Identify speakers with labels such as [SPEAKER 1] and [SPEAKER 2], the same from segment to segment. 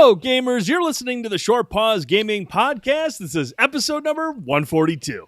[SPEAKER 1] Hello, gamers. You're listening to the Short Pause Gaming Podcast. This is episode number 142.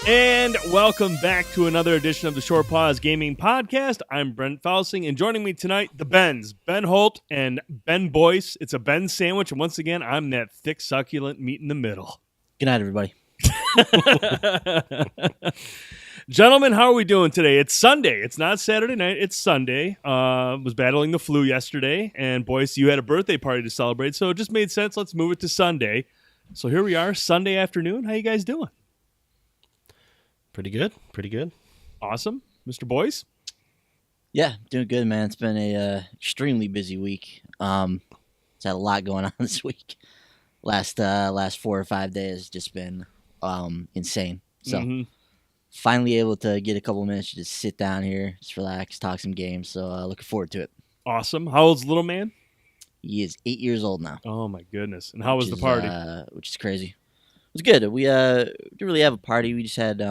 [SPEAKER 1] And welcome back to another edition of the Short Pause Gaming Podcast. I'm Brent Fausing, and joining me tonight, the Bens, Ben Holt and Ben Boyce. It's a Ben sandwich, and once again, I'm that thick, succulent meat in the middle.
[SPEAKER 2] Good night, everybody.
[SPEAKER 1] Gentlemen, how are we doing today? It's Sunday. It's not Saturday night. It's Sunday. Was battling the flu yesterday, and Boyce, you had a birthday party to celebrate, so it just made sense. Let's move it to Sunday. So here we are, Sunday afternoon. How you guys doing?
[SPEAKER 3] Pretty good.
[SPEAKER 1] Awesome. Mr. Boyce?
[SPEAKER 2] Yeah, doing good, man. It's been a extremely busy week. It's had a lot going on this week. Last 4 or 5 days just been insane. So finally able to get a couple minutes to just sit down here, just relax, talk some games. So looking forward to it.
[SPEAKER 1] Awesome. How old's the little man?
[SPEAKER 2] He is 8 years old now.
[SPEAKER 1] Oh, my goodness. And how was the party?
[SPEAKER 2] Which is crazy. It was good. We didn't really have a party. We just had just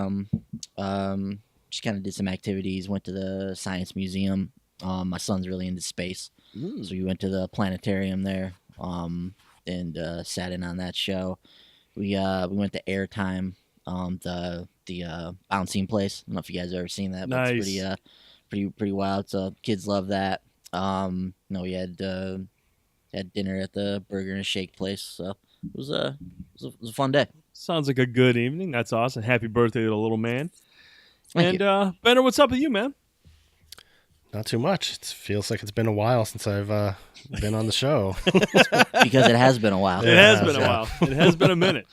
[SPEAKER 2] kind of did some activities. Went to the science museum. My son's really into space, so we went to the planetarium there and sat in on that show. We went to Airtime, the bouncing place. I don't know if you guys have ever seen that, but
[SPEAKER 1] nice.
[SPEAKER 2] It's pretty wild. So kids love that. We had dinner at the burger and shake place. So. It was a fun day.
[SPEAKER 1] Sounds like a good evening. That's awesome. Happy birthday to the little man.
[SPEAKER 2] Thank
[SPEAKER 1] you. Benner, what's up with you, man?
[SPEAKER 3] Not too much. It feels like it's been a while since I've been on the show.
[SPEAKER 2] Because it has been a while.
[SPEAKER 1] It has been a while. It has been a minute.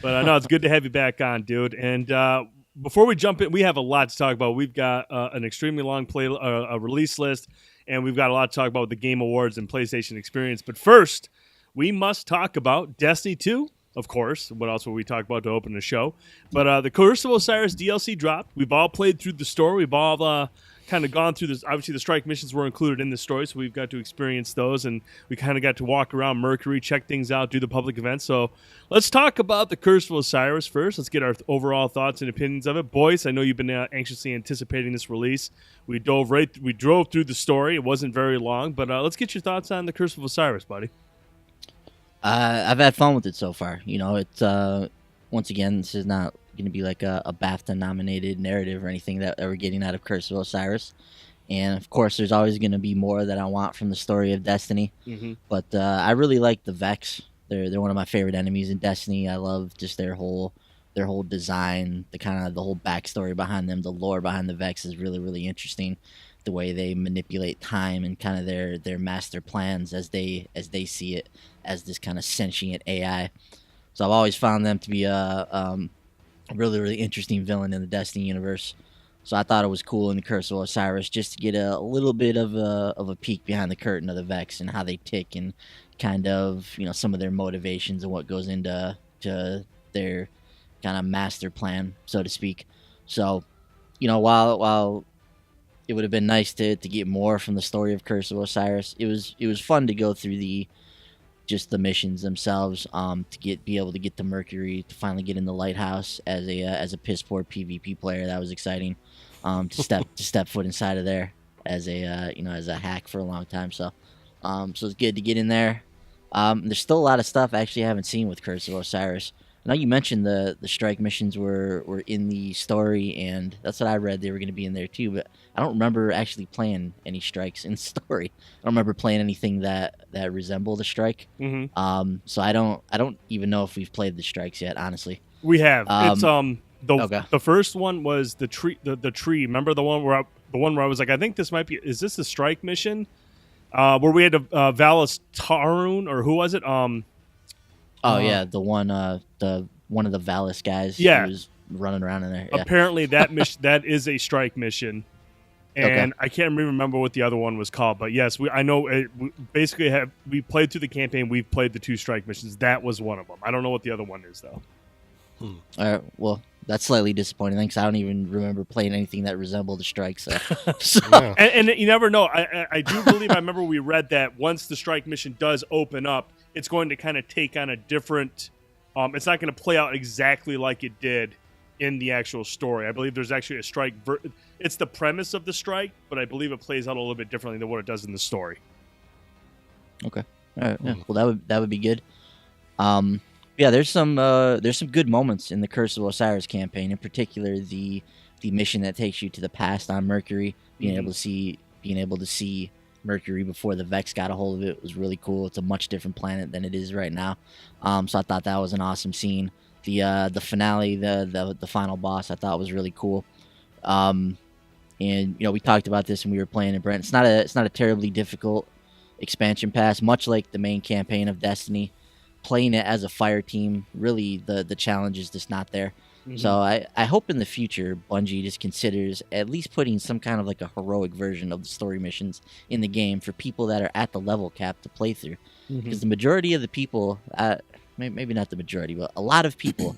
[SPEAKER 1] But I know it's good to have you back on, dude. And before we jump in, we have a lot to talk about. We've got an extremely long a release list, and we've got a lot to talk about with the Game Awards and PlayStation Experience. But first, we must talk about Destiny 2, of course. What else will we talk about to open the show? But the Curse of Osiris DLC dropped. We've all played through the story. We've all kind of gone through this. Obviously, the strike missions were included in the story, so we've got to experience those. And we kind of got to walk around Mercury, check things out, do the public events. So let's talk about the Curse of Osiris first. Let's get our overall thoughts and opinions of it. Boyce, I know you've been anxiously anticipating this release. We drove through the story. It wasn't very long, but let's get your thoughts on the Curse of Osiris, buddy.
[SPEAKER 2] I've had fun with it so far. You know, it's once again, this is not going to be like a BAFTA-nominated narrative or anything that we're getting out of Curse of Osiris. And, of course, there's always going to be more that I want from the story of Destiny. But I really like the Vex. They're one of my favorite enemies in Destiny. I love just their whole design, the whole backstory behind them. The lore behind the Vex is really, really interesting. The way they manipulate time and kind of their master plans as they see it as this kind of sentient AI. So I've always found them to be a really, really interesting villain in the Destiny universe. So I thought it was cool in the Curse of Osiris just to get a little bit of a peek behind the curtain of the Vex and how they tick and kind of, you know, some of their motivations and what goes into their kind of master plan, so to speak. So, you know, while it would have been nice to get more from the story of Curse of Osiris, it was fun to go through the missions themselves, to be able to get to Mercury, to finally get in the lighthouse as a piss poor PvP player. That was exciting. To step foot inside of there as a hack for a long time. So it's good to get in there. There's still a lot of stuff I actually haven't seen with Curse of Osiris. I know you mentioned the strike missions were in the story, and that's what I read. They were going to be in there too, but I don't remember actually playing any strikes in the story. I don't remember playing anything that resembled a strike. So I don't even know if we've played the strikes yet. Honestly,
[SPEAKER 1] we have. It's the first one was the tree. The tree. Remember the one where I was like, I think this might be. Is this the strike mission? Where we had Valis Tarun, or who was it?
[SPEAKER 2] Yeah, the one of the Valis guys.
[SPEAKER 1] Yeah.
[SPEAKER 2] Who was running around in there. Yeah.
[SPEAKER 1] Apparently that mission that is a strike mission, and I can't remember what the other one was called. But yes, I know. We played through the campaign. We've played the 2 strike missions. That was one of them. I don't know what the other one is though.
[SPEAKER 2] All right. Well, that's slightly disappointing because I don't even remember playing anything that resembled a strike. So,
[SPEAKER 3] Yeah.
[SPEAKER 1] And you never know. I do believe I remember we read that once the strike mission does open up, it's going to kind of take on a different. It's not going to play out exactly like it did in the actual story. I believe there's actually a strike. It's the premise of the strike, but I believe it plays out a little bit differently than what it does in the story.
[SPEAKER 2] okay, all right, yeah. Well, that would be good. Yeah, there's some good moments in the Curse of Osiris campaign. In particular, the mission that takes you to the past on Mercury, being able to see Mercury before the Vex got a hold of it was really cool. It's a much different planet than it is right now. So I thought that was an awesome scene. The finale, the final boss, I thought was really cool. And we talked about this when we were playing it, Brent. It's not a terribly difficult expansion pass, much like the main campaign of Destiny. Playing it as a fire team, really the challenge is just not there. So I hope in the future Bungie just considers at least putting some kind of like a heroic version of the story missions in the game for people that are at the level cap to play through. Because the majority of the people, maybe not the majority, but a lot of people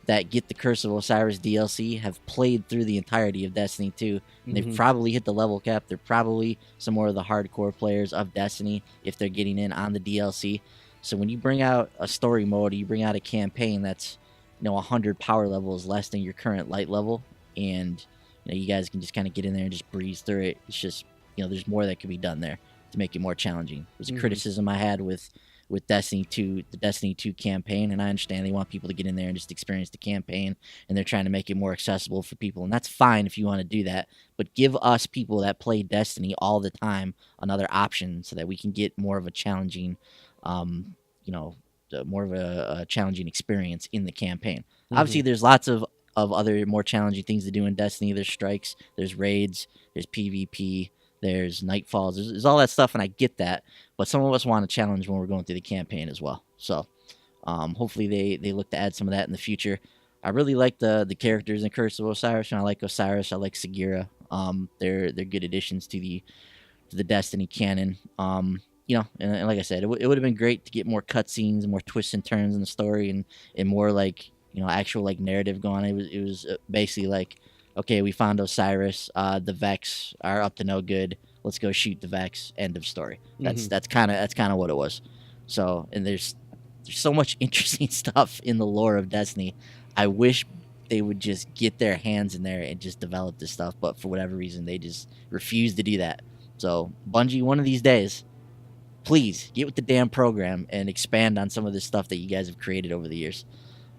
[SPEAKER 2] that get the Curse of Osiris DLC have played through the entirety of Destiny 2. And they've probably hit the level cap. They're probably some more of the hardcore players of Destiny if they're getting in on the DLC. So when you bring out a story mode, or you bring out a campaign that's 100 power levels less than your current light level, and you guys can just kind of get in there and just breeze through it. It's just there's more that could be done there to make it more challenging. It was a criticism I had with Destiny 2, the Destiny 2 campaign, and I understand they want people to get in there and just experience the campaign, and they're trying to make it more accessible for people, and that's fine if you want to do that, but give us people that play Destiny all the time another option so that we can get more of a challenging more of a challenging experience in the campaign. Obviously, there's lots of other more challenging things to do in Destiny. There's strikes, there's raids, there's PvP, there's nightfalls. There's all that stuff, and I get that. But some of us want a challenge when we're going through the campaign as well. So hopefully they look to add some of that in the future. I really like the characters in Curse of Osiris, and I like Osiris. I like Sagira. They're good additions to the Destiny canon. And like I said, it would have been great to get more cutscenes and more twists and turns in the story, and more like actual like narrative going on. It was basically like, okay, we found Osiris, the Vex are up to no good. Let's go shoot the Vex. End of story. That's kind of what it was. So, and there's so much interesting stuff in the lore of Destiny. I wish they would just get their hands in there and just develop this stuff, but for whatever reason, they just refuse to do that. So, Bungie, one of these days, please get with the damn program and expand on some of this stuff that you guys have created over the years.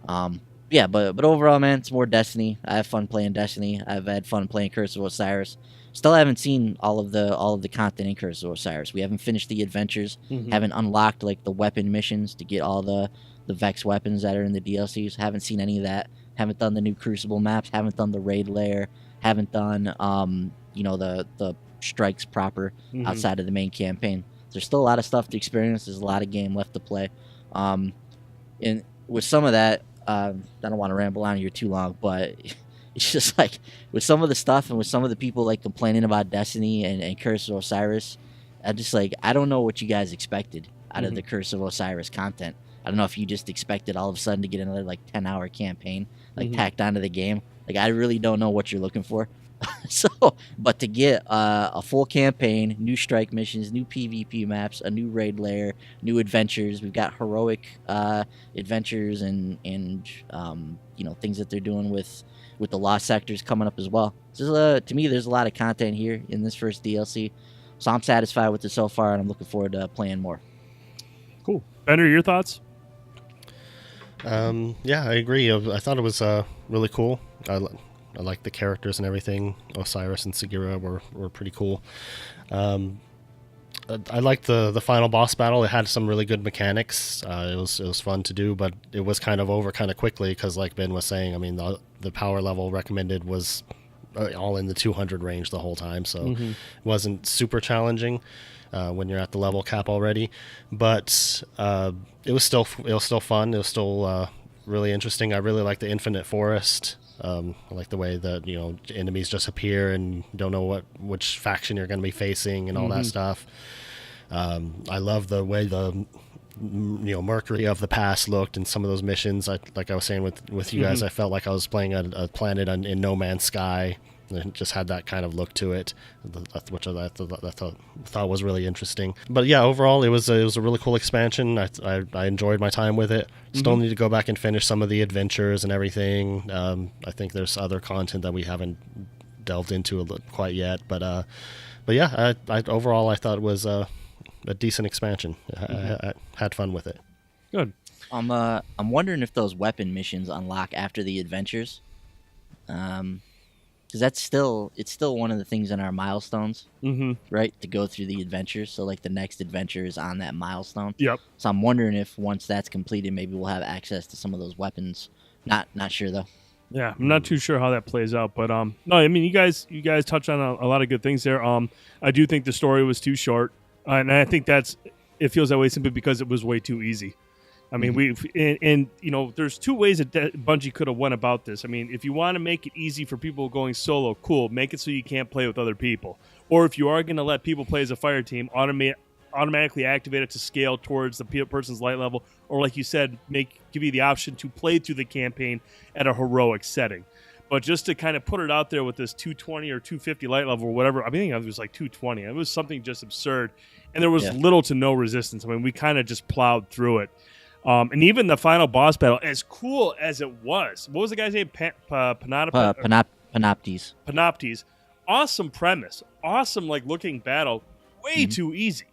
[SPEAKER 2] But overall, man, it's more Destiny. I have fun playing Destiny. I've had fun playing Curse of Osiris. Still haven't seen all of the content in Curse of Osiris. We haven't finished the adventures. Haven't unlocked like the weapon missions to get all the Vex weapons that are in the DLCs. Haven't seen any of that. Haven't done the new Crucible maps. Haven't done the raid lair. Haven't done the strikes proper outside of the main campaign. There's still a lot of stuff to experience. There's a lot of game left to play. And with some of that, I don't want to ramble on here too long, but it's just like with some of the stuff and with some of the people like complaining about Destiny and Curse of Osiris, I'm just like, I don't know what you guys expected out of the Curse of Osiris content. I don't know if you just expected all of a sudden to get another like 10-hour campaign like tacked onto the game. Like, I really don't know what you're looking for. But to get a full campaign, new strike missions, new PvP maps, a new raid lair, new adventures. We've got heroic adventures and things that they're doing with the lost sectors coming up as well. So to me, there's a lot of content here in this first DLC. So I'm satisfied with it so far, and I'm looking forward to playing more.
[SPEAKER 1] Cool. Bender, your thoughts?
[SPEAKER 3] Yeah, I agree. I thought it was really cool. I like the characters and everything. Osiris and Sagira were pretty cool. I liked the final boss battle. It had some really good mechanics. It was fun to do, but it was kind of over kind of quickly because, like Ben was saying, I mean, the power level recommended was all in the 200 range the whole time, so it wasn't super challenging when you're at the level cap already. But it was still fun. It was still really interesting. I really like the infinite forest. I like the way that enemies just appear and you don't know which faction you're going to be facing and all that stuff. I love the way the Mercury of the past looked in some of those missions. Like I was saying with you guys, I felt like I was playing a planet in No Man's Sky. It just had that kind of look to it, which I thought was really interesting. But yeah, overall, it was a really cool expansion. I enjoyed my time with it. Still need to go back and finish some of the adventures and everything. I think there's other content that we haven't delved into quite yet. But yeah, overall I thought it was a decent expansion. I had fun with it.
[SPEAKER 1] Good.
[SPEAKER 2] I'm wondering if those weapon missions unlock after the adventures. Because it's still one of the things in our milestones, right? To go through the adventures. So like the next adventure is on that milestone.
[SPEAKER 1] Yep.
[SPEAKER 2] So I'm wondering if once that's completed, maybe we'll have access to some of those weapons. Not sure though.
[SPEAKER 1] Yeah, I'm not too sure how that plays out, but no, I mean you guys touched on a lot of good things there. I do think the story was too short, and I think it feels that way simply because it was way too easy. I mean, there's two ways that Bungie could have went about this. I mean, if you want to make it easy for people going solo, cool, make it so you can't play with other people. Or if you are going to let people play as a fire team, automatically activate it to scale towards the person's light level. Or like you said, give you the option to play through the campaign at a heroic setting. But just to kind of put it out there with this 220 or 250 light level or whatever, I mean, it was like 220. It was something just absurd. And there was little to no resistance. I mean, we kind of just plowed through it. And even the final boss battle, as cool as it was, what was the guy's name?
[SPEAKER 2] Panoptes.
[SPEAKER 1] Panoptes. Awesome premise. Awesome, looking battle. Way too easy.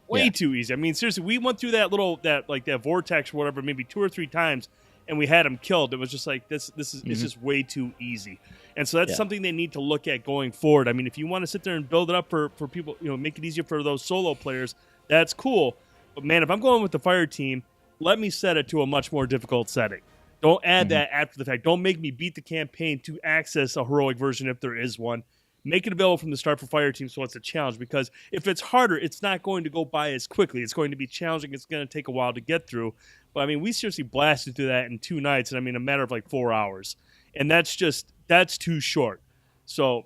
[SPEAKER 1] Way too easy. I mean, seriously, we went through that vortex or whatever, maybe 2 or 3 times, and we had him killed. It was just like this is it's just way too easy. And so that's something they need to look at going forward. I mean, if you want to sit there and build it up for people, make it easier for those solo players, that's cool. But man, if I'm going with the fire team, let me set it to a much more difficult setting. Don't add that after the fact. Don't make me beat the campaign to access a heroic version if there is one. Make it available from the start for fire teams so it's a challenge, because if it's harder, it's not going to go by as quickly. It's going to be challenging. It's going to take a while to get through. But, I mean, we seriously blasted through that in 2 nights, and I mean, a matter of 4 hours. And that's too short. So,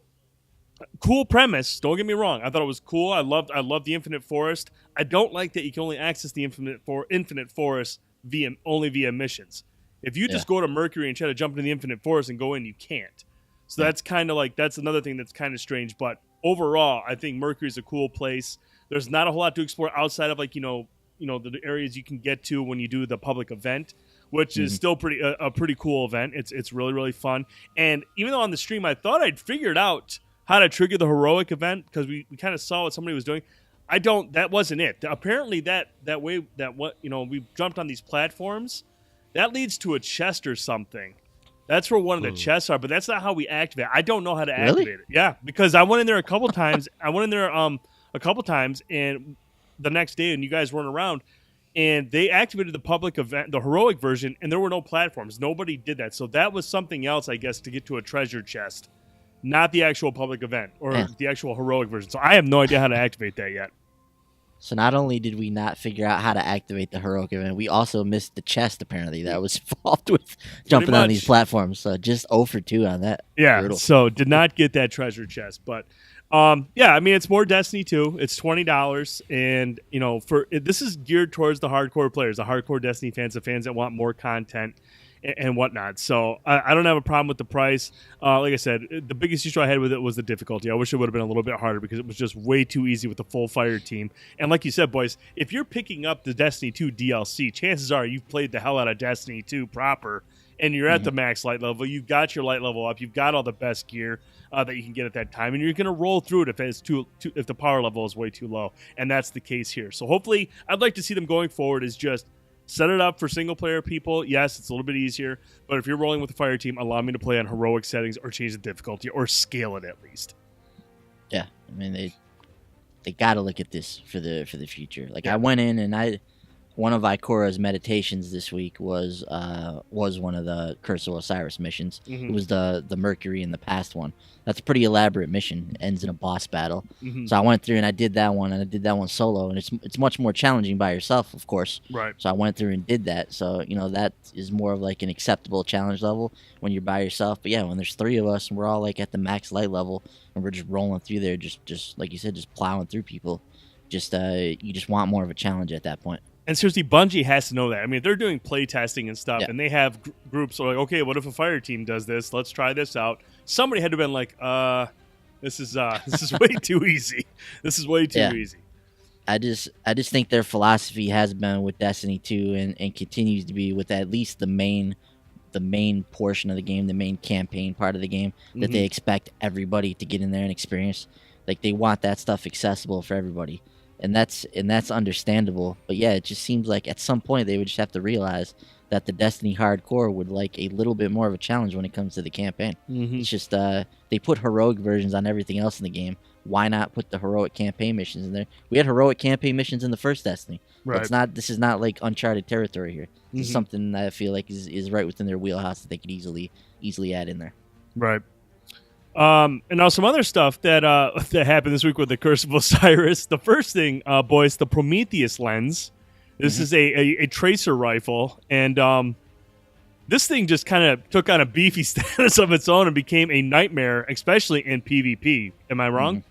[SPEAKER 1] cool premise. Don't get me wrong. I thought it was cool. I loved the Infinite Forest. I don't like that you can only access the Infinite Forest via missions. If you just go to Mercury and try to jump into the Infinite Forest and go in, you can't. So that's kind of that's another thing that's kind of strange. But overall, I think Mercury is a cool place. There's not a whole lot to explore outside of the areas you can get to when you do the public event, which is still a pretty cool event. It's really, really fun. And even though on the stream I thought I'd figured out how to trigger the heroic event, because we kind of saw what somebody was doing. That wasn't it. Apparently we jumped on these platforms. That leads to a chest or something. That's where one of the chests are, but that's not how we activate it. I don't know how to activate it. Yeah, because I went in there a couple times. And the next day, and you guys weren't around, and they activated the public event, the heroic version, and there were no platforms. Nobody did that. So that was something else, I guess, to get to a treasure chest. Not the actual public event or the actual heroic version. So I have no idea how to activate that yet.
[SPEAKER 2] So not only did we not figure out how to activate the heroic event, we also missed the chest, apparently, that was involved with jumping on these platforms. So just 0 for 2 on that.
[SPEAKER 1] Yeah,
[SPEAKER 2] Brutal.
[SPEAKER 1] So did not get that treasure chest. But, I mean, it's more Destiny 2. It's $20. And, this is geared towards the hardcore players, the hardcore Destiny fans, the fans that want more content and whatnot. So I don't have a problem with the price. Like I said, the biggest issue I had with it was the difficulty. I wish it would have been a little bit harder because it was just way too easy with the full fire team. And like you said, boys, if you're picking up the Destiny 2 DLC, chances are you've played the hell out of Destiny 2 proper, and you're at the max light level. You've got your light level up. You've got all the best gear that you can get at that time, and you're going to roll through it if the power level is way too low. And that's the case here. So hopefully, I'd like to see them going forward is just set it up for single-player people. Yes, it's a little bit easier, but if you're rolling with the fire team, allow me to play on heroic settings or change the difficulty or scale it at least.
[SPEAKER 2] Yeah, I mean, they got to look at this for the future. I went in and one of Ikora's meditations this week was one of the Curse of Osiris missions. It was the Mercury in the past one. That's a pretty elaborate mission. It ends in a boss battle. So I went through and I did that one, and I did that one solo, and it's much more challenging by yourself, of course.
[SPEAKER 1] Right.
[SPEAKER 2] So I went through and did that. So that is more of an acceptable challenge level when you're by yourself. But yeah, when there's 3 of us and we're all at the max light level and we're just rolling through there, just like you said, just plowing through people. You just want more of a challenge at that point.
[SPEAKER 1] And seriously, Bungie has to know that. I mean, they're doing play testing and stuff,
[SPEAKER 2] Yeah.
[SPEAKER 1] and they have groups that are like, okay, what if a fire team does this? Let's try this out. Somebody had to have been like, this is way too easy. This is way too easy.
[SPEAKER 2] I just think their philosophy has been with Destiny 2 and continues to be with at least the main portion of the game, the main campaign part of the game, that they expect everybody to get in there and experience. Like, they want that stuff accessible for everybody. And that's understandable. But yeah, it just seems like at some point they would just have to realize that the Destiny hardcore would like a little bit more of a challenge when it comes to the campaign. It's just they put heroic versions on everything else in the game. Why not put the heroic campaign missions in there? We had heroic campaign missions in the first Destiny.
[SPEAKER 1] Right.
[SPEAKER 2] This is not like uncharted territory here. This is something that I feel like is right within their wheelhouse that they could easily add in there.
[SPEAKER 1] Right. And now some other stuff that that happened this week with the Curse of Osiris. The first thing, boys, the Prometheus lens. This is a tracer rifle, and this thing just kind of took on a beefy status of its own and became a nightmare, especially in PvP. Am I wrong?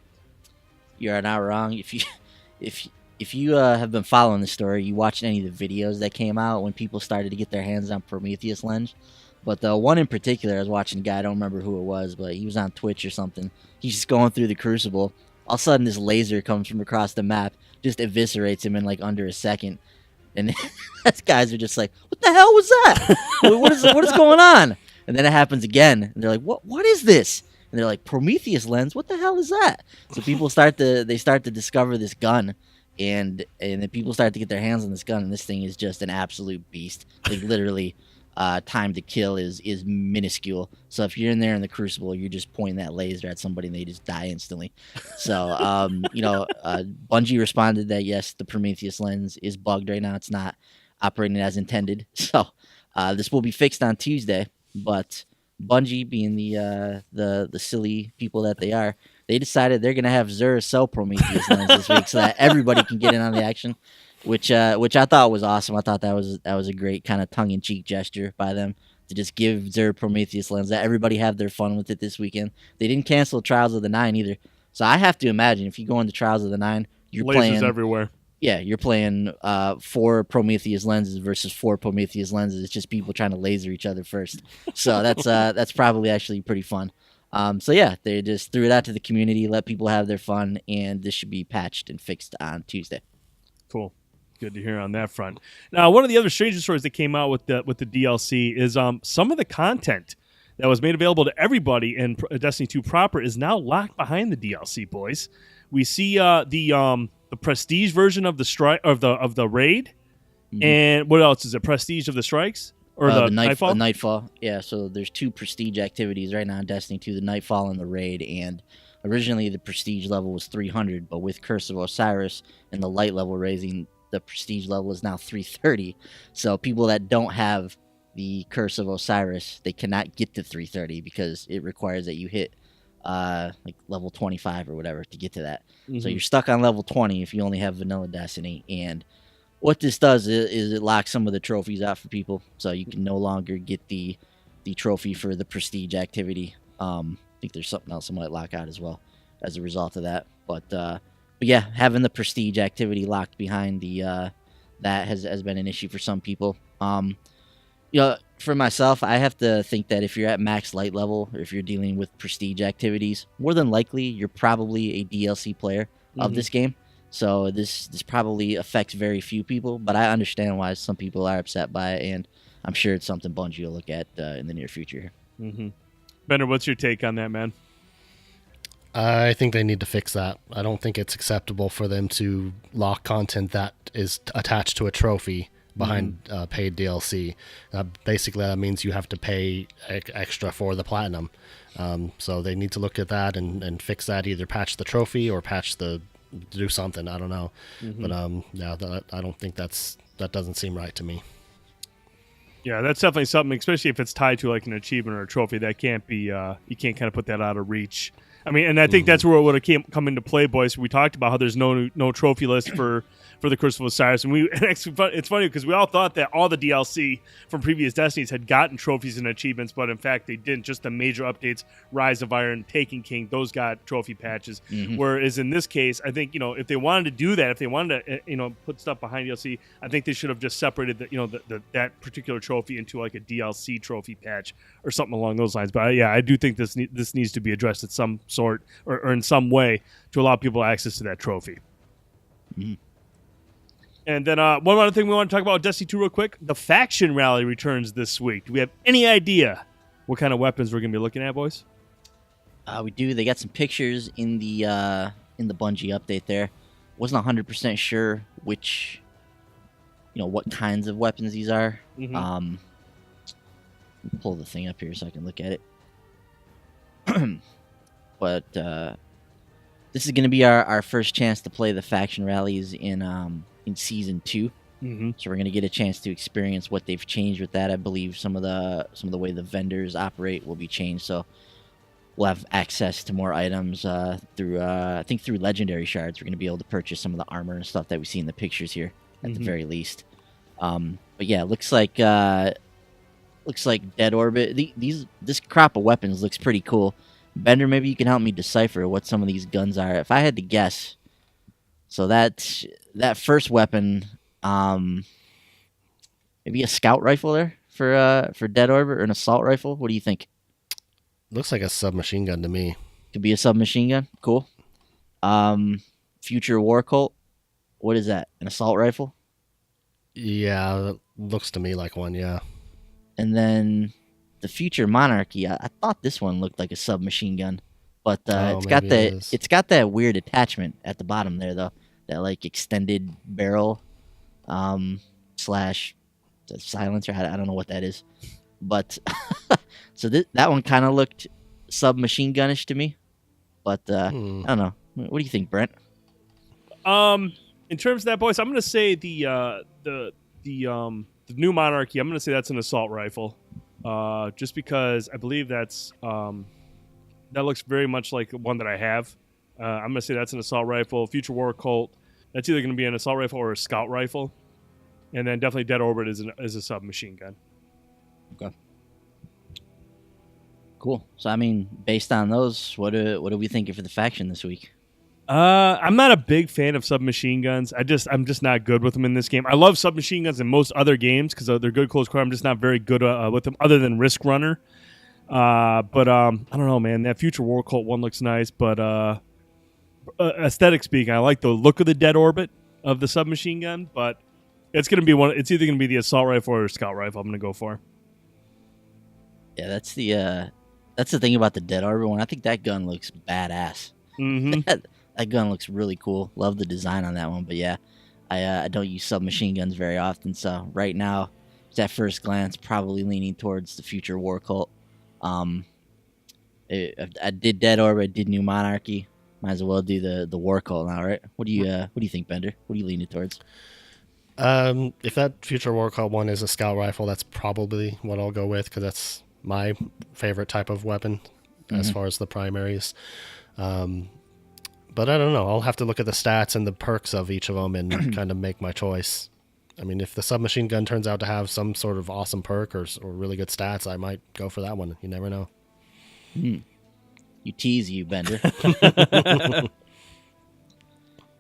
[SPEAKER 2] You are not wrong. If you have been following the story, you watched any of the videos that came out when people started to get their hands on Prometheus lens. But the one in particular, I was watching a guy, I don't remember who it was, but he was on Twitch or something. He's just going through the Crucible. All of a sudden, this laser comes from across the map, just eviscerates him in like under a second. And these guys are just like, what the hell was that? what is going on? And then it happens again. And they're like, what is this? And they're like, Prometheus lens? What the hell is that? So people start to discover this gun. And then people start to get their hands on this gun. And this thing is just an absolute beast. Like, literally, time to kill is minuscule. So if you're in there in the Crucible, you're just pointing that laser at somebody and they just die instantly. So, Bungie responded that, yes, the Prometheus lens is bugged right now. It's not operating as intended. So this will be fixed on Tuesday. But Bungie, being the silly people that they are, they decided they're going to have Xur sell Prometheus lens this week so that everybody can get in on the action. Which I thought was awesome. I thought that was a great kind of tongue-in-cheek gesture by them to just give Xur Prometheus lens. Let everybody have their fun with it this weekend. They didn't cancel Trials of the Nine either. So I have to imagine if you go into Trials of the Nine, you're
[SPEAKER 1] Lasers
[SPEAKER 2] playing
[SPEAKER 1] everywhere.
[SPEAKER 2] Yeah, you're playing 4 Prometheus lenses versus 4 Prometheus lenses. It's just people trying to laser each other first. So that's probably actually pretty fun. So yeah, they just threw it out to the community, let people have their fun, and this should be patched and fixed on Tuesday.
[SPEAKER 1] Cool. Good to hear on that front. Now, one of the other stranger stories that came out with the DLC is some of the content that was made available to everybody in Destiny 2 proper is now locked behind the DLC, boys. We see the Prestige version of the raid, and what else is it? Prestige of the Strikes or the Nightfall?
[SPEAKER 2] Nightfall. Yeah. So there's 2 Prestige activities right now in Destiny 2: the Nightfall and the raid. And originally the Prestige level was 300, but with Curse of Osiris and the light level raising, the Prestige level is now 330. So people that don't have the Curse of Osiris, they cannot get to 330 because it requires that you hit like level 25 or whatever to get to that. So you're stuck on level 20 if you only have vanilla Destiny. And what this does is it locks some of the trophies out for people, so you can no longer get the trophy for the Prestige activity. I think there's something else I might lock out as well as a result of that. But yeah, having the Prestige activity locked behind the that has been an issue for some people. For myself, I have to think that if you're at max light level or if you're dealing with Prestige activities, more than likely you're probably a DLC player of this game. So this probably affects very few people, but I understand why some people are upset by it, and I'm sure it's something Bungie will look at in the near future.
[SPEAKER 1] Bender, what's your take on that, man?
[SPEAKER 3] I think they need to fix that. I don't think it's acceptable for them to lock content that is attached to a trophy behind paid DLC. Basically, that means you have to pay extra for the platinum. So they need to look at that and fix that. Either patch the trophy or do something. I don't know. But I don't think that doesn't seem right to me.
[SPEAKER 1] Yeah, that's definitely something, especially if it's tied to like an achievement or a trophy. That can't be. You can't kind of put that out of reach. I mean, and I think that's where it would have come into play, boys. We talked about how there's no trophy list for for the Curse of Osiris. And it's funny because we all thought that all the DLC from previous Destinies had gotten trophies and achievements, but in fact they didn't. Just the major updates, Rise of Iron, Taken King, those got trophy patches. Whereas in this case, I think, if they wanted to do that, if they wanted to, put stuff behind DLC, I think they should have just separated that particular trophy into like a DLC trophy patch or something along those lines. But yeah, I do think this needs to be addressed at some sort or in some way to allow people access to that trophy. And then one other thing we want to talk about with Destiny 2 real quick. The faction rally returns this week. Do we have any idea what kind of weapons we're going to be looking at, boys?
[SPEAKER 2] We do. They got some pictures in the Bungie update there. Wasn't 100% sure which, what kinds of weapons these are. Pull the thing up here so I can look at it. But this is going to be our first chance to play the faction rallies in Season 2. So we're going to get a chance to experience what they've changed with that. I believe some of the way the vendors operate will be changed. So we'll have access to more items through legendary shards. We're going to be able to purchase some of the armor and stuff that we see in the pictures here at the very least. But yeah, looks like Dead Orbit. This crop of weapons looks pretty cool. Bender, maybe you can help me decipher what some of these guns are. If I had to guess, so that first weapon, maybe a scout rifle there for Dead Orbit, or an assault rifle. What do you think?
[SPEAKER 3] Looks like a submachine gun to me.
[SPEAKER 2] Could be a submachine gun. Cool. Future War Cult. What is that? An assault rifle?
[SPEAKER 3] Yeah, that looks to me like one. Yeah.
[SPEAKER 2] And then the Future Monarchy. I thought this one looked like a submachine gun, but it's got that weird attachment at the bottom there, though. That like extended barrel slash silencer. I don't know what that is, but so that one kind of looked submachine gunish to me. But I don't know. What do you think, Brent?
[SPEAKER 1] In terms of that, boys, I'm going to say the new Monarchy. I'm going to say that's an assault rifle. Just because I believe that looks very much like one that I have. I'm going to say that's an assault rifle. Future War Cult, that's either going to be an assault rifle or a scout rifle. And then definitely Dead Orbit is a submachine gun.
[SPEAKER 2] Okay. Cool. So, I mean, based on those, what are we thinking for the faction this week?
[SPEAKER 1] I'm not a big fan of submachine guns. I'm just not good with them in this game. I love submachine guns in most other games because they're good close quarter. I'm just not very good with them, other than Risk Runner. But I don't know, man. That Future War Cult one looks nice, but aesthetic speaking, I like the look of the Dead Orbit of the submachine gun. But it's gonna be one. It's either gonna be the assault rifle or scout rifle. I'm gonna go for.
[SPEAKER 2] Yeah, that's the thing about the Dead Orbit one. I think that gun looks badass. That gun looks really cool. Love the design on that one. But yeah, I don't use submachine guns very often. So right now, just at first glance, probably leaning towards the Future War Cult. I did Dead Orbit. I did New Monarchy. Might as well do the War Cult now, right? What do you think, Bender? What are you leaning towards?
[SPEAKER 3] If that Future War Cult one is a scout rifle, that's probably what I'll go with because that's my favorite type of weapon as far as the primaries. But I don't know. I'll have to look at the stats and the perks of each of them and kind of make my choice. I mean, if the submachine gun turns out to have some sort of awesome perk or really good stats, I might go for that one. You never know.
[SPEAKER 2] You tease, you Bender.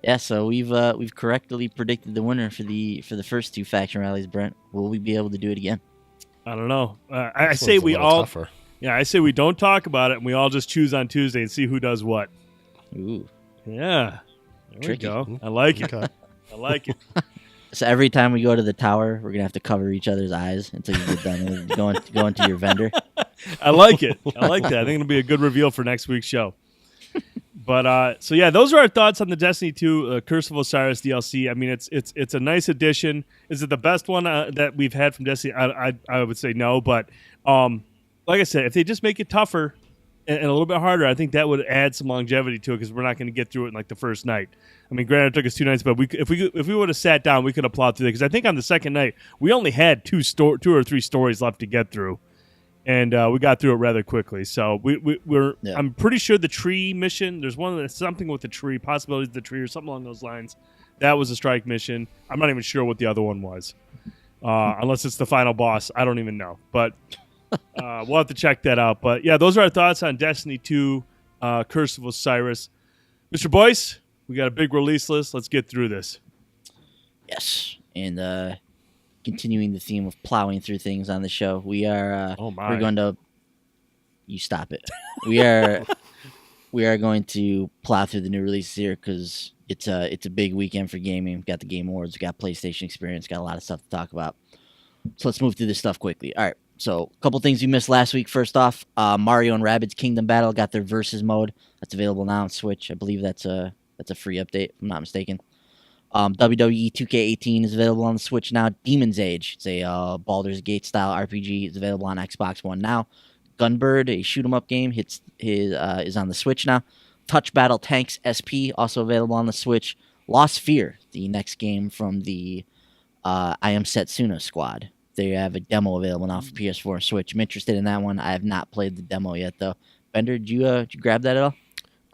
[SPEAKER 2] Yeah, so we've correctly predicted the winner for the first two faction rallies. Brent, will we be able to do it again?
[SPEAKER 1] I don't know. I say we all. Tougher. Yeah, I say we don't talk about it and we all just choose on Tuesday and see who does what.
[SPEAKER 2] Ooh.
[SPEAKER 1] Yeah. There
[SPEAKER 2] Tricky.
[SPEAKER 1] we go. I like it. I like it.
[SPEAKER 2] So every time we go to the tower, we're going to have to cover each other's eyes until you get done going to your vendor.
[SPEAKER 1] I like it. I like that. I think it'll be a good reveal for next week's show. But so yeah, those are our thoughts on the Destiny 2 Curse of Osiris DLC. I mean, it's a nice addition. Is it the best one that we've had from Destiny? I would say no, but like I said, if they just make it tougher and a little bit harder, I think that would add some longevity to it because we're not going to get through it in like the first night. I mean, granted, it took us 2 nights, but if we would have sat down, we could have plowed through it because I think on the second night we only had 2 or 3 stories left to get through. And we got through it rather quickly. So we're. Yeah. I'm pretty sure the tree mission. There's one that's something with the tree, possibilities of the tree, or something along those lines. That was a strike mission. I'm not even sure what the other one was, unless it's the final boss. I don't even know. But we'll have to check that out. But yeah, those are our thoughts on Destiny 2, Curse of Osiris. Mr. Boyce, we got a big release list. Let's get through this.
[SPEAKER 2] Yes, and continuing the theme of plowing through things on the show, we are. We're going to. You stop it. We are. We are going to plow through the new releases here because it's a big weekend for gaming. We've got the Game Awards, we've got PlayStation Experience, got a lot of stuff to talk about. So let's move through this stuff quickly. All right. So a couple things you missed last week. First off, Mario and Rabbids Kingdom Battle got their Versus mode. That's available now on Switch. I believe that's a free update, if I'm not mistaken. WWE 2K18 is available on the Switch now. Demon's Age, it's a Baldur's Gate style RPG, is available on Xbox One now. Gunbird, a shoot 'em up game, is on the Switch now. Touch Battle Tanks SP, also available on the Switch. Lost Fear, the next game from the I Am Setsuna squad. They have a demo available now for PS4 and Switch. I'm interested in that one. I have not played the demo yet, though. Bender, did you grab that at all?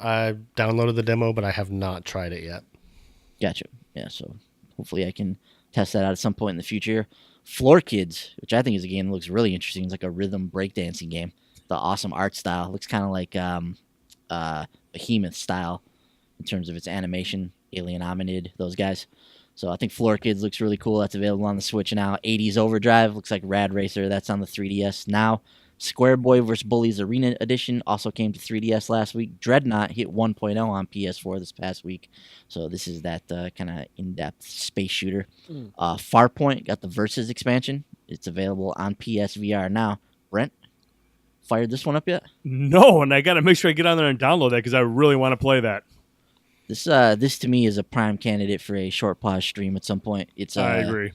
[SPEAKER 3] I downloaded the demo, but I have not tried it yet.
[SPEAKER 2] Gotcha. Yeah, so hopefully I can test that out at some point in the future. Floor Kids, which I think is a game that looks really interesting. It's like a rhythm breakdancing game. The awesome art style. It looks kind of like Behemoth style in terms of its animation. Alien Hominid, those guys. So I think Floor Kids looks really cool. That's available on the Switch now. 80s Overdrive looks like Rad Racer. That's on the 3DS now. Square Boy vs. Bullies Arena Edition also came to 3DS last week. Dreadnought hit 1.0 on PS4 this past week. So this is that kind of in-depth space shooter. Farpoint got the Versus expansion. It's available on PSVR now. Brent, fired this one up yet?
[SPEAKER 1] No, and I got to make sure I get on there and download that because I really want to play that.
[SPEAKER 2] This to me is a prime candidate for a short pause stream at some point.
[SPEAKER 1] I agree.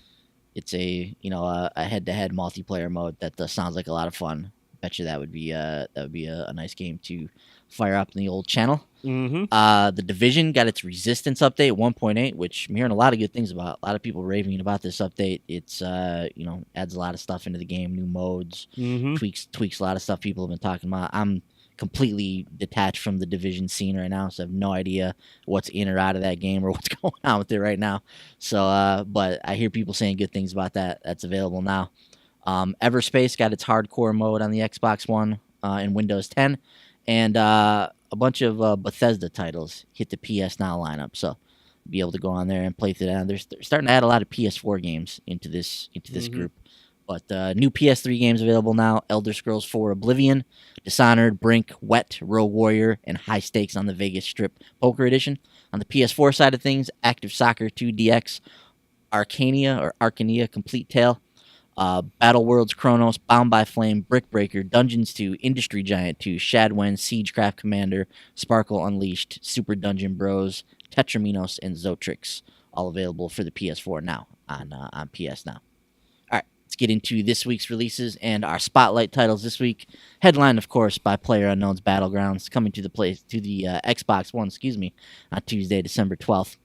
[SPEAKER 2] It's a head-to-head multiplayer mode that sounds like a lot of fun. Bet you that would be a nice game to fire up in the old channel.
[SPEAKER 1] Mm-hmm.
[SPEAKER 2] The Division got its Resistance update 1.8, which I'm hearing a lot of good things about. A lot of people raving about this update. It's adds a lot of stuff into the game, new modes, tweaks a lot of stuff people have been talking about. I'm completely detached from the Division scene right now, so I have no idea what's in or out of that game or what's going on with it right now. So, but I hear people saying good things about that. That's available now. Everspace got its hardcore mode on the Xbox One and Windows 10, and a bunch of Bethesda titles hit the PS Now lineup. So, be able to go on there and play through that. They're starting to add a lot of PS4 games into this group. But new PS3 games available now: Elder Scrolls 4 Oblivion, Dishonored, Brink, Wet, Rogue Warrior, and High Stakes on the Vegas Strip Poker Edition. On the PS4 side of things, Active Soccer 2 DX, Arcania Complete Tale, Battle Worlds Chronos, Bound by Flame, Brick Breaker, Dungeons 2, Industry Giant 2, Shadwen, Siegecraft Commander, Sparkle Unleashed, Super Dungeon Bros, Tetraminos, and Zotrix, all available for the PS4 now on PS Now. Let's get into this week's releases and our spotlight titles this week. Headlined, of course, by PlayerUnknown's Battlegrounds, coming to the Xbox One, on Tuesday, December 12th.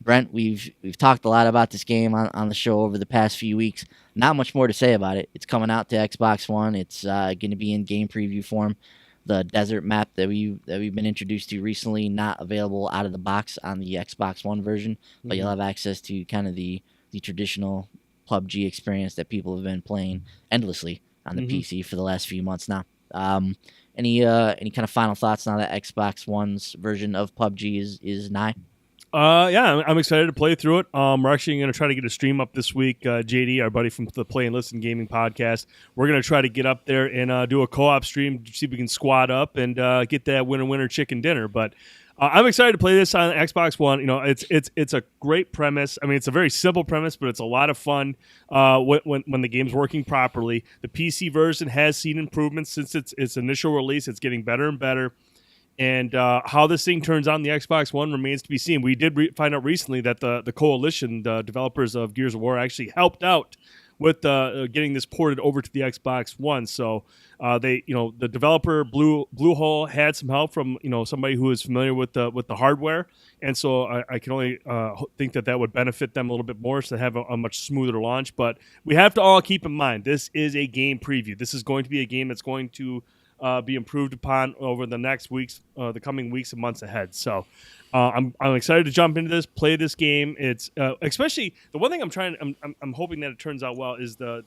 [SPEAKER 2] Brent, we've talked a lot about this game on the show over the past few weeks. Not much more to say about it. It's coming out to Xbox One. It's going to be in game preview form. The desert map that we've been introduced to recently, not available out of the box on the Xbox One version, but you'll have access to kind of the traditional PUBG experience that people have been playing endlessly on the PC for the last few months now. Any kind of final thoughts now that Xbox One's version of PUBG is nigh?
[SPEAKER 1] Yeah, I'm excited to play through it. We're actually going to try to get a stream up this week. JD, our buddy from the Play and Listen Gaming podcast, we're going to try to get up there and do a co-op stream, see if we can squad up and get that winner chicken dinner. But I'm excited to play this on Xbox One. You know, it's a great premise. I mean, it's a very simple premise, but it's a lot of fun when the game's working properly. The PC version has seen improvements since its initial release. It's getting better and better. And how this thing turns out on the Xbox One remains to be seen. We did find out recently that the Coalition, the developers of Gears of War, actually helped out with getting this ported over to the Xbox One. So the developer Bluehole had some help from somebody who is familiar with the hardware, and so I can only think that would benefit them a little bit more, so they have a much smoother launch. But we have to all keep in mind this is a game preview. This is going to be a game that's going to be improved upon over the next weeks, the coming weeks and months ahead. So I'm excited to jump into this, play this game. It's especially the one thing I'm hoping that it turns out well is the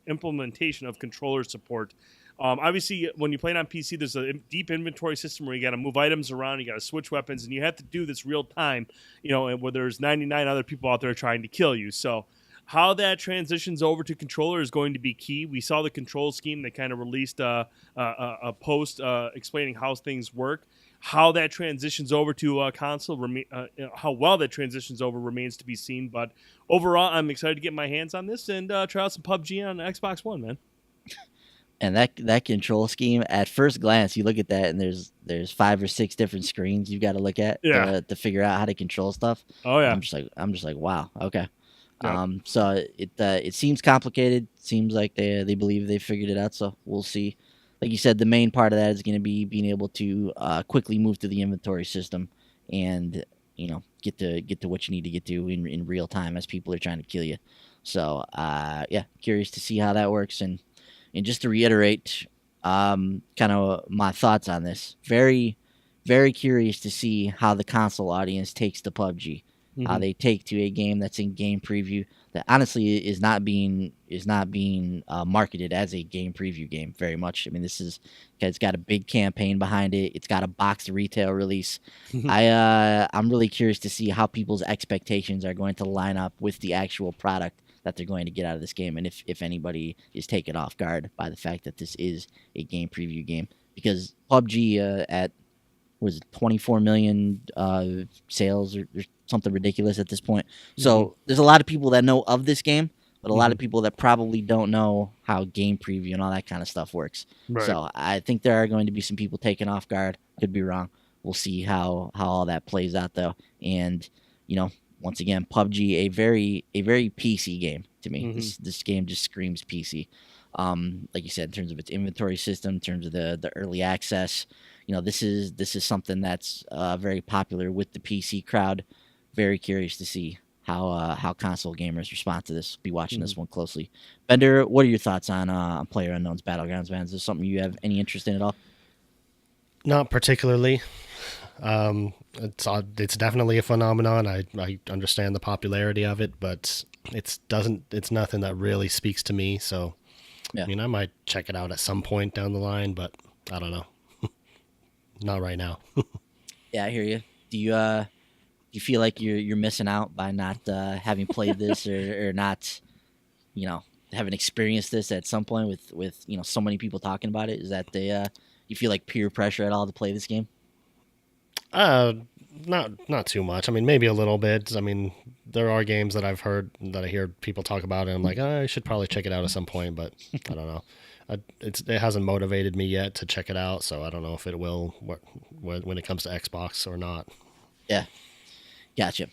[SPEAKER 1] implementation of controller support. Obviously, when you play it on PC, there's a deep inventory system where you got to move items around, you got to switch weapons, and you have to do this real time, and where there's 99 other people out there trying to kill you. So how that transitions over to controller is going to be key. We saw the control scheme. They kind of released a post explaining how things work. How that transitions over to console, how well that transitions over remains to be seen. But overall, I'm excited to get my hands on this and try out some PUBG on Xbox One, man.
[SPEAKER 2] And that control scheme, at first glance, you look at that and there's 5 or 6 different screens you've got to look at to figure out how to control stuff.
[SPEAKER 1] Oh yeah,
[SPEAKER 2] I'm just like wow, okay.
[SPEAKER 1] Yep.
[SPEAKER 2] So it seems complicated. Seems like they believe they figured it out. So we'll see. Like you said, the main part of that is going to be being able to quickly move through the inventory system and get to what you need to get to in real time as people are trying to kill you. So curious to see how that works. And just to reiterate, kind of my thoughts on this. Very, very curious to see how the console audience takes to PUBG. How they take to a game that's in game preview that honestly is not being marketed as a game preview game very much. I mean, it's got a big campaign behind it. It's got a boxed retail release. I'm really curious to see how people's expectations are going to line up with the actual product that they're going to get out of this game, and if anybody is taken off guard by the fact that this is a game preview game, because PUBG at 24 million sales or something ridiculous at this point. So there's a lot of people that know of this game, but a lot of people that probably don't know how game preview and all that kind of stuff works. Right. So I think there are going to be some people taken off guard. Could be wrong. We'll see how all that plays out though. And once again, PUBG, a very PC game to me. This game just screams PC. Like you said, in terms of its inventory system, in terms of the early access, this is something that's very popular with the PC crowd. Very curious to see how console gamers respond to this. Be watching this one closely. Bender, what are your thoughts on PlayerUnknown's Battlegrounds, man? Is this something you have any interest in at all?
[SPEAKER 3] Not particularly. It's definitely a phenomenon. I understand the popularity of it, but it's nothing that really speaks to me. So, yeah. I mean, I might check it out at some point down the line, but I don't know. Not right now.
[SPEAKER 2] Yeah, I hear you. Do you feel like you're missing out by not having played this or not, having experienced this at some point with so many people talking about it? Is that you feel like peer pressure at all to play this game?
[SPEAKER 3] Not too much. I mean, maybe a little bit. I mean, there are games that I've heard that I hear people talk about, and I'm like, I should probably check it out at some point, but I don't know. It hasn't motivated me yet to check it out, so I don't know if it will when it comes to Xbox or not.
[SPEAKER 2] Yeah, gotcha.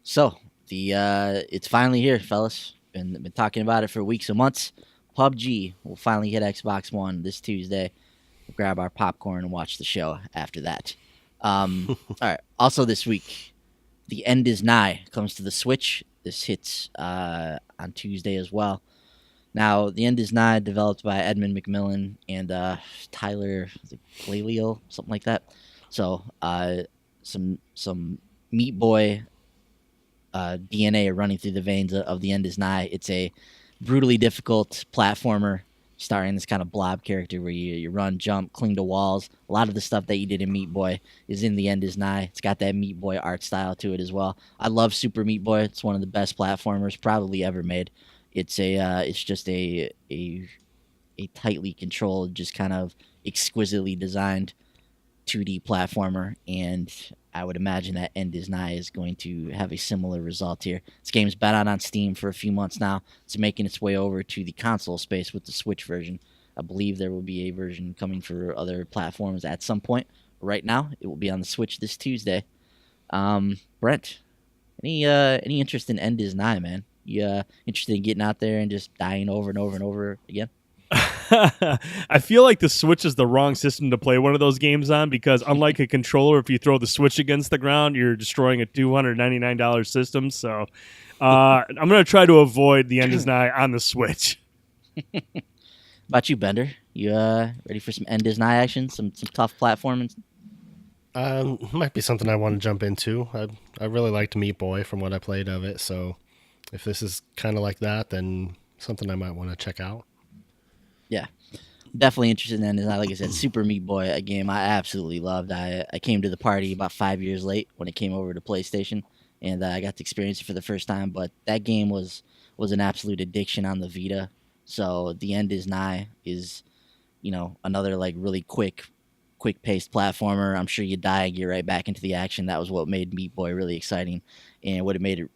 [SPEAKER 2] So it's finally here, fellas. Been talking about it for weeks and months. PUBG will finally hit Xbox One this Tuesday. We'll grab our popcorn and watch the show after that. All right. Also this week, The End Is Nigh comes to the Switch. This hits on Tuesday as well. Now, The End Is Nigh, developed by Edmund McMillan and Tyler Glaleo, something like that. So, some Meat Boy DNA running through the veins of The End Is Nigh. It's a brutally difficult platformer starring this kind of blob character where you run, jump, cling to walls. A lot of the stuff that you did in Meat Boy is in The End Is Nigh. It's got that Meat Boy art style to it as well. I love Super Meat Boy. It's one of the best platformers probably ever made. It's just a tightly controlled, just kind of exquisitely designed 2D platformer, and I would imagine that End Is Nigh is going to have a similar result here. This game's been out on Steam for a few months now. It's making its way over to the console space with the Switch version. I believe there will be a version coming for other platforms at some point. Right now, it will be on the Switch this Tuesday. Brent, any interest in End Is Nigh, man? You interested in getting out there and just dying over and over and over again?
[SPEAKER 1] I feel like the Switch is the wrong system to play one of those games on, because unlike a controller, if you throw the Switch against the ground, you're destroying a $299 system. So I'm going to try to avoid The End Is Nigh on the Switch.
[SPEAKER 2] About you, Bender? You ready for some End is Nigh action? Some tough platforming?
[SPEAKER 3] Might be something I want to jump into. I really liked Meat Boy from what I played of it, so if this is kind of like that, then something I might want to check out.
[SPEAKER 2] Yeah, definitely interested in End is Nigh. Like I said, Super Meat Boy, a game I absolutely loved. I came to the party about 5 years late when it came over to PlayStation, and I got to experience it for the first time. But that game was an absolute addiction on the Vita. So the End is Nigh is another like really quick paced platformer. I'm sure you die and get right back into the action. That was what made Meat Boy really exciting, and what made it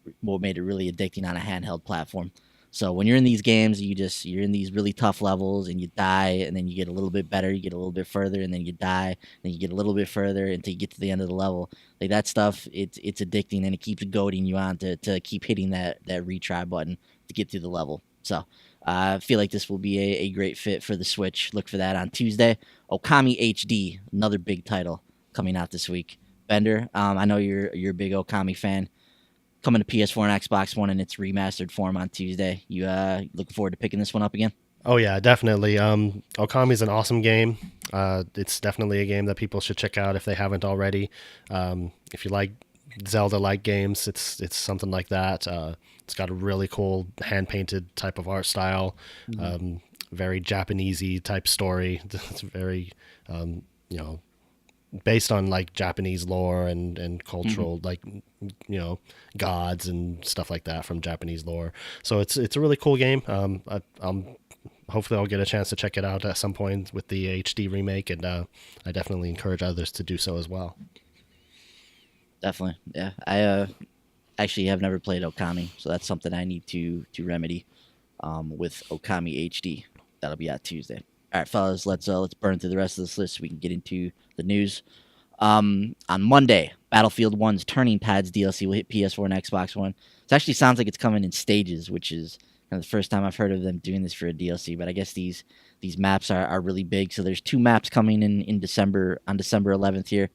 [SPEAKER 2] really addicting on a handheld platform. So when you're in these games, you're in these really tough levels, and you die, and then you get a little bit better, you get a little bit further, and then you die, and you get a little bit further until you get to the end of the level. Like that stuff, it's addicting, and it keeps goading you on to keep hitting that retry button to get through the level. So I feel like this will be a great fit for the Switch. Look for that on Tuesday. Okami HD, another big title coming out this week. Bender, I know you're a big Okami fan. Coming to PS4 and Xbox One in its remastered form on Tuesday. You looking forward to picking this one up again?
[SPEAKER 3] Oh yeah, definitely. Okami is an awesome game. It's definitely a game that people should check out if they haven't already. If you like Zelda-like games, it's something like that. It's got a really cool hand-painted type of art style, very Japanesey type story. It's very, based on like Japanese lore and cultural gods and stuff like that from Japanese lore. So it's a really cool game. Hopefully I'll get a chance to check it out at some point with the HD remake, and I definitely encourage others to do so as well.
[SPEAKER 2] Definitely, yeah. I actually have never played Okami, so that's something I need to remedy with Okami HD. That'll be out Tuesday. All right, fellas, let's burn through the rest of this list so we can get into the news. On Monday, Battlefield 1's Turning Tides DLC will hit PS4 and Xbox One. It actually sounds like it's coming in stages, which is kind of the first time I've heard of them doing this for a DLC. But I guess these maps are really big. So there's 2 maps coming in December, on December 11th here.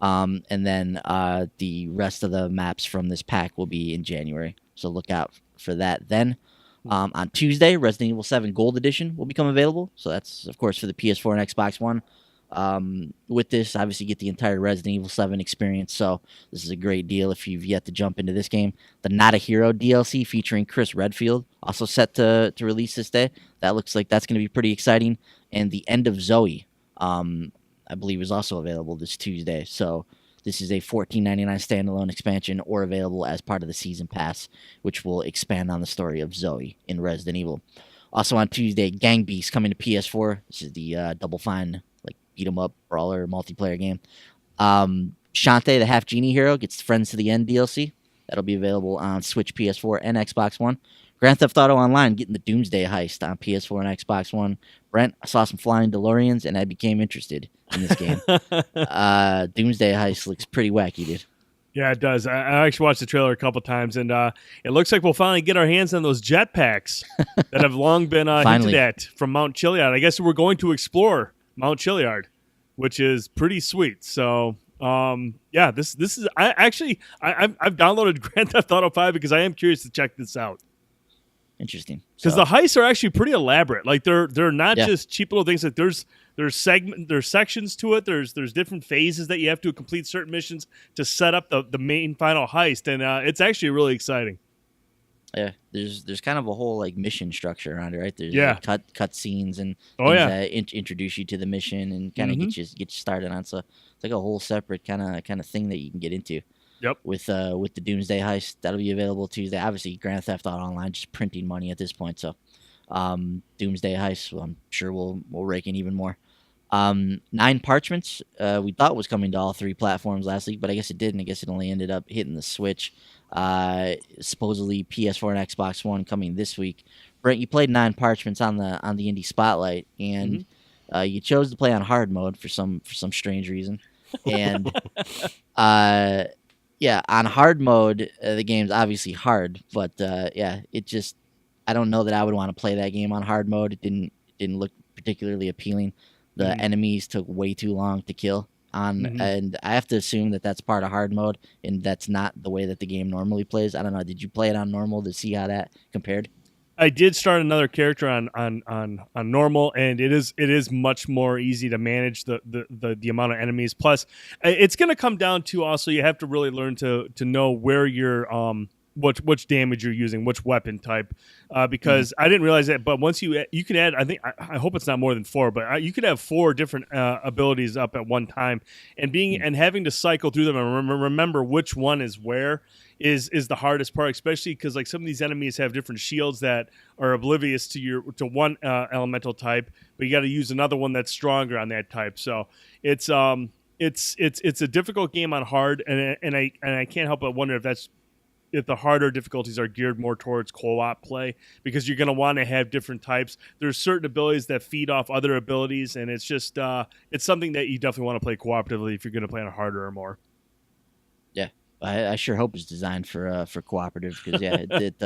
[SPEAKER 2] And then the rest of the maps from this pack will be in January. So look out for that then. On Tuesday, Resident Evil 7 Gold Edition will become available. So that's, of course, for the PS4 and Xbox One. With this, obviously, you get the entire Resident Evil 7 experience. So this is a great deal if you've yet to jump into this game. The Not a Hero DLC featuring Chris Redfield, also set to release this day. That looks like that's going to be pretty exciting. And The End of Zoe, I believe, is also available this Tuesday. So this is a $14.99 standalone expansion, or available as part of the Season Pass, which will expand on the story of Zoe in Resident Evil. Also on Tuesday, Gang Beasts coming to PS4. This is the Double Fine, like, beat-em-up brawler multiplayer game. Shantae, the Half Genie Hero, gets Friends to the End DLC. That'll be available on Switch, PS4, and Xbox One. Grand Theft Auto Online getting the Doomsday Heist on PS4 and Xbox One. Brent, I saw some flying DeLoreans, and I became interested in this game. Doomsday Heist looks pretty wacky, dude.
[SPEAKER 1] Yeah, it does. I actually watched the trailer a couple times, and it looks like we'll finally get our hands on those jetpacks that have long been hinted at from Mount Chiliad. I guess we're going to explore Mount Chiliad, which is pretty sweet. So, yeah, this is. I've downloaded Grand Theft Auto 5 because I am curious to check this out.
[SPEAKER 2] Interesting,
[SPEAKER 1] because the heists are actually pretty elaborate. Like they're not just cheap little things. Like there's sections to it. There's different phases that you have to complete certain missions to set up the main final heist, and it's actually really exciting.
[SPEAKER 2] Yeah, there's kind of a whole like mission structure around it, right? There's like, cut scenes and things that introduce you to the mission and kind of get you started on. So it's like a whole separate kind of thing that you can get into.
[SPEAKER 1] Yep.
[SPEAKER 2] With the Doomsday Heist, that'll be available Tuesday. Obviously, Grand Theft Auto Online just printing money at this point. So, Doomsday Heist, I'm sure we'll rake in even more. 9 Parchments, we thought was coming to all 3 platforms last week, but I guess it didn't. I guess it only ended up hitting the Switch. Supposedly PS4 and Xbox One coming this week. Brent, you played 9 Parchments on the Indie Spotlight, and you chose to play on hard mode for some strange reason. And yeah, on hard mode, the game's obviously hard, but it just, I don't know that I would want to play that game on hard mode. It didn't look particularly appealing. The enemies took way too long to kill on, and I have to assume that that's part of hard mode, and that's not the way that the game normally plays. I don't know. Did you play it on normal to see how that compared?
[SPEAKER 1] I did start another character on normal, and it is much more easy to manage the amount of enemies. Plus, it's going to come down to also you have to really learn to know where your which damage you're using, which weapon type, because I didn't realize that. But once you can add, I think I hope it's not more than 4, but you could have 4 different abilities up at one time, and having to cycle through them and remember which one is where. Is the hardest part, especially because like some of these enemies have different shields that are oblivious to one elemental type, but you got to use another one that's stronger on that type. So it's a difficult game on hard, and I can't help but wonder if the harder difficulties are geared more towards co-op play, because you're going to want to have different types. There's certain abilities that feed off other abilities, and it's just it's something that you definitely want to play cooperatively if you're going to play on harder or more.
[SPEAKER 2] Yeah. I sure hope it's designed for cooperative, because it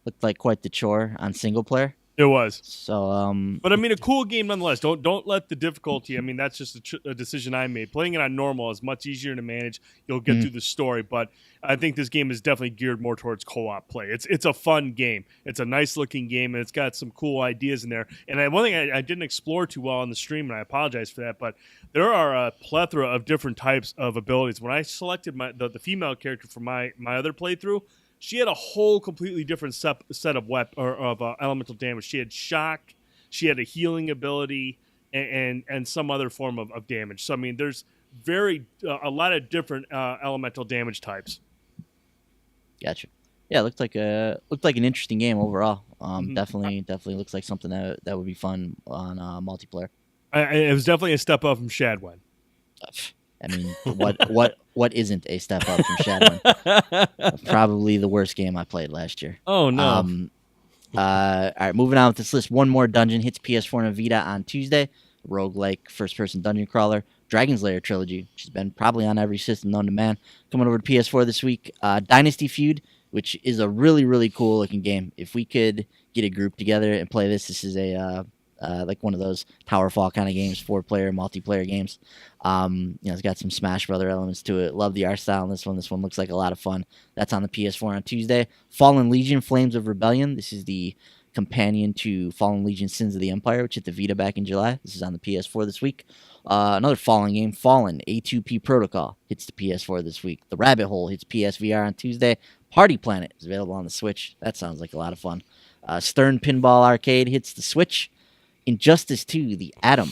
[SPEAKER 2] looked like quite the chore on single player.
[SPEAKER 1] It was.
[SPEAKER 2] So,
[SPEAKER 1] but I mean, a cool game nonetheless. Don't let the difficulty. I mean, that's just a decision I made. Playing it on normal is much easier to manage. You'll get through the story, but I think this game is definitely geared more towards co-op play. It's a fun game. It's a nice looking game, and it's got some cool ideas in there. And one thing I didn't explore too well on the stream, and I apologize for that, but there are a plethora of different types of abilities. When I selected the female character for my other playthrough, she had a whole completely different set of elemental damage. She had shock, she had a healing ability, and some other form of damage. So I mean, there's a lot of different elemental damage types.
[SPEAKER 2] Gotcha. Yeah, it looked like an interesting game overall. Definitely looks like something that would be fun on multiplayer.
[SPEAKER 1] It was definitely a step up from Shadwen.
[SPEAKER 2] I mean, what isn't a step up from Shadowrun? Probably the worst game I played last year.
[SPEAKER 1] Oh no!
[SPEAKER 2] All right, moving on with this list. One More Dungeon hits PS4 and Vita on Tuesday. Roguelike first-person dungeon crawler, Dragon's Lair trilogy, which has been probably on every system known to man, coming over to PS4 this week. Dynasty Feud, which is a really, really cool looking game. If we could get a group together and play this is a like one of those Towerfall kind of games, 4-player multiplayer games. It's got some Smash Brother elements to it. Love the art style in this one. This one looks like a lot of fun. That's on the PS4 on Tuesday. Fallen Legion, Flames of Rebellion. This is the companion to Fallen Legion, Sins of the Empire, which hit the Vita back in July. This is on the PS4 this week. Another Fallen game, Fallen, A2P Protocol, hits the PS4 this week. The Rabbit Hole hits PSVR on Tuesday. Party Planet is available on the Switch. That sounds like a lot of fun. Stern Pinball Arcade hits the Switch. Injustice 2, The Atom,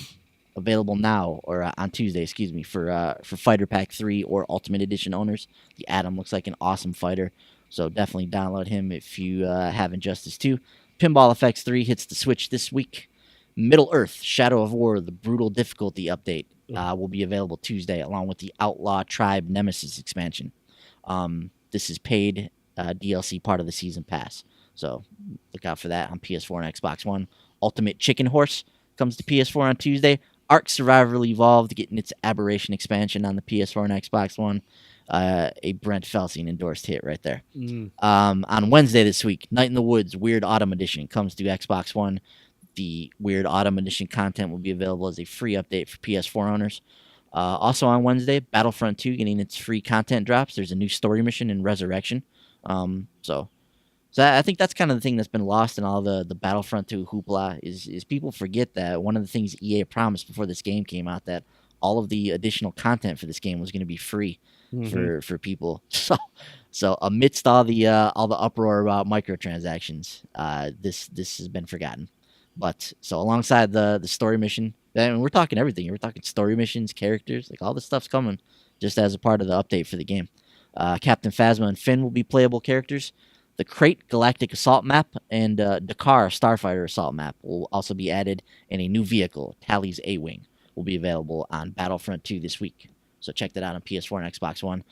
[SPEAKER 2] available now, or on Tuesday, for Fighter Pack 3 or Ultimate Edition owners. The Atom looks like an awesome fighter, so definitely download him if you have Injustice 2. Pinball Effects 3 hits the Switch this week. Middle Earth, Shadow of War, the Brutal Difficulty update will be available Tuesday, along with the Outlaw Tribe Nemesis expansion. This is paid DLC part of the Season Pass, so look out for that on PS4 and Xbox One. Ultimate Chicken Horse comes to PS4 on Tuesday. Ark Survival Evolved getting its Aberration expansion on the PS4 and Xbox One. A Brent Felsing endorsed hit right there. On Wednesday this week, Night in the Woods Weird Autumn Edition comes to Xbox One. The Weird Autumn Edition content will be available as a free update for PS4 owners. Also on Wednesday, Battlefront 2 getting its free content drops. There's a new story mission in Resurrection. So I think that's kind of the thing that's been lost in all the Battlefront 2 hoopla is people forget that one of the things EA promised before this game came out, that all of the additional content for this game was going to be free for people. So amidst all the uproar about microtransactions, this has been forgotten. But so alongside the story mission, and we're talking everything. We're talking story missions, characters, like all this stuff's coming just as a part of the update for the game. Captain Phasma and Finn will be playable characters. The Crate Galactic Assault Map and Dakar Starfighter Assault Map will also be added, and a new vehicle, Tally's A-Wing, will be available on Battlefront 2 this week. So check that out on PS4 and Xbox One.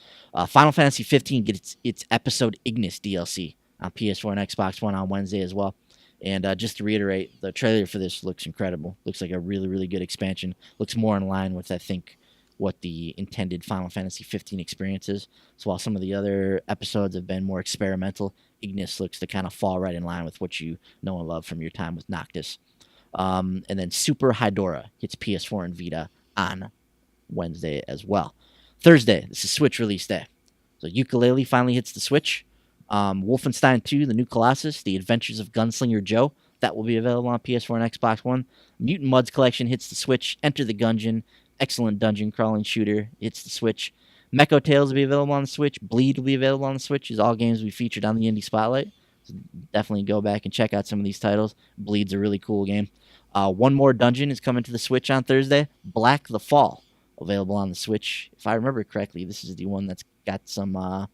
[SPEAKER 2] Final Fantasy 15 gets its Episode Ignis DLC on PS4 and Xbox One on Wednesday as well. And just to reiterate, the trailer for this looks incredible. Looks like a really, really good expansion. Looks more in line with, I think, what the intended Final Fantasy 15 experience is. So while some of the other episodes have been more experimental, Ignis looks to kind of fall right in line with what you know and love from your time with Noctis. And then Super Hydora hits PS4 and Vita on Wednesday as well. Thursday, this is Switch release day. So Yooka-Laylee finally hits the Switch. Wolfenstein 2, The New Colossus, The Adventures of Gunslinger Joe. That will be available on PS4 and Xbox One. Mutant Mudds Collection hits the Switch. Enter the Gungeon. Excellent dungeon crawling shooter hits the Switch. Mecho Tales will be available on the Switch. Bleed will be available on the Switch. These are all games we featured on the Indie Spotlight. So definitely go back and check out some of these titles. Bleed's a really cool game. One More Dungeon is coming to the Switch on Thursday. Black the Fall, available on the Switch. If I remember correctly, this is the one that's got some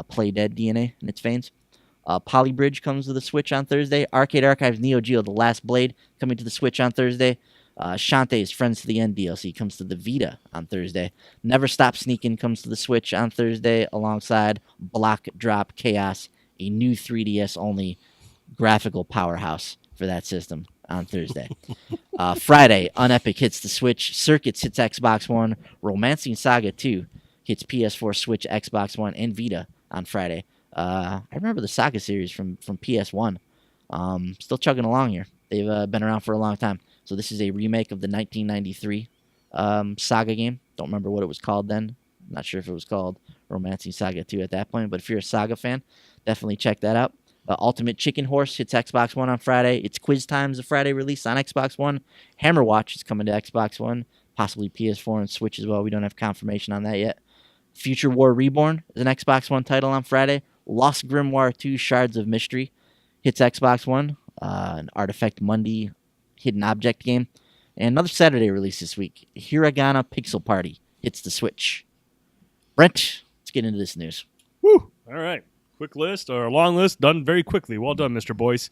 [SPEAKER 2] Play Dead DNA in its veins. Polybridge comes to the Switch on Thursday. Arcade Archives Neo Geo The Last Blade coming to the Switch on Thursday. Shantae's Friends to the End DLC comes to the Vita on Thursday. Never Stop Sneaking comes to the Switch on Thursday alongside Block Drop Chaos, a new 3DS only graphical powerhouse for that system on Thursday. Friday, Unepic hits the Switch. Circuits hits Xbox One. Romancing Saga 2 hits PS4, Switch, Xbox One, and Vita on Friday. I remember the Saga series from PS1. Still chugging along here. They've been around for a long time. So this is a remake of the 1993 Saga game. Don't remember what it was called then. I'm not sure if it was called Romancing Saga 2 at that point. But if you're a Saga fan, definitely check that out. Ultimate Chicken Horse hits Xbox One on Friday. It's Quiz Time's a Friday release on Xbox One. Hammer Watch is coming to Xbox One, possibly PS4 and Switch as well. We don't have confirmation on that yet. Future War Reborn is an Xbox One title on Friday. Lost Grimoire 2 Shards of Mystery hits Xbox One. An Artifact Monday hidden object game. And another Saturday release this week, Hiragana Pixel Party hits the Switch. Brent, let's get into this news.
[SPEAKER 1] Woo! All right. Quick list, or a long list, done very quickly. Well done, Mr. Boyce.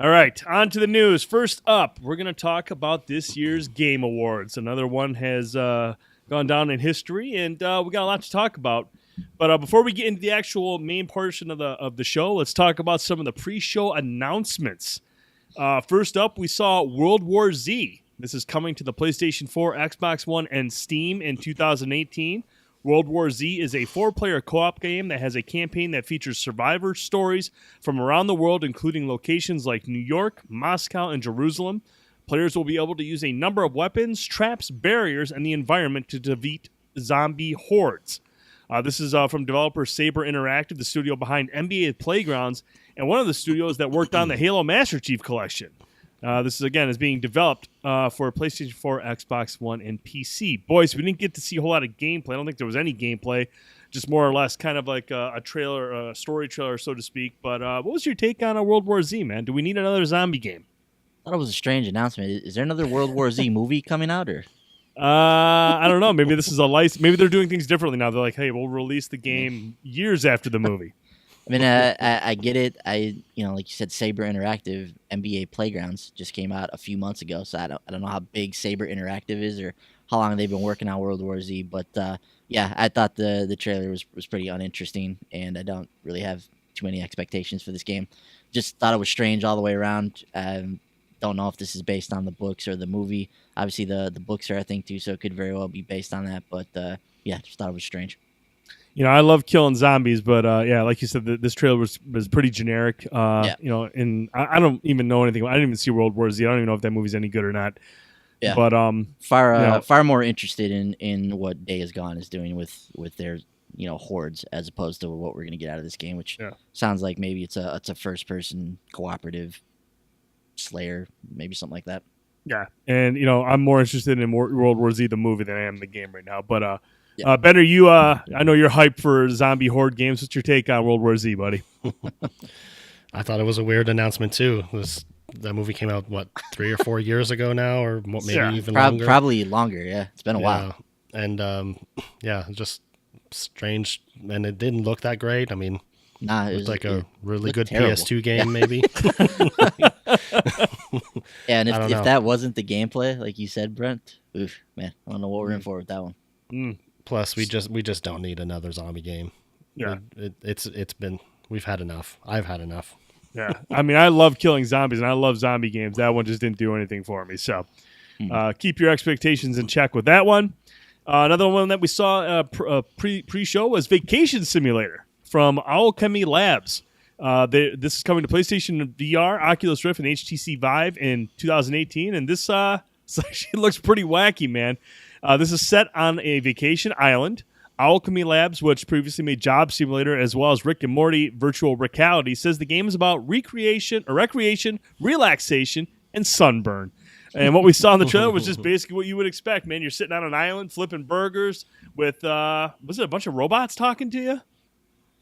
[SPEAKER 1] All right, on to the news. First up, we're going to talk about this year's Game Awards. Another one has gone down in history, and we got a lot to talk about. But before we get into the actual main portion of the show, let's talk about some of the pre-show announcements. First up, we saw World War Z. This is coming to the PlayStation 4, Xbox One, and Steam in 2018. World War Z is a 4-player co-op game that has a campaign that features survivor stories from around the world, including locations like New York, Moscow, and Jerusalem. Players will be able to use a number of weapons, traps, barriers, and the environment to defeat zombie hordes. This is from developer Saber Interactive, the studio behind NBA Playgrounds, and one of the studios that worked on the Halo Master Chief Collection. This is being developed for PlayStation 4, Xbox One, and PC. Boys, we didn't get to see a whole lot of gameplay. I don't think there was any gameplay, just more or less kind of like a trailer, a story trailer, so to speak. But what was your take on World War Z, man? Do we need another zombie game?
[SPEAKER 2] I thought it was a strange announcement. Is there another World War Z movie coming out, or?
[SPEAKER 1] I don't know. Maybe this is a license. Maybe they're doing things differently now. They're like, hey, we'll release the game years after the movie.
[SPEAKER 2] I mean, I get it. Like you said, Saber Interactive, NBA Playgrounds just came out a few months ago, so I don't know how big Saber Interactive is or how long they've been working on World War Z. But I thought the trailer was pretty uninteresting, and I don't really have too many expectations for this game. Just thought it was strange all the way around. Don't know if this is based on the books or the movie. Obviously, the books are a thing too, so it could very well be based on that. But just thought it was strange.
[SPEAKER 1] I love killing zombies, but like you said, this trailer was pretty generic. And I don't even know anything. I didn't even see World War Z. I don't even know if that movie's any good or not.
[SPEAKER 2] Yeah,
[SPEAKER 1] but
[SPEAKER 2] far more interested in what Day Is Gone is doing with their hordes as opposed to what we're gonna get out of this game, which sounds like maybe it's a first person cooperative Slayer, maybe something like that.
[SPEAKER 1] Yeah, and I'm more interested in World War Z the movie than I am the game right now. But Bender, you I know you're hyped for zombie horde games. What's your take on World War Z, buddy?
[SPEAKER 3] I thought it was a weird announcement too. That movie came out 3 or 4 years ago now, or maybe even longer.
[SPEAKER 2] Probably longer. Yeah, it's been a while.
[SPEAKER 3] And just strange, and it didn't look that great. I mean, it was like a really good terrible. PS2 game, maybe.
[SPEAKER 2] Yeah, and if that wasn't the gameplay, like you said, Brent, oof, man, I don't know what we're in for with that one.
[SPEAKER 3] Plus, we just don't need another zombie game.
[SPEAKER 1] Yeah,
[SPEAKER 3] we've had enough. I've had enough.
[SPEAKER 1] Yeah, I mean, I love killing zombies, and I love zombie games. That one just didn't do anything for me. So, keep your expectations in check with that one. Another one that we saw pre-show was Vacation Simulator from Alchemy Labs. This is coming to PlayStation VR, Oculus Rift, and HTC Vive in 2018, and this actually looks pretty wacky, man. This is set on a vacation island Alchemy Labs, which previously made Job Simulator, as well as Rick and Morty Virtual Reality, says the game is about recreation, relaxation, and sunburn. And what we saw in the trailer was just basically what you would expect, man. You're sitting on an island flipping burgers with, was it a bunch of robots talking to you?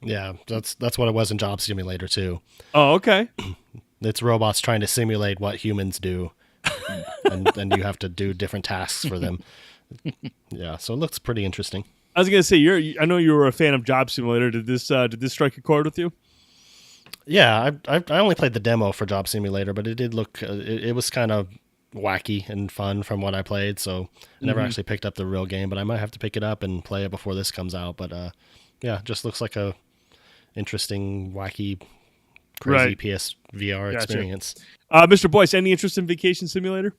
[SPEAKER 3] Yeah, that's what it was in Job Simulator too.
[SPEAKER 1] Oh, okay.
[SPEAKER 3] It's robots trying to simulate what humans do, and you have to do different tasks for them. Yeah, so it looks pretty interesting.
[SPEAKER 1] I was gonna say, I know you were a fan of Job Simulator. Did this strike a chord with you?
[SPEAKER 3] Yeah, I only played the demo for Job Simulator, but it did look. It was kind of wacky and fun from what I played. So I never actually picked up the real game, but I might have to pick it up and play it before this comes out. But yeah, just looks like a interesting, wacky, crazy PSVR experience.
[SPEAKER 1] Mr. Boyce, any interest in Vacation Simulator?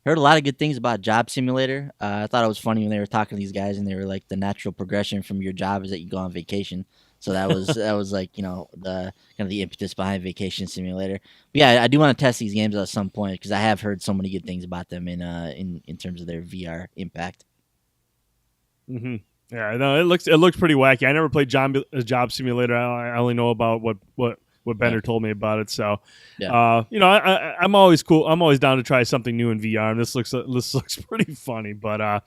[SPEAKER 2] Heard a lot of good things about Job Simulator. I thought it was funny when they were talking to these guys, and they were like, the natural progression from your job is that you go on vacation. So that was like, the kind of the impetus behind Vacation Simulator. But yeah, I do want to test these games at some point because I have heard so many good things about them in terms of their VR impact.
[SPEAKER 1] Mm-hmm. Yeah, no, it looks pretty wacky. I never played Job Simulator. I only know about what Bender told me about it. So,
[SPEAKER 2] Yeah.
[SPEAKER 1] I'm always cool. I'm always down to try something new in VR, and this looks pretty funny. But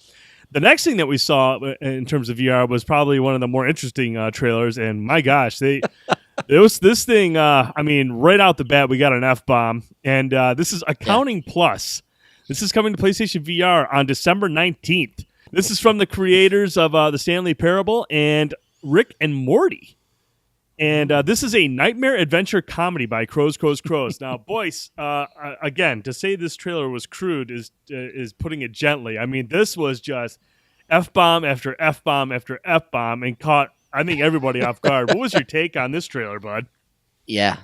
[SPEAKER 1] the next thing that we saw in terms of VR was probably one of the more interesting trailers. And my gosh, it was this thing. Right out the bat, we got an F-bomb, and this is Accounting Plus. This is coming to PlayStation VR on December 19th. This is from the creators of the Stanley Parable and Rick and Morty. And this is a nightmare adventure comedy by Crows. Now, Boyce, again, to say this trailer was crude is putting it gently. I mean, this was just F-bomb after F-bomb after F-bomb and caught, I think, everybody off guard. What was your take on this trailer, bud?
[SPEAKER 2] Yeah,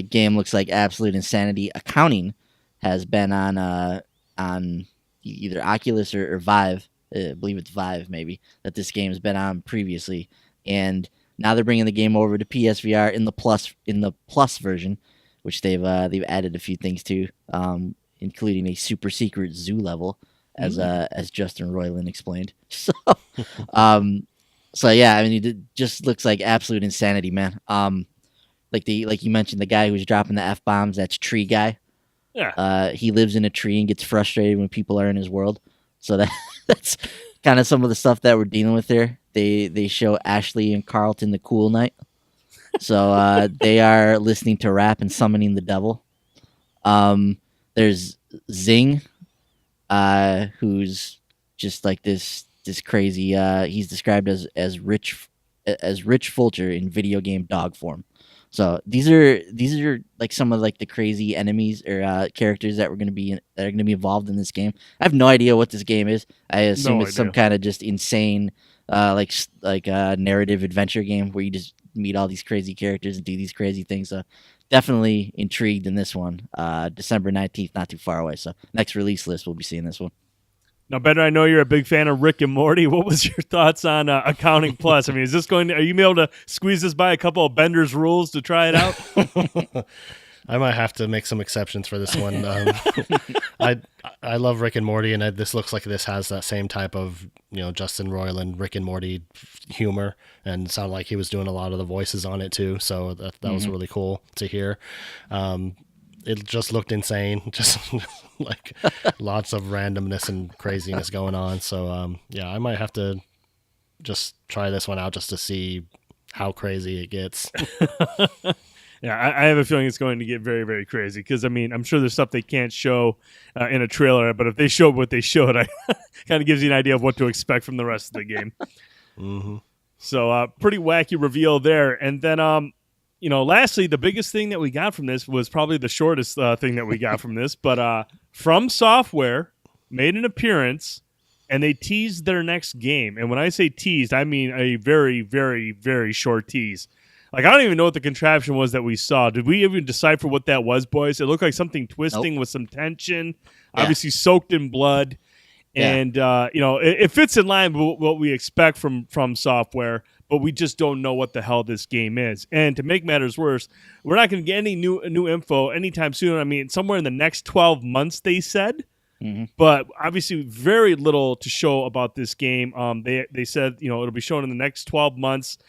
[SPEAKER 2] game looks like absolute insanity. Accounting has been on either Oculus or Vive. I believe it's Vive, maybe, that this game has been on previously. And now they're bringing the game over to PSVR in the plus version, which they've added a few things to, including a super secret zoo level, as Justin Roiland explained. So, yeah, I mean, it just looks like absolute insanity, man. Like you mentioned, the guy who's dropping the F-bombs, that's Tree Guy.
[SPEAKER 1] Yeah.
[SPEAKER 2] He lives in a tree and gets frustrated when people are in his world. So that's kind of some of the stuff that we're dealing with here. They show Ashley and Carlton the cool night. So they are listening to rap and summoning the devil. There's Zing, who's just like this crazy. He's described as Rich Fulcher in video game dog form. So these are like some of like the crazy enemies or characters that are going to be involved in this game. I have no idea what this game is. I assume it's some kind of just insane like narrative adventure game where you just meet all these crazy characters and do these crazy things. So definitely intrigued in this one. December 19th, not too far away. So next release list, we'll be seeing this one.
[SPEAKER 1] Now, Bender, I know you're a big fan of Rick and Morty. What was your thoughts on Accounting Plus? I mean, are you able to squeeze this by a couple of Bender's rules to try it out?
[SPEAKER 3] I might have to make some exceptions for this one. I love Rick and Morty, and this looks like this has that same type of Justin Roiland Rick and Morty humor, and it sounded like he was doing a lot of the voices on it too. So that was really cool to hear. It just looked insane, just like lots of randomness and craziness going on. So yeah, I might have to just try this one out just to see how crazy it gets.
[SPEAKER 1] Yeah, I have a feeling it's going to get very, very crazy because, I mean, I'm sure there's stuff they can't show in a trailer, but if they showed what they showed, it kind of gives you an idea of what to expect from the rest of the game.
[SPEAKER 3] Mm-hmm.
[SPEAKER 1] So pretty wacky reveal there. And then, lastly, the biggest thing that we got from this was probably the shortest thing that we got from this, but From Software made an appearance, and they teased their next game. And when I say teased, I mean a very, very, very short tease. Like, I don't even know what the contraption was that we saw. Did we even decipher what that was, boys? It looked like something twisting with some tension, obviously soaked in blood.
[SPEAKER 2] Yeah.
[SPEAKER 1] And, it fits in line with what we expect from Software, but we just don't know what the hell this game is. And to make matters worse, we're not going to get any new info anytime soon. I mean, somewhere in the next 12 months, they said. But obviously, very little to show about this game. They said it'll be shown in the next 12 months,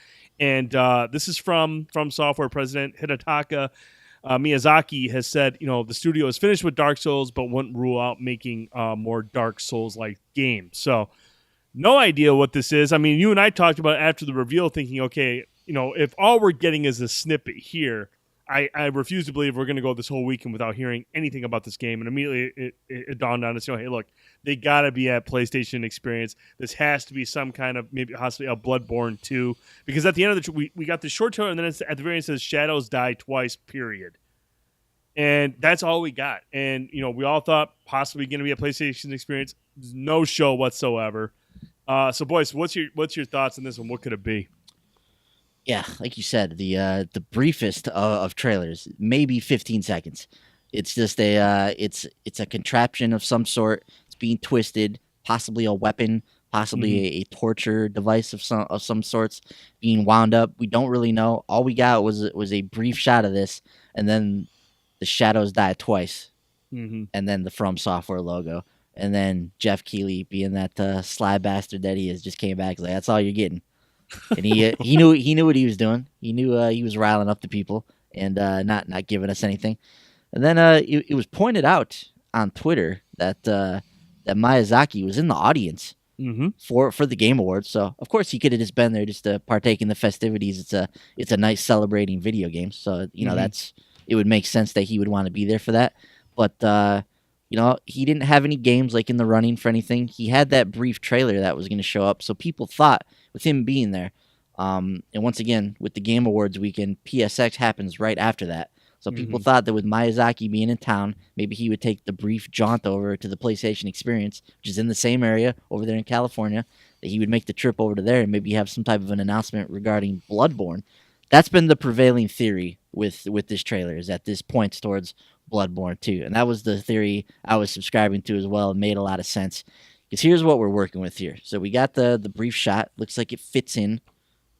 [SPEAKER 1] and this is from Software President Hidetaka Miyazaki has said the studio is finished with Dark Souls, but wouldn't rule out making more Dark Souls like games. So, no idea what this is. I mean, you and I talked about it after the reveal, thinking, okay, if all we're getting is a snippet here. I refuse to believe we're going to go this whole weekend without hearing anything about this game. And immediately it dawned on us, hey, look, they got to be at PlayStation Experience. This has to be some kind of maybe possibly a Bloodborne 2. Because at the end of we got the short trailer, and then at the very end it says Shadows Die Twice, period. And that's all we got. And, we all thought possibly going to be a PlayStation Experience. No show whatsoever. So, boys, what's your thoughts on this one? What could it be?
[SPEAKER 2] Yeah, like you said, the briefest of trailers, maybe 15 seconds. It's just it's a contraption of some sort. It's being twisted, possibly a weapon, possibly a torture device of some sorts being wound up. We don't really know. All we got was a brief shot of this, and then the Shadows Die Twice, and then the From Software logo, and then Jeff Keighley, being that sly bastard that he is, just came back like, that's all you're getting. And he knew what he was doing. He knew he was riling up the people and not giving us anything. And then it was pointed out on Twitter that Miyazaki was in the audience for the Game Awards. So of course he could have just been there just to partake in the festivities. It's a nice celebrating video games. So it would make sense that he would want to be there for that. But he didn't have any games like in the running for anything. He had that brief trailer that was going to show up. So people thought with him being there, and once again, with the Game Awards weekend, PSX happens right after that. So people thought that with Miyazaki being in town, maybe he would take the brief jaunt over to the PlayStation Experience, which is in the same area over there in California, that he would make the trip over to there and maybe have some type of an announcement regarding Bloodborne. That's been the prevailing theory with this trailer, is that this points towards Bloodborne 2. And that was the theory I was subscribing to as well. It made a lot of sense. Because here's what we're working with here. So we got the brief shot. Looks like it fits in.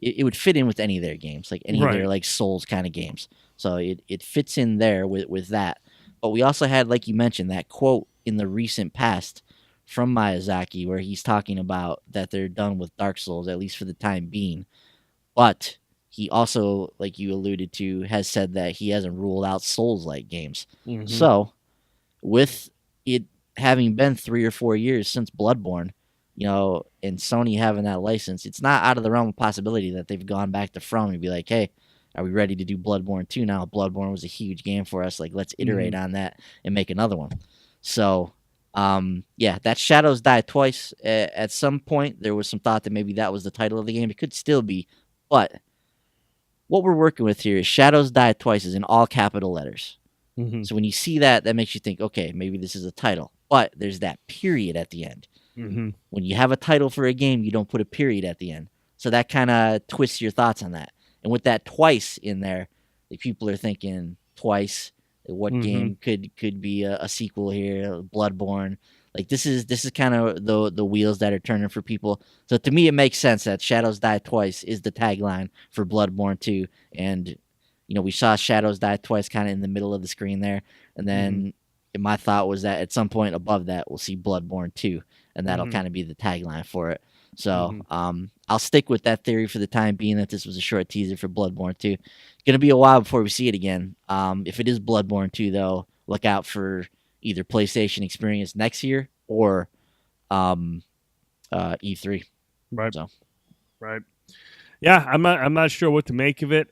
[SPEAKER 2] It would fit in with any of their games, like any of their like Souls kind of games. So it fits in there with that. But we also had, like you mentioned, that quote in the recent past from Miyazaki where he's talking about that they're done with Dark Souls, at least for the time being. But he also, like you alluded to, has said that he hasn't ruled out Souls-like games. So with it having been 3 or 4 years since Bloodborne, and Sony having that license, it's not out of the realm of possibility that they've gone back to From and be like, hey, are we ready to do Bloodborne 2 now? Bloodborne was a huge game for us. Like, let's iterate on that and make another one. So, that Shadows Die Twice. At some point, there was some thought that maybe that was the title of the game. It could still be. But what we're working with here is Shadows Die Twice is in all capital letters. So when you see that makes you think, okay, maybe this is a title. But there's that period at the end. When you have a title for a game, you don't put a period at the end. So that kind of twists your thoughts on that. And with that twice in there, the people are thinking twice. What game could be a sequel here? Bloodborne. Like this is kind of the wheels that are turning for people. So to me, it makes sense that Shadows Die Twice is the tagline for Bloodborne 2. And we saw Shadows Die Twice kind of in the middle of the screen there, and then my thought was that at some point above that we'll see Bloodborne 2, and that'll kind of be the tagline for it. So I'll stick with that theory for the time being, that this was a short teaser for Bloodborne 2. It's going to be a while before we see it again. If it is Bloodborne 2, though, look out for either PlayStation Experience next year or E3.
[SPEAKER 1] Right.
[SPEAKER 2] So.
[SPEAKER 1] Right. Yeah, I'm not sure what to make of it.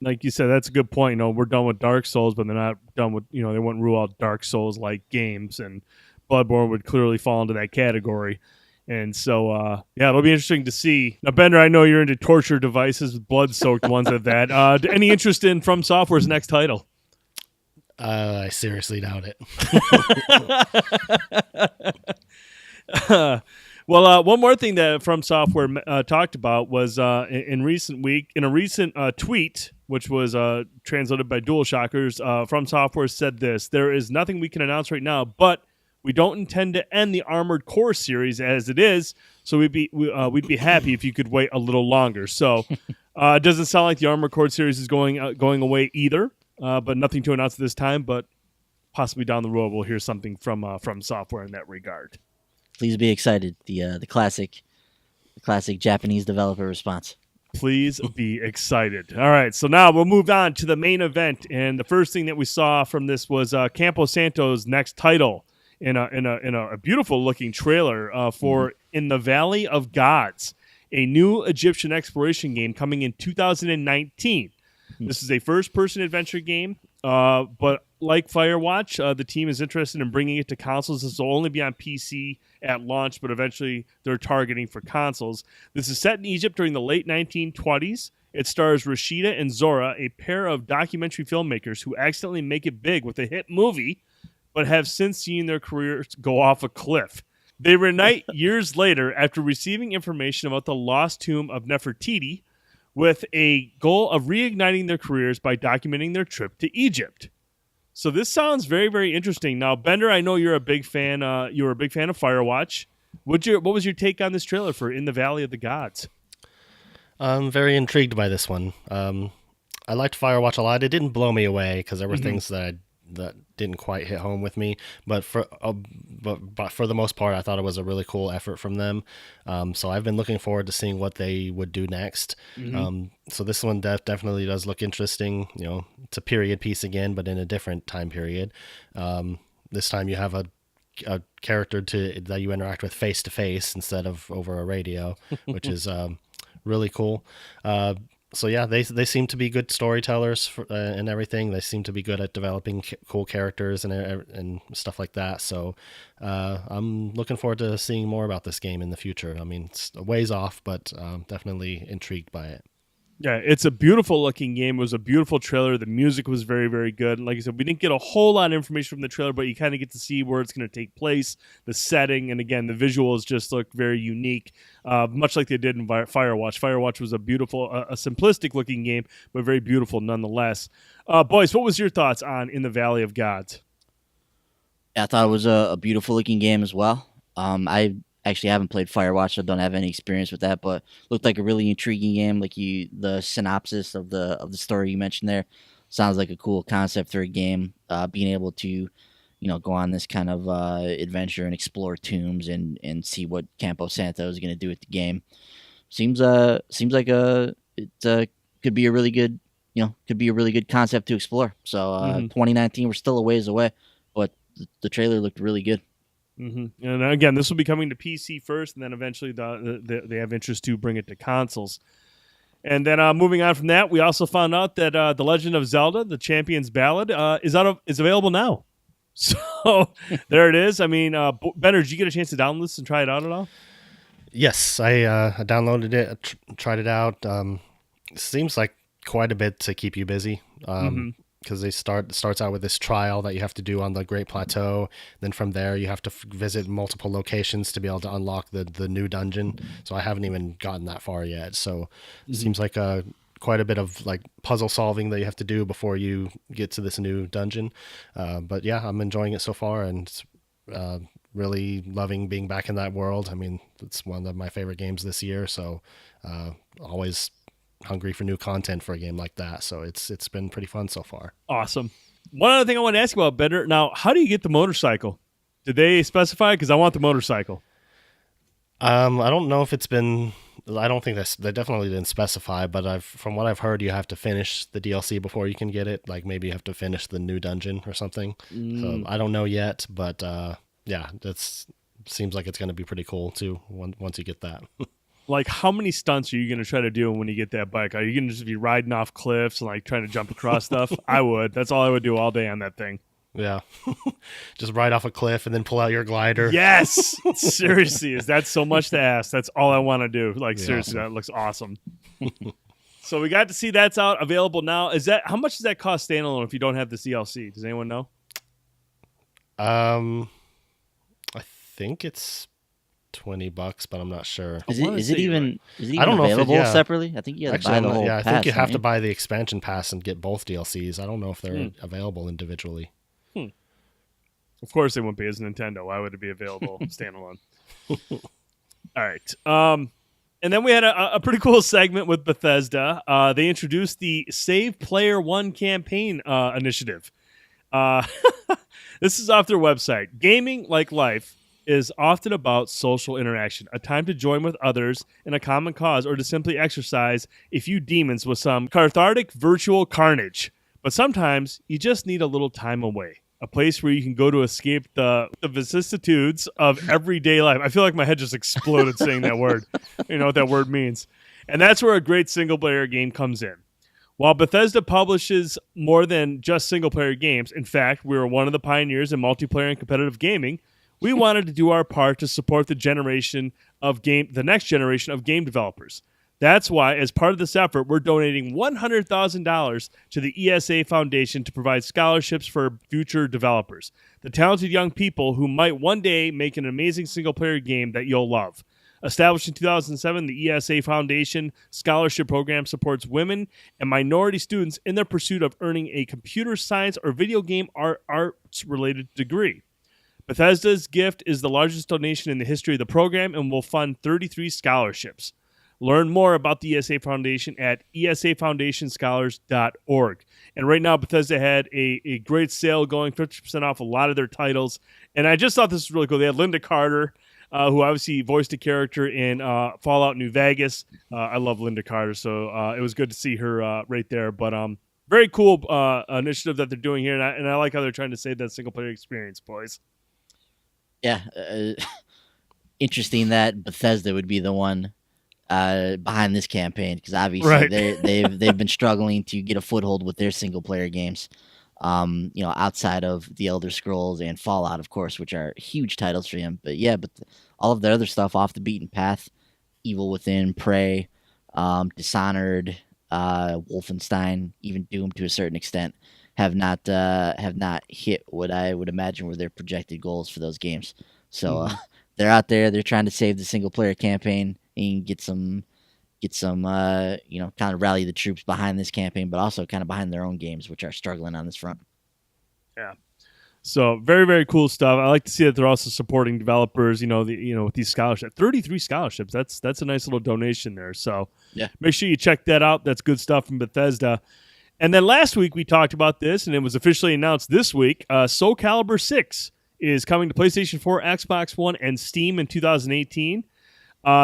[SPEAKER 1] Like you said, that's a good point. We're done with Dark Souls, but they're not done with, they wouldn't rule out Dark Souls-like games, and Bloodborne would clearly fall into that category. And so, it'll be interesting to see. Now, Bender, I know you're into torture devices, blood-soaked ones at that. Any interest in From Software's next title?
[SPEAKER 3] I seriously doubt it.
[SPEAKER 1] Well, one more thing that From Software talked about was in a recent tweet, which was translated by DualShockers, From Software said this: "There is nothing we can announce right now, but we don't intend to end the Armored Core series as it is. So we'd be happy if you could wait a little longer." So it doesn't sound like the Armored Core series is going away either, but nothing to announce at this time. But possibly down the road we'll hear something from Software in that regard.
[SPEAKER 2] Please be excited. The classic Japanese developer response.
[SPEAKER 1] Please be excited. All right, so now we'll move on to the main event, and the first thing that we saw from this was Campo Santo's next title in a beautiful looking trailer for In the Valley of Gods, a new Egyptian exploration game coming in 2019. This is a first-person adventure game, but like Firewatch, the team is interested in bringing it to consoles. This will only be on PC at launch, but eventually they're targeting for consoles. This is set in Egypt during the late 1920s. It stars Rashida and Zora, a pair of documentary filmmakers who accidentally make it big with a hit movie, but have since seen their careers go off a cliff. They reunite years later after receiving information about the lost tomb of Nefertiti, with a goal of reigniting their careers by documenting their trip to Egypt. So this sounds very, very interesting. Now, Bender, I know you're a big fan. You were a big fan of Firewatch. What was your take on this trailer for In the Valley of the Gods?
[SPEAKER 3] I'm very intrigued by this one. I liked Firewatch a lot. It didn't blow me away because there were things that didn't quite hit home with me. But for the most part, I thought it was a really cool effort from them. So I've been looking forward to seeing what they would do next. So this one definitely does look interesting. You know, it's a period piece again, but in a different time period. This time you have a character that you interact with face to face instead of over a radio, which is really cool. So yeah, they seem to be good storytellers and everything. They seem to be good at developing cool characters and stuff like that. So I'm looking forward to seeing more about this game in the future. I mean, it's a ways off, but definitely intrigued by it.
[SPEAKER 1] Yeah, it's a beautiful looking game. It was a beautiful trailer. The music was very, very good. And like I said, we didn't get a whole lot of information from the trailer, but you kind of get to see where it's going to take place, the setting, and again, the visuals just look very unique, much like they did in Firewatch. Firewatch was a beautiful, a simplistic looking game, but very beautiful nonetheless. Boys, what was your thoughts on In the Valley of Gods?
[SPEAKER 2] I thought it was a beautiful looking game as well. I actually haven't played Firewatch, so don't have any experience with that, but looked like a really intriguing game. Like the synopsis of the story you mentioned there sounds like a cool concept for a game. Being able to, go on this kind of adventure and explore tombs and see what Campo Santo is going to do with the game seems like it could be a really good concept to explore. So 2019, we're still a ways away, but the trailer looked really good.
[SPEAKER 1] And again, this will be coming to PC first, and then eventually they have interest to bring it to consoles. And then moving on from that, we also found out that The Legend of Zelda: The Champion's Ballad is available now. So there it is. I mean, Benner, did you get a chance to download this and try it out at all?
[SPEAKER 3] Yes, I downloaded it, tried it out. Seems like quite a bit to keep you busy. Because it starts out with this trial that you have to do on the Great Plateau. Then from there, you have to visit multiple locations to be able to unlock the new dungeon. So I haven't even gotten that far yet. So it seems like quite a bit of like puzzle solving that you have to do before you get to this new dungeon. But yeah, I'm enjoying it so far and really loving being back in that world. I mean, it's one of my favorite games this year. So always hungry for new content for a game like that, so it's been pretty fun so far.
[SPEAKER 1] Awesome. One other thing I want to ask you about, Bender. Now, how do you get the motorcycle? Did they specify? Because I want the motorcycle.
[SPEAKER 3] I don't know if it's been. I don't think they definitely didn't specify, but from what I've heard, you have to finish the DLC before you can get it. Like maybe you have to finish the new dungeon or something. So I don't know yet, but yeah, that seems like it's going to be pretty cool too once you get that.
[SPEAKER 1] Like, how many stunts are you going to try to do when you get that bike? Are you going to just be riding off cliffs and, like, trying to jump across stuff? I would. That's all I would do all day on that thing.
[SPEAKER 3] Yeah. Just ride off a cliff and then pull out your glider.
[SPEAKER 1] Yes! Seriously, is that so much to ask? That's all I want to do. Like, seriously, that looks awesome. So we got to see that's out, available now. How much does that cost standalone if you don't have the DLC? Does anyone know?
[SPEAKER 3] I think it's $20, but I'm not sure.
[SPEAKER 2] Is it even
[SPEAKER 3] I don't know
[SPEAKER 2] available separately? I think you have to buy the whole
[SPEAKER 3] I
[SPEAKER 2] pass,
[SPEAKER 3] think you have to buy the expansion pass and get both DLCs. I don't know if they're available individually.
[SPEAKER 1] Of course they wouldn't be as Nintendo. Why would it be available standalone? All right. And then we had a pretty cool segment with Bethesda. They introduced the Save Player One campaign initiative. This is off their website. Gaming, like life, is often about social interaction, a time to join with others in a common cause or to simply exercise a few demons with some cathartic virtual carnage. But sometimes you just need a little time away, a place where you can go to escape the vicissitudes of everyday life. I feel like my head just exploded saying that word. You know what that word means. And that's where a great single-player game comes in. While Bethesda publishes more than just single-player games, in fact, we were one of the pioneers in multiplayer and competitive gaming, we wanted to do our part to support the next generation of game developers. That's why, as part of this effort, we're donating $100,000 to the ESA Foundation to provide scholarships for future developers, the talented young people who might one day make an amazing single-player game that you'll love. Established in 2007, the ESA Foundation Scholarship Program supports women and minority students in their pursuit of earning a computer science or video game arts-related degree. Bethesda's gift is the largest donation in the history of the program and will fund 33 scholarships. Learn more about the ESA Foundation at esafoundationscholars.org. And right now, Bethesda had a great sale going, 50% off a lot of their titles. And I just thought this was really cool. They had Linda Carter, who obviously voiced a character in Fallout New Vegas. I love Linda Carter, so it was good to see her right there. But very cool initiative that they're doing here, and I like how they're trying to save that single-player experience, boys.
[SPEAKER 2] Yeah, interesting that Bethesda would be the one behind this campaign, because obviously
[SPEAKER 1] Right.
[SPEAKER 2] they've been struggling to get a foothold with their single player games. Outside of the Elder Scrolls and Fallout, of course, which are huge titles for him. But yeah, all of the other stuff off the beaten path, Evil Within, Prey, Dishonored, Wolfenstein, even Doom to a certain extent, have not hit what I would imagine were their projected goals for those games. So they're out there, they're trying to save the single player campaign and get some kind of rally the troops behind this campaign, but also kind of behind their own games, which are struggling on this front.
[SPEAKER 1] Yeah. So very, very cool stuff. I like to see that they're also supporting developers, with these scholarships. 33 scholarships. That's a nice little donation there. So
[SPEAKER 2] yeah,
[SPEAKER 1] make sure you check that out. That's good stuff from Bethesda. And then last week we talked about this, and it was officially announced this week. Soul Calibur 6 is coming to PlayStation 4, Xbox One, and Steam in 2018.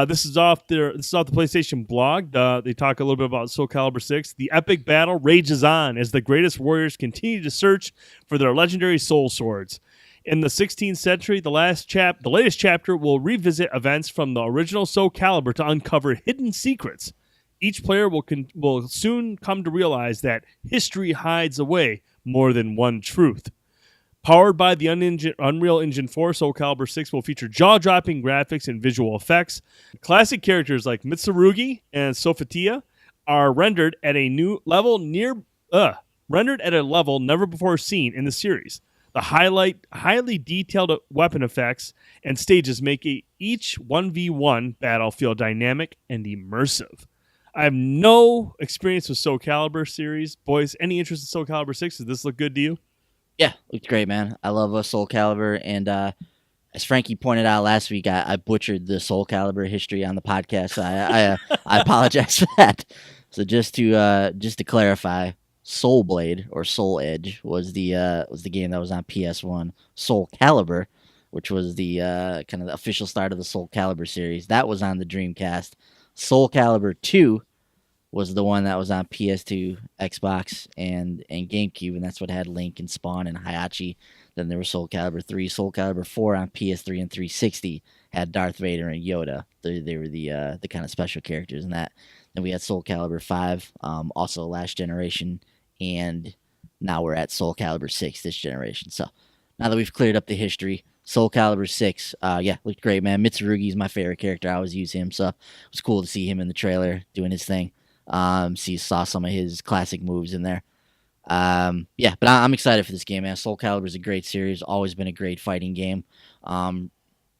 [SPEAKER 1] This is off the PlayStation blog. They talk a little bit about Soul Calibur 6. The epic battle rages on as the greatest warriors continue to search for their legendary soul swords. In the 16th century, the latest chapter will revisit events from the original Soul Calibur to uncover hidden secrets. Each player will soon come to realize that history hides away more than one truth. Powered by the Unreal Engine 4, Soul Calibur 6 will feature jaw-dropping graphics and visual effects. Classic characters like Mitsurugi and Sophitia are rendered at a level never before seen in the series. The highly detailed weapon effects and stages make each 1v1 battle feel dynamic and immersive. I have no experience with Soul Calibur series. Boys, any interest in Soul Calibur 6? Does this look good to you?
[SPEAKER 2] Yeah, looked great, man. I love Soul Calibur, and as Frankie pointed out last week, I butchered the Soul Calibur history on the podcast. So I apologize for that. So just to clarify, Soul Blade or Soul Edge was the game that was on PS1. Soul Calibur, which was the kind of the official start of the Soul Calibur series, that was on the Dreamcast. Soul Calibur 2 was the one that was on PS2, Xbox, and GameCube, and that's what had Link and Spawn and Hayachi. Then there was Soul Calibur 3. Soul Calibur 4 on PS3 and 360 had Darth Vader and Yoda. They were the kind of special characters in that. Then we had Soul Calibur 5, also last generation, and now we're at Soul Calibur 6 this generation. So now that we've cleared up the history, Soul Calibur 6, looked great, man. Mitsurugi is my favorite character. I always use him, so it was cool to see him in the trailer doing his thing. Saw some of his classic moves in there. But I'm excited for this game, man. Soul Calibur is a great series, always been a great fighting game.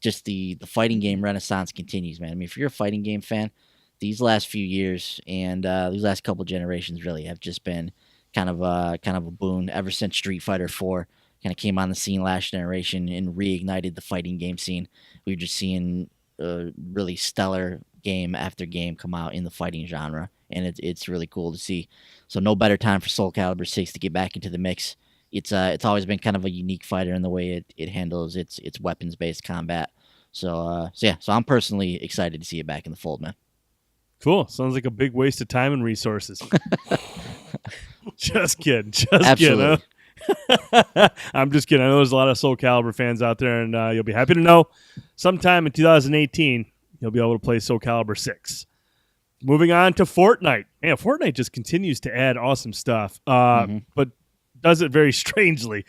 [SPEAKER 2] Just the fighting game renaissance continues, man. I mean, if you're a fighting game fan, these last few years and these last couple generations really have just been kind of a boon. Ever since Street Fighter 4 kind of came on the scene last generation and reignited the fighting game scene, we've just seen really stellar game after game come out in the fighting genre, and it's really cool to see. So no better time for Soul Calibur 6 to get back into the mix it's always been kind of a unique fighter in the way it handles its weapons based combat. So I'm personally excited to see it back in the fold, man.
[SPEAKER 1] Cool. Sounds like a big waste of time and resources. Just kidding.
[SPEAKER 2] Absolutely.
[SPEAKER 1] Kidding. Huh? I'm just kidding. I know there's a lot of Soul Calibur fans out there, and you'll be happy to know sometime in 2018 you'll be able to play Soul Calibur 6. Moving on to Fortnite. Man, Fortnite just continues to add awesome stuff, but does it very strangely.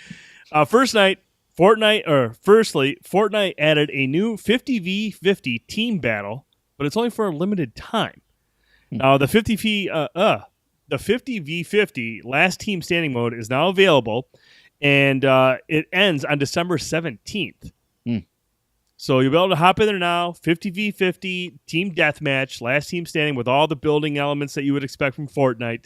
[SPEAKER 1] Firstly, Fortnite added a new 50v50 team battle, but it's only for a limited time. Now, the 50v50 last team standing mode is now available, and it ends on December 17th. So you'll be able to hop in there now, 50v50 team deathmatch, last team standing with all the building elements that you would expect from Fortnite.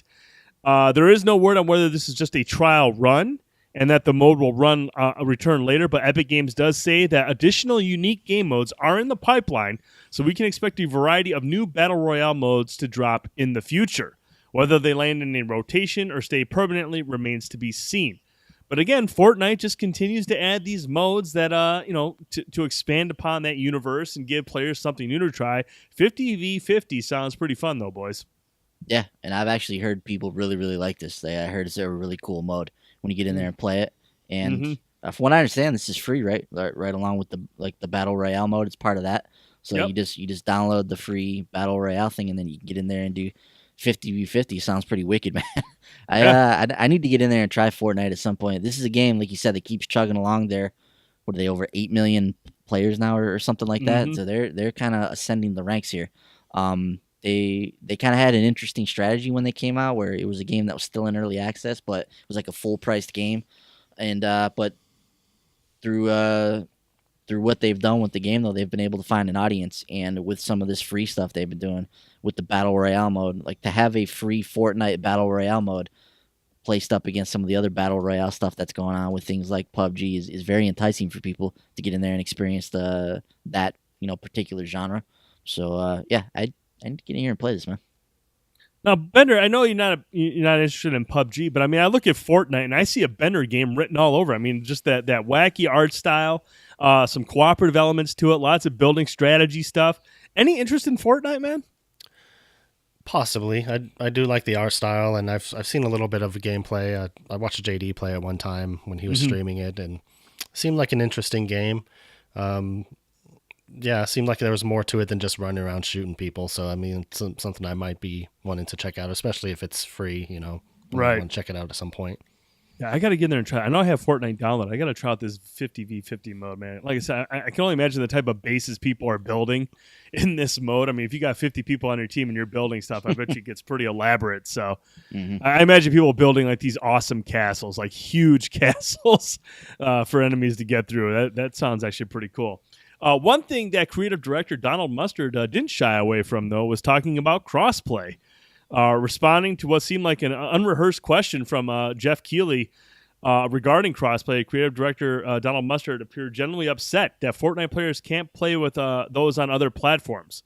[SPEAKER 1] There is no word on whether this is just a trial run and that the mode will return later, but Epic Games does say that additional unique game modes are in the pipeline, so we can expect a variety of new Battle Royale modes to drop in the future. Whether they land in a rotation or stay permanently remains to be seen. But again, Fortnite just continues to add these modes that, to expand upon that universe and give players something new to try. 50v50 sounds pretty fun, though, boys.
[SPEAKER 2] Yeah, and I've actually heard people really, really like this. I heard it's a really cool mode when you get in there and play it. And from what I understand, this is free, right? Right along with the Battle Royale mode, it's part of that. So you just download the free Battle Royale thing, and then you can get in there and do 50v50. Sounds pretty wicked, man. I need to get in there and try Fortnite at some point. This is a game, like you said, that keeps chugging along there. What are they, over 8 million players now or something like that? So they're kind of ascending the ranks here. They kind of had an interesting strategy when they came out, where it was a game that was still in early access, but it was like a full-priced game. And but through what they've done with the game, though, they've been able to find an audience. And with some of this free stuff they've been doing with the Battle Royale mode, like to have a free Fortnite Battle Royale mode placed up against some of the other Battle Royale stuff that's going on with things like PUBG is very enticing for people to get in there and experience that particular genre. So I need to get in here and play this, man.
[SPEAKER 1] Now, Bender, I know you're not interested in PUBG, but I mean, I look at Fortnite and I see a Bender game written all over. I mean, just that wacky art style, some cooperative elements to it, lots of building strategy stuff. Any interest in Fortnite, man?
[SPEAKER 3] Possibly. I do like the art style, and I've seen a little bit of gameplay. I watched JD play it one time when he was streaming it, and it seemed like an interesting game. It seemed like there was more to it than just running around shooting people. So, I mean, it's something I might be wanting to check out, especially if it's free, Right. I want to check it out at some point.
[SPEAKER 1] Yeah, I got to get in there and try. I know I have Fortnite downloaded. I got to try out this 50v50 mode, man. Like I said, I can only imagine the type of bases people are building in this mode. I mean, if you got 50 people on your team and you're building stuff, I bet you it gets pretty elaborate. So I imagine people building like these awesome castles, like huge castles for enemies to get through. That sounds actually pretty cool. One thing that creative director Donald Mustard didn't shy away from, though, was talking about crossplay. Responding to what seemed like an unrehearsed question from Jeff Keighley regarding crossplay, creative director Donald Mustard appeared genuinely upset that Fortnite players can't play with those on other platforms.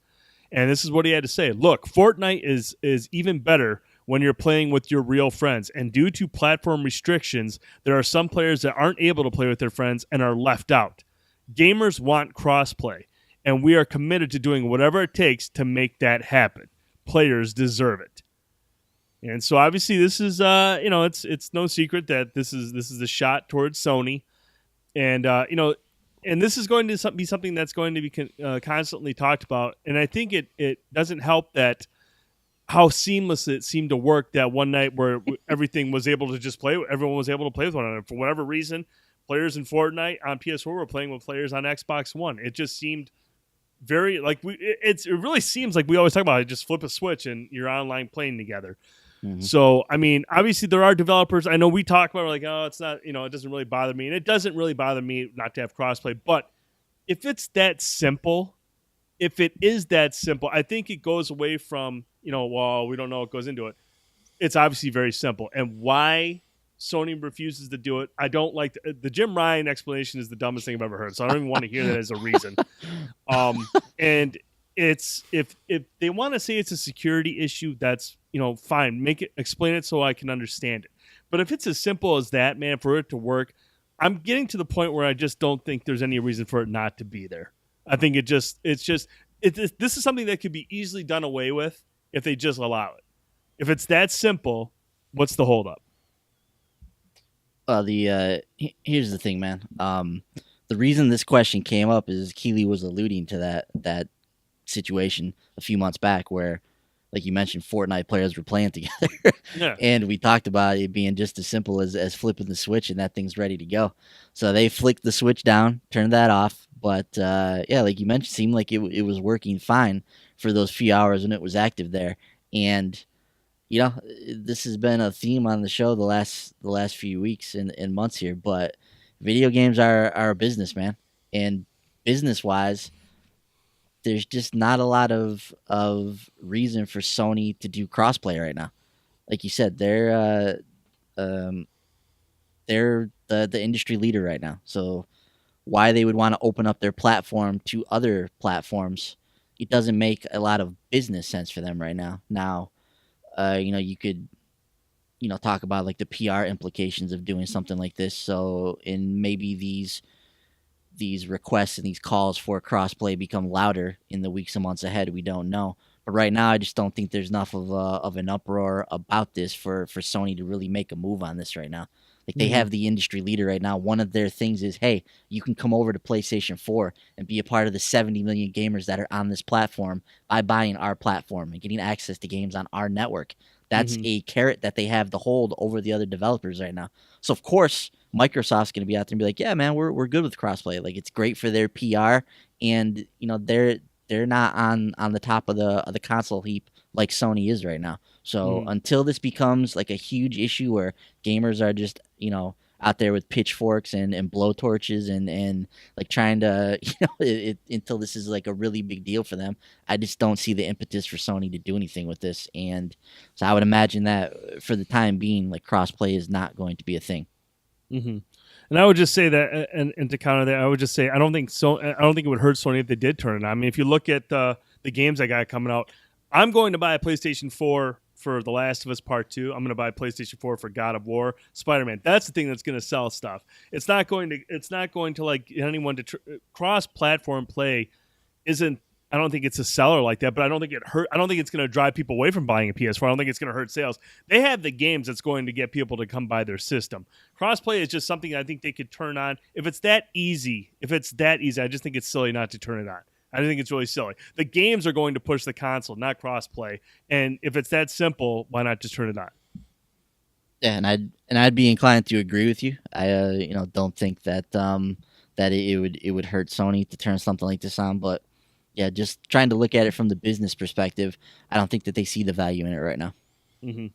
[SPEAKER 1] And this is what he had to say. Look, Fortnite is even better when you're playing with your real friends. And due to platform restrictions, there are some players that aren't able to play with their friends and are left out. Gamers want crossplay, and we are committed to doing whatever it takes to make that happen. Players deserve it. And so obviously this is it's no secret that this is a shot towards Sony, and and this is going to be something that's going to be constantly talked about. And I think it doesn't help that how seamless it seemed to work that one night where everything was able to just play. Everyone was able to play with one another for whatever reason. Players in Fortnite on PS4 were playing with players on Xbox One. It just seemed very like it really seems like we always talk about it. Just flip a switch and you're online playing together. So, I mean, obviously there are developers. I know we talk about like, oh, it's not, it doesn't really bother me. And it doesn't really bother me not to have crossplay. But if it's that simple, I think it goes away from, well, we don't know what goes into it. It's obviously very simple. And why Sony refuses to do it, I don't like the Jim Ryan explanation is the dumbest thing I've ever heard. So I don't even want to hear that as a reason. And it's if they want to say it's a security issue, that's fine. Explain it so I can understand it. But if it's as simple as that, man, for it to work, I'm getting to the point where I just don't think there's any reason for it not to be there. I think this is something that could be easily done away with if they just allow it. If it's that simple, what's the holdup?
[SPEAKER 2] Well, here's the thing, man. The reason this question came up is Keeley was alluding to that situation a few months back where, like you mentioned, Fortnite players were playing together.
[SPEAKER 1] Yeah.
[SPEAKER 2] And we talked about it being just as simple as flipping the switch and that thing's ready to go. So they flicked the switch down, turned that off. But, yeah, like you mentioned, seemed like it was working fine for those few hours when it was active there. And, you know, this has been a theme on the show the last few weeks and months here. But video games are a business, man. And business-wise, there's just not a lot of reason for Sony to do crossplay right now. Like you said, they're the industry leader right now. So why they would want to open up their platform to other platforms, it doesn't make a lot of business sense for them right now. Now, you could, talk about like the PR implications of doing something like this. So, in maybe these requests and these calls for crossplay become louder in the weeks and months ahead. We don't know. But right now, I just don't think there's enough of an uproar about this for Sony to really make a move on this right now. Like they have the industry leader right now. One of their things is, hey, you can come over to PlayStation 4 and be a part of the 70 million gamers that are on this platform by buying our platform and getting access to games on our network. That's a carrot that they have to hold over the other developers right now. So, of course, Microsoft's going to be out there and be like, yeah, man, we're good with crossplay. Like, it's great for their PR, and, they're not on the top of the console heap like Sony is right now. So until this becomes like a huge issue where gamers are just, out there with pitchforks and blowtorches and like trying to, until this is like a really big deal for them, I just don't see the impetus for Sony to do anything with this. And so I would imagine that for the time being, like crossplay is not going to be a thing.
[SPEAKER 1] Mm-hmm. And I would just say that, and to counter that, I would just say I don't think it would hurt Sony if they did turn it on. I mean, if you look at the games I got coming out, I'm going to buy a PlayStation 4 for The Last of Us Part 2. I'm going to buy a PlayStation 4 for God of War, Spider-Man. That's the thing that's going to sell stuff. It's not going to like anyone to cross-platform play. I don't think it's a seller like that, but I don't think it's going to drive people away from buying a PS4. I don't think it's going to hurt sales. They have the games that's going to get people to come buy their system. Crossplay is just something I think they could turn on. If it's that easy, I just think it's silly not to turn it on. I think it's really silly. The games are going to push the console, not crossplay. And if it's that simple, why not just turn it on?
[SPEAKER 2] Yeah, and I'd be inclined to agree with you. I don't think that it would hurt Sony to turn something like this on, but yeah, just trying to look at it from the business perspective, I don't think that they see the value in it right now.
[SPEAKER 1] Mm-hmm.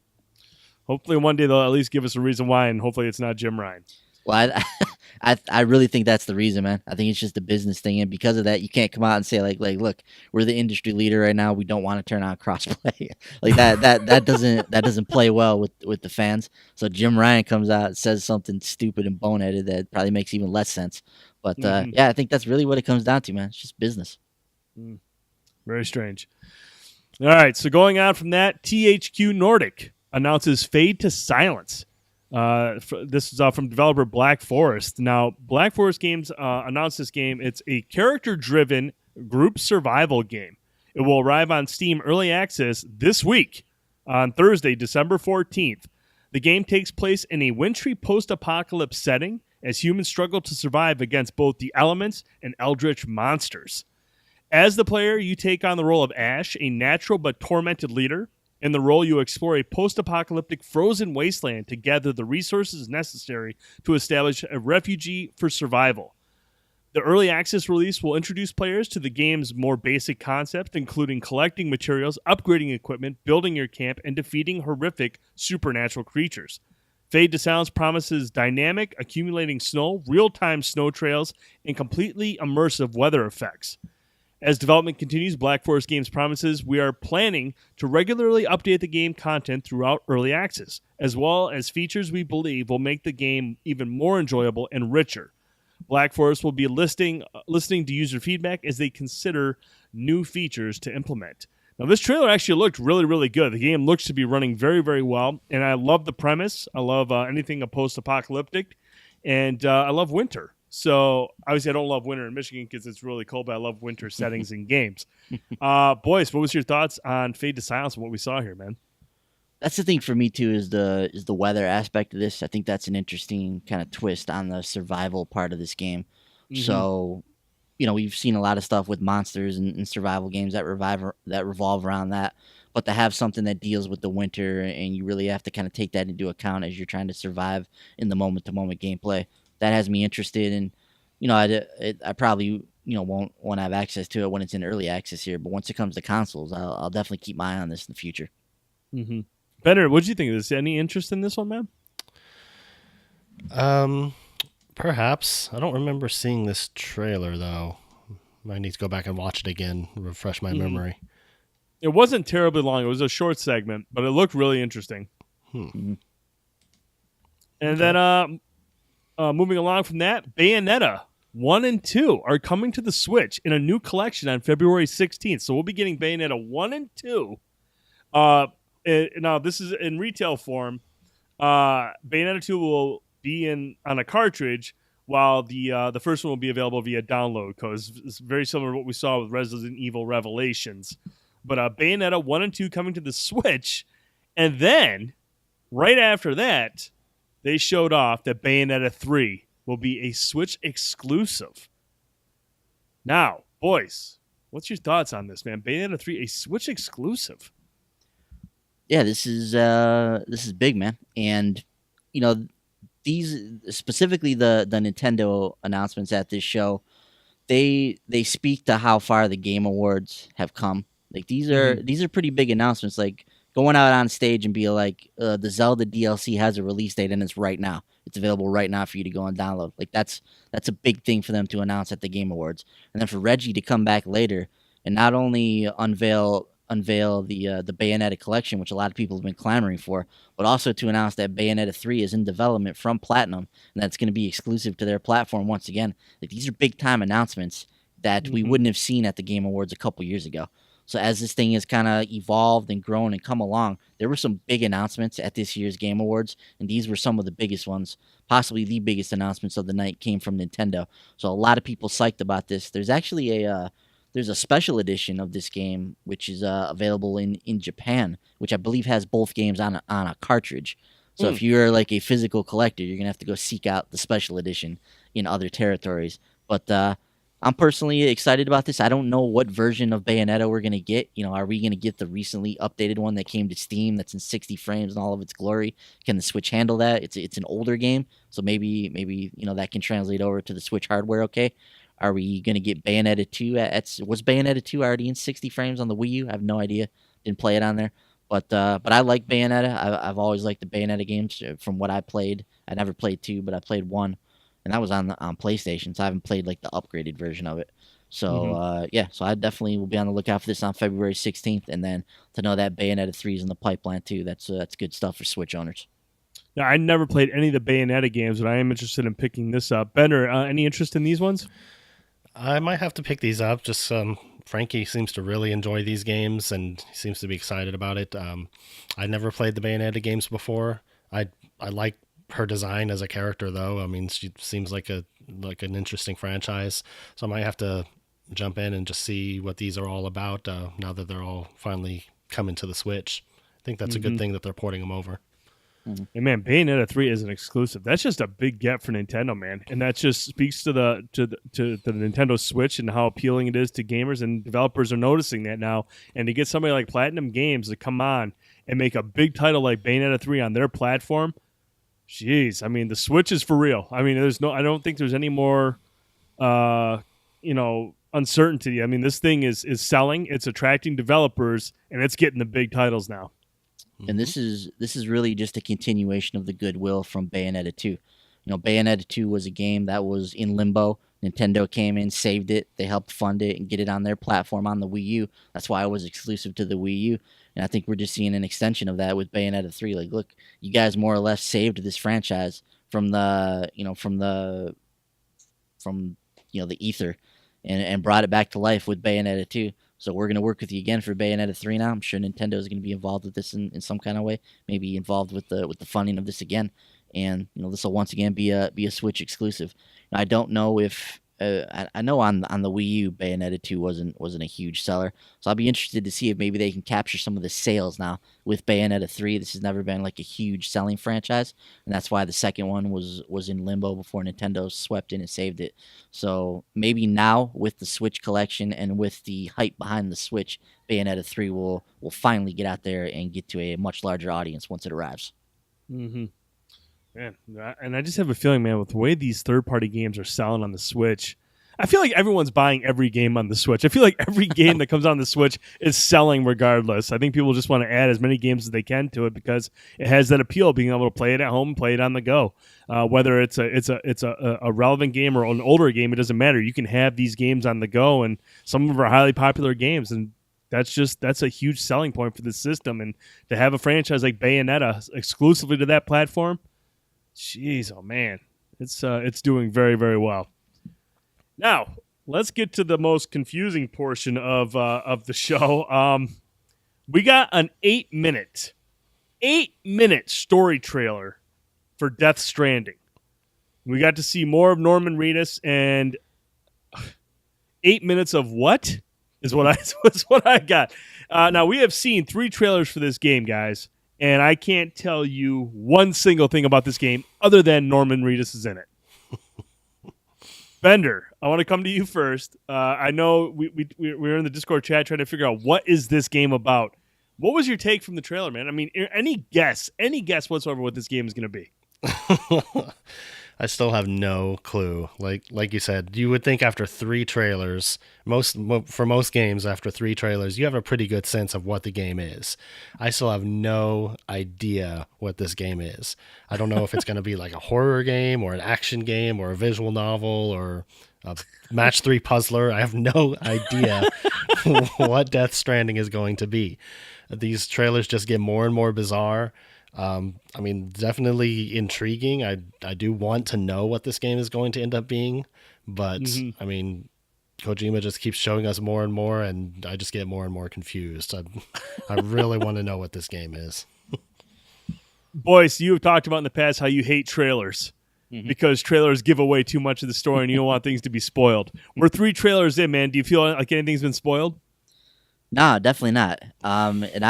[SPEAKER 1] Hopefully one day they'll at least give us a reason why, and hopefully it's not Jim Ryan.
[SPEAKER 2] Well, I really think that's the reason, man. I think it's just a business thing, and because of that, you can't come out and say like look, we're the industry leader right now. We don't want to turn on crossplay. Like that doesn't play well with the fans. So Jim Ryan comes out and says something stupid and boneheaded that probably makes even less sense. But yeah, I think that's really what it comes down to, man. It's just business.
[SPEAKER 1] Very strange. All right, so going on from that, THQ Nordic announces Fade to Silence. This is from developer Black Forest. Now, Black Forest Games announced this game. It's a character-driven group survival game. It will arrive on Steam Early Access this week on Thursday, December 14th. The game takes place in a wintry post-apocalypse setting as humans struggle to survive against both the elements and eldritch monsters. As the player, you take on the role of Ash, a natural but tormented leader. In the role, you explore a post-apocalyptic frozen wasteland to gather the resources necessary to establish a refugee for survival. The early access release will introduce players to the game's more basic concepts, including collecting materials, upgrading equipment, building your camp, and defeating horrific supernatural creatures. Fade to Silence promises dynamic, accumulating snow, real-time snow trails, and completely immersive weather effects. As development continues, Black Forest Games promises we are planning to regularly update the game content throughout early access, as well as features we believe will make the game even more enjoyable and richer. Black Forest will be listening to user feedback as they consider new features to implement. Now, this trailer actually looked really, really good. The game looks to be running very, very well, and I love the premise. I love anything post-apocalyptic, and I love winter. So, obviously, I don't love winter in Michigan because it's really cold, but I love winter settings in games. Boys, what was your thoughts on Fade to Silence and what we saw here, man?
[SPEAKER 2] That's the thing for me too, is the weather aspect of this. I think that's an interesting kind of twist on the survival part of this game.
[SPEAKER 1] Mm-hmm.
[SPEAKER 2] So, we've seen a lot of stuff with monsters and survival games that revolve around that, but to have something that deals with the winter, and you really have to kind of take that into account as you're trying to survive in the moment to moment gameplay, that has me interested. And I probably won't have access to it when it's in early access here, but once it comes to consoles, I'll definitely keep my eye on this in the future.
[SPEAKER 1] Mm-hmm. Benner, what did you think of this? Any interest in this one, man?
[SPEAKER 3] Perhaps. I don't remember seeing this trailer, though. I need to go back and watch it again, refresh my memory.
[SPEAKER 1] It wasn't terribly long. It was a short segment, but it looked really interesting.
[SPEAKER 2] Mm-hmm.
[SPEAKER 1] And then moving along from that, Bayonetta 1 and 2 are coming to the Switch in a new collection on February 16th. So we'll be getting Bayonetta 1 and 2. Now, this is in retail form. Bayonetta 2 will be on a cartridge, while the first one will be available via download, because it's very similar to what we saw with Resident Evil Revelations. But Bayonetta 1 and 2 coming to the Switch, and then, right after that, they showed off that Bayonetta 3 will be a Switch exclusive. Now, boys, what's your thoughts on this, man? Bayonetta 3, a Switch exclusive.
[SPEAKER 2] Yeah, this is big, man. And these, specifically the Nintendo announcements at this show, they speak to how far the Game Awards have come. Like these are pretty big announcements. Like going out on stage and be like, the Zelda DLC has a release date and it's right now. It's available right now for you to go and download. Like that's a big thing for them to announce at the Game Awards. And then for Reggie to come back later and not only unveil the Bayonetta collection, which a lot of people have been clamoring for, but also to announce that Bayonetta 3 is in development from Platinum and that's going to be exclusive to their platform once again. Like these are big time announcements that we wouldn't have seen at the Game Awards a couple years ago. So as this thing has kind of evolved and grown and come along, there were some big announcements at this year's Game Awards, and these were some of the biggest ones. Possibly the biggest announcements of the night came from Nintendo. So a lot of people psyched about this. There's actually there's a special edition of this game, which is available in Japan, which I believe has both games on a cartridge. So if you're like a physical collector, you're going to have to go seek out the special edition in other territories. But I'm personally excited about this. I don't know what version of Bayonetta we're going to get. Are we going to get the recently updated one that came to Steam that's in 60 frames and all of its glory? Can the Switch handle that? It's an older game, so maybe that can translate over to the Switch hardware, okay? Are we going to get Bayonetta 2? Was Bayonetta 2 already in 60 frames on the Wii U? I have no idea. Didn't play it on there. But I like Bayonetta. I've always liked the Bayonetta games from what I played. I never played 2, but I played 1. And that was on PlayStation, so I haven't played like the upgraded version of it. So, so I definitely will be on the lookout for this on February 16th. And then to know that Bayonetta 3 is in the pipeline too, that's good stuff for Switch owners.
[SPEAKER 1] Now, I never played any of the Bayonetta games, but I am interested in picking this up. Benner, any interest in these ones?
[SPEAKER 3] I might have to pick these up. Just Frankie seems to really enjoy these games and he seems to be excited about it. I never played the Bayonetta games before. I like her design as a character, though. I mean, she seems like an interesting franchise. So I might have to jump in and just see what these are all about now that they're all finally coming to the Switch. I think that's a good thing that they're porting them over.
[SPEAKER 1] And man, Bayonetta 3 is an exclusive. That's just a big get for Nintendo, man. And that just speaks to the Nintendo Switch and how appealing it is to gamers, and developers are noticing that now. And to get somebody like Platinum Games to come on and make a big title like Bayonetta 3 on their platform, jeez, I mean, the Switch is for real. I mean, I don't think there's any more uncertainty. I mean, this thing is selling, it's attracting developers, and it's getting the big titles now.
[SPEAKER 2] And this is really just a continuation of the goodwill from Bayonetta 2. Bayonetta 2 was a game that was in limbo. Nintendo came in, saved it. They helped fund it and get it on their platform on the Wii U. That's why it was exclusive to the Wii U. And I think we're just seeing an extension of that with Bayonetta 3. Like, look, you guys more or less saved this franchise from the ether and brought it back to life with Bayonetta 2. So we're going to work with you again for Bayonetta 3 now. I'm sure Nintendo is going to be involved with this in some kind of way, maybe involved with the funding of this again. And this will once again be a Switch exclusive. Now, I don't know if I know on the Wii U, Bayonetta 2 wasn't a huge seller, so I'll be interested to see if maybe they can capture some of the sales now with Bayonetta 3. This has never been like a huge selling franchise, and that's why the second one was in limbo before Nintendo swept in and saved it. So maybe now with the Switch collection and with the hype behind the Switch, Bayonetta 3 will finally get out there and get to a much larger audience once it arrives.
[SPEAKER 1] Mm-hmm. Man, and I just have a feeling, man, with the way these third-party games are selling on the Switch, I feel like everyone's buying every game on the Switch. I feel like every game that comes on the Switch is selling regardless. I think people just want to add as many games as they can to it because it has that appeal of being able to play it at home, play it on the go. Whether it's a relevant game or an older game, it doesn't matter. You can have these games on the go, and some of them are highly popular games, and that's a huge selling point for the system. And to have a franchise like Bayonetta exclusively to that platform, jeez, oh man, it's doing very, very well. Now, let's get to the most confusing portion of the show. We got an 8-minute story trailer for Death Stranding. We got to see more of Norman Reedus, and 8 minutes of what is what I got. Now, we have seen 3 trailers for this game, guys, and I can't tell you one single thing about this game other than Norman Reedus is in it. Bender, I want to come to you first. I know we're in the Discord chat trying to figure out what is this game about. What was your take from the trailer, man? I mean, any guess whatsoever what this game is going to be?
[SPEAKER 3] I still have no clue. Like you said, you would think after 3 trailers, for most games after 3 trailers, you have a pretty good sense of what the game is. I still have no idea what this game is. I don't know if it's going to be like a horror game or an action game or a visual novel or a match 3 puzzler. I have no idea what Death Stranding is going to be. These trailers just get more and more bizarre. I mean, definitely intriguing. I do want to know what this game is going to end up being, but I mean, Kojima just keeps showing us more and more, and I just get more and more confused. I really want to know what this game is.
[SPEAKER 1] Boyce, you have talked about in the past how you hate trailers because trailers give away too much of the story, and you don't want things to be spoiled. We're 3 trailers in, man. Do you feel like anything's been spoiled?
[SPEAKER 2] No, definitely not. And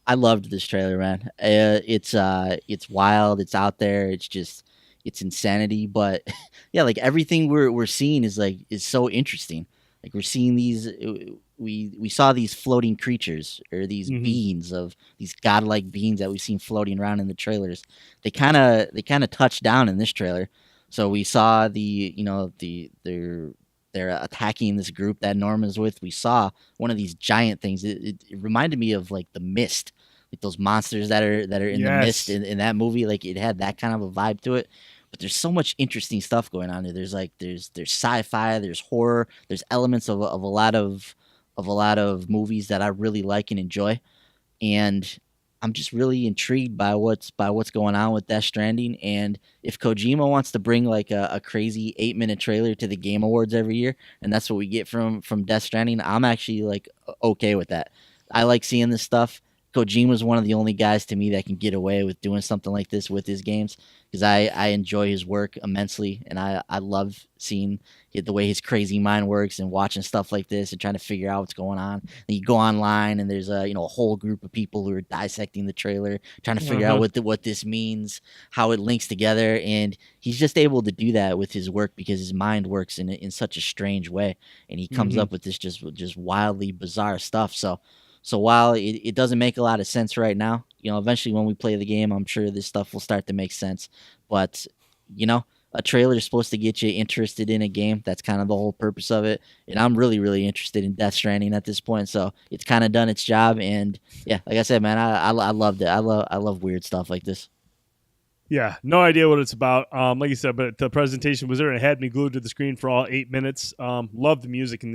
[SPEAKER 2] I loved this trailer, man. It's wild. It's out there. It's insanity. But yeah, like everything we're seeing is so interesting. Like we're seeing these. We saw these floating creatures or these beings of these godlike beings that we've seen floating around in the trailers. They kind of touched down in this trailer. So we saw they're attacking this group that Norman's with. We saw one of these giant things. It reminded me of like the Mist, like those monsters that are in the Mist in that movie. Like it had that kind of a vibe to it. But there's so much interesting stuff going on there. There's sci-fi, there's horror, there's elements of a lot of movies that I really like and enjoy, and I'm just really intrigued by what's going on with Death Stranding. And if Kojima wants to bring like a crazy 8-minute trailer to the Game Awards every year, and that's what we get from Death Stranding, I'm actually like okay with that. I like seeing this stuff. Kojima's one of the only guys to me that can get away with doing something like this with his games because I enjoy his work immensely, and I love seeing the way his crazy mind works and watching stuff like this and trying to figure out what's going on. And you go online and there's a whole group of people who are dissecting the trailer, trying to figure out what this means, how it links together, and he's just able to do that with his work because his mind works in such a strange way, and he comes up with this just wildly bizarre stuff. So while it doesn't make a lot of sense right now, eventually when we play the game, I'm sure this stuff will start to make sense. But, a trailer is supposed to get you interested in a game. That's kind of the whole purpose of it. And I'm really, really interested in Death Stranding at this point. So it's kind of done its job. And yeah, like I said, man, I loved it. I love weird stuff like this.
[SPEAKER 1] Yeah, no idea what it's about. Like you said, but the presentation was there and it had me glued to the screen for all 8 minutes. Love the music and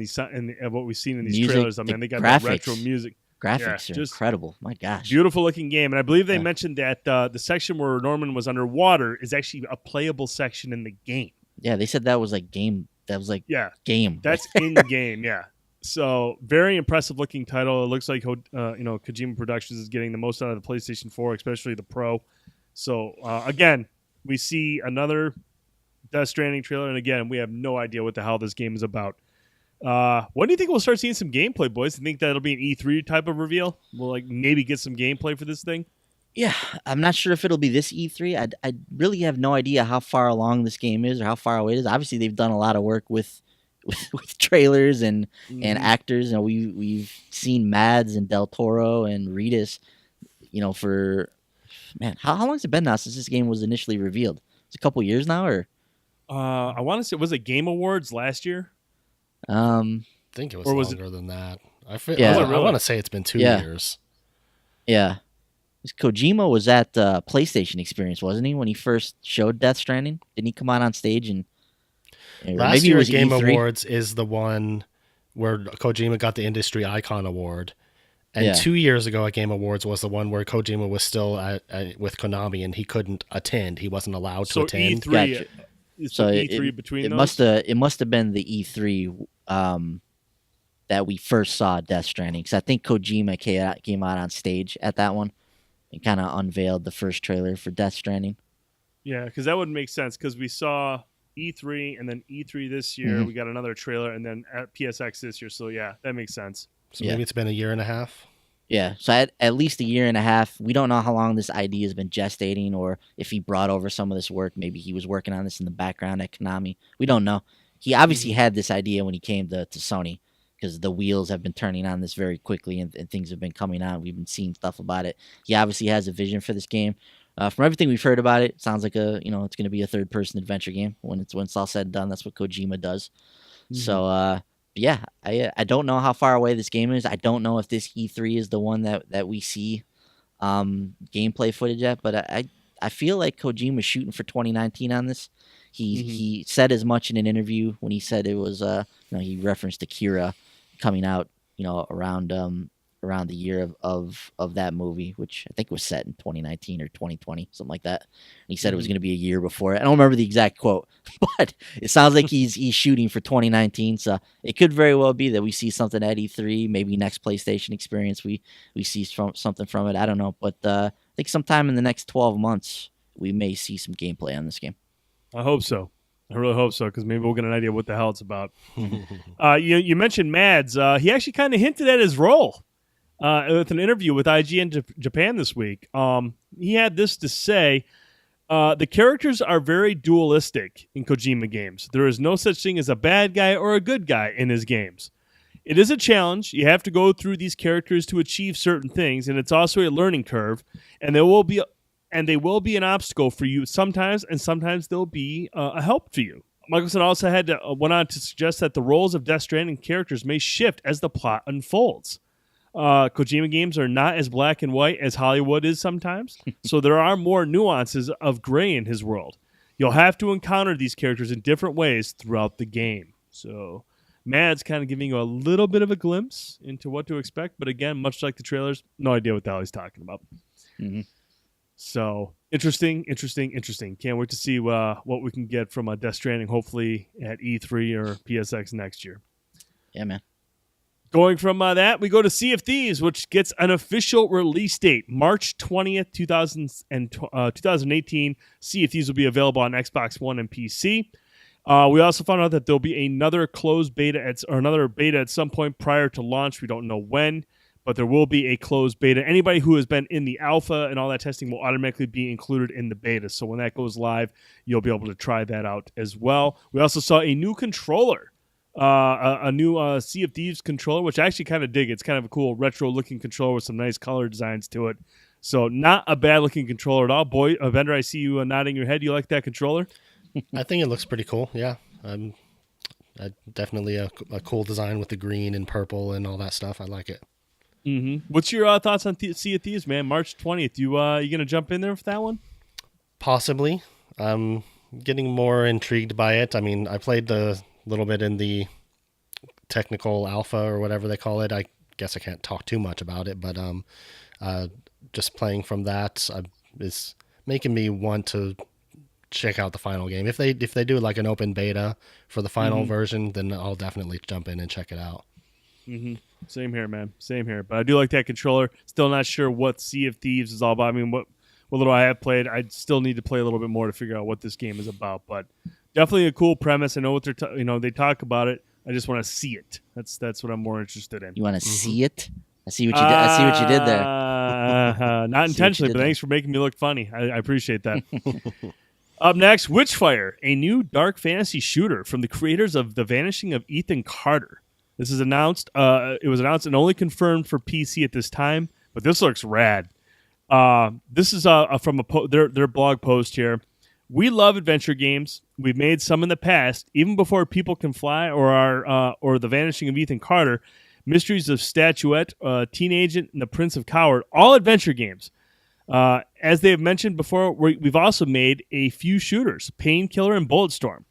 [SPEAKER 1] what we've seen in these trailers. I mean, they got that retro music.
[SPEAKER 2] Graphics are incredible. My gosh.
[SPEAKER 1] Beautiful looking game. And I believe they mentioned that the section where Norman was underwater is actually a playable section in the game.
[SPEAKER 2] Yeah, they said that was like game. That was like game.
[SPEAKER 1] That's in the game, yeah. So very impressive looking title. It looks like Kojima Productions is getting the most out of the PlayStation 4, especially the Pro. So again, we see another Death Stranding trailer, and again, we have no idea what the hell this game is about. When do you think we'll start seeing some gameplay, boys? Do you think that'll be an E3 type of reveal? We'll maybe get some gameplay for this thing?
[SPEAKER 2] Yeah, I'm not sure if it'll be this E3. I really have no idea how far along this game is or how far away it is. Obviously, they've done a lot of work with trailers and actors. We've seen Mads and Del Toro and Reedus. For how long has it been now since this game was initially revealed? It's a couple years now, or
[SPEAKER 1] I want to say, was it Game Awards last year?
[SPEAKER 3] I think it was longer than that. I want to say it's been 2 years.
[SPEAKER 2] Yeah. Kojima was at PlayStation Experience, wasn't he, when he first showed Death Stranding? Didn't he come out on stage and
[SPEAKER 3] last
[SPEAKER 2] maybe
[SPEAKER 3] year
[SPEAKER 2] it was
[SPEAKER 3] Game
[SPEAKER 2] E3?
[SPEAKER 3] Awards is the one where Kojima got the Industry Icon Award. And 2 years ago at Game Awards was the one where Kojima was still with Konami and he couldn't attend. He wasn't allowed to attend.
[SPEAKER 1] E3,
[SPEAKER 2] Gotcha.
[SPEAKER 1] So E3 between those?
[SPEAKER 2] It must have been the E3 that we first saw Death Stranding, because I think Kojima came out on stage at that one and kind of unveiled the first trailer for Death Stranding.
[SPEAKER 1] Yeah, because that would make sense, because we saw E3 and then E3 this year. We got another trailer, and then at PSX this year. So yeah, that makes sense.
[SPEAKER 3] So maybe it's been a year and a half.
[SPEAKER 2] Yeah, so at least a year and a half. We don't know how long this idea has been gestating, or if he brought over some of this work. Maybe he was working on this in the background at Konami. We don't know. He obviously had this idea when he came to Sony, because the wheels have been turning on this very quickly, and things have been coming out. We've been seeing stuff about it. He obviously has a vision for this game. From everything we've heard about it, sounds like it's going to be a third-person adventure game. When it's all said and done, that's what Kojima does. So, yeah, I don't know how far away this game is. I don't know if this E3 is the one that we see gameplay footage at, but I feel like Kojima's shooting for 2019 on this. He said as much in an interview when he said it was he referenced Akira coming out around the year of that movie, which I think was set in 2019 or 2020, something like that. And he said it was going to be a year before it. I don't remember the exact quote, but it sounds like he's shooting for 2019. So it could very well be that we see something at E3, maybe next PlayStation Experience. We see something from it. I don't know, but I think sometime in the next 12 months we may see some gameplay on this game.
[SPEAKER 1] I hope so. I really hope so, because maybe we'll get an idea what the hell it's about. You mentioned Mads. He actually kind of hinted at his role with an interview with IGN Japan this week. He had this to say: the characters are very dualistic in Kojima games. There is no such thing as a bad guy or a good guy in his games. It is a challenge. You have to go through these characters to achieve certain things, and it's also a learning curve. And they will be an obstacle for you sometimes, and sometimes they'll be a help to you. Michelson also went on to suggest that the roles of Death Stranding characters may shift as the plot unfolds. Kojima games are not as black and white as Hollywood is sometimes, so there are more nuances of gray in his world. You'll have to encounter these characters in different ways throughout the game. So Mads kind of giving you a little bit of a glimpse into what to expect, but again, much like the trailers, no idea what the hell he's talking about. So interesting. Can't wait to see what we can get from Death Stranding, hopefully at E3 or PSX next year.
[SPEAKER 2] Yeah, man.
[SPEAKER 1] Going from that, we go to Sea of Thieves, which gets an official release date, March 20th, 2018. Sea of Thieves will be available on Xbox One and PC. We also found out that there'll be another closed beta another beta at some point prior to launch. We don't know when, but there will be a closed beta. Anybody who has been in the alpha and all that testing will automatically be included in the beta. So when that goes live, you'll be able to try that out as well. We also saw a new controller. A new Sea of Thieves controller, which I actually kind of dig. It's kind of a cool retro-looking controller with some nice color designs to it. So not a bad-looking controller at all. Boy, Bender, I see you nodding your head. You like that controller?
[SPEAKER 3] I think it looks pretty cool, yeah. Definitely a cool design with the green and purple and all that stuff. I like it.
[SPEAKER 1] What's your thoughts on Sea of Thieves, man? March 20th. You going to jump in there for that one?
[SPEAKER 3] Possibly. I'm getting more intrigued by it. I mean, I played the little bit in the technical alpha or whatever they call it. I guess I can't talk too much about it, but just playing from that is making me want to check out the final game. If they do like an open beta for the final version, then I'll definitely jump in and check it out.
[SPEAKER 1] Mm-hmm. Same here, man. Same here. But I do like that controller. Still not sure what Sea of Thieves is all about. I mean, what little I have played, I still need to play a little bit more to figure out what this game is about. But definitely a cool premise. I know what they're they talk about it. I just want to see it. That's what I'm more interested in.
[SPEAKER 2] You want to see it? I see what you did. I see what you did there.
[SPEAKER 1] Not intentionally, but thanks for making me look funny. I appreciate that. Up next, Witchfire, a new dark fantasy shooter from the creators of The Vanishing of Ethan Carter. This is announced. It was announced and only confirmed for PC at this time, but this looks rad. This is from their blog post here. We love adventure games. We've made some in the past, even before People Can Fly or The Vanishing of Ethan Carter, Mysteries of Statuette, Teen Agent, and The Prince of Coward, all adventure games. As they have mentioned before, we've also made a few shooters, Painkiller and Bulletstorm.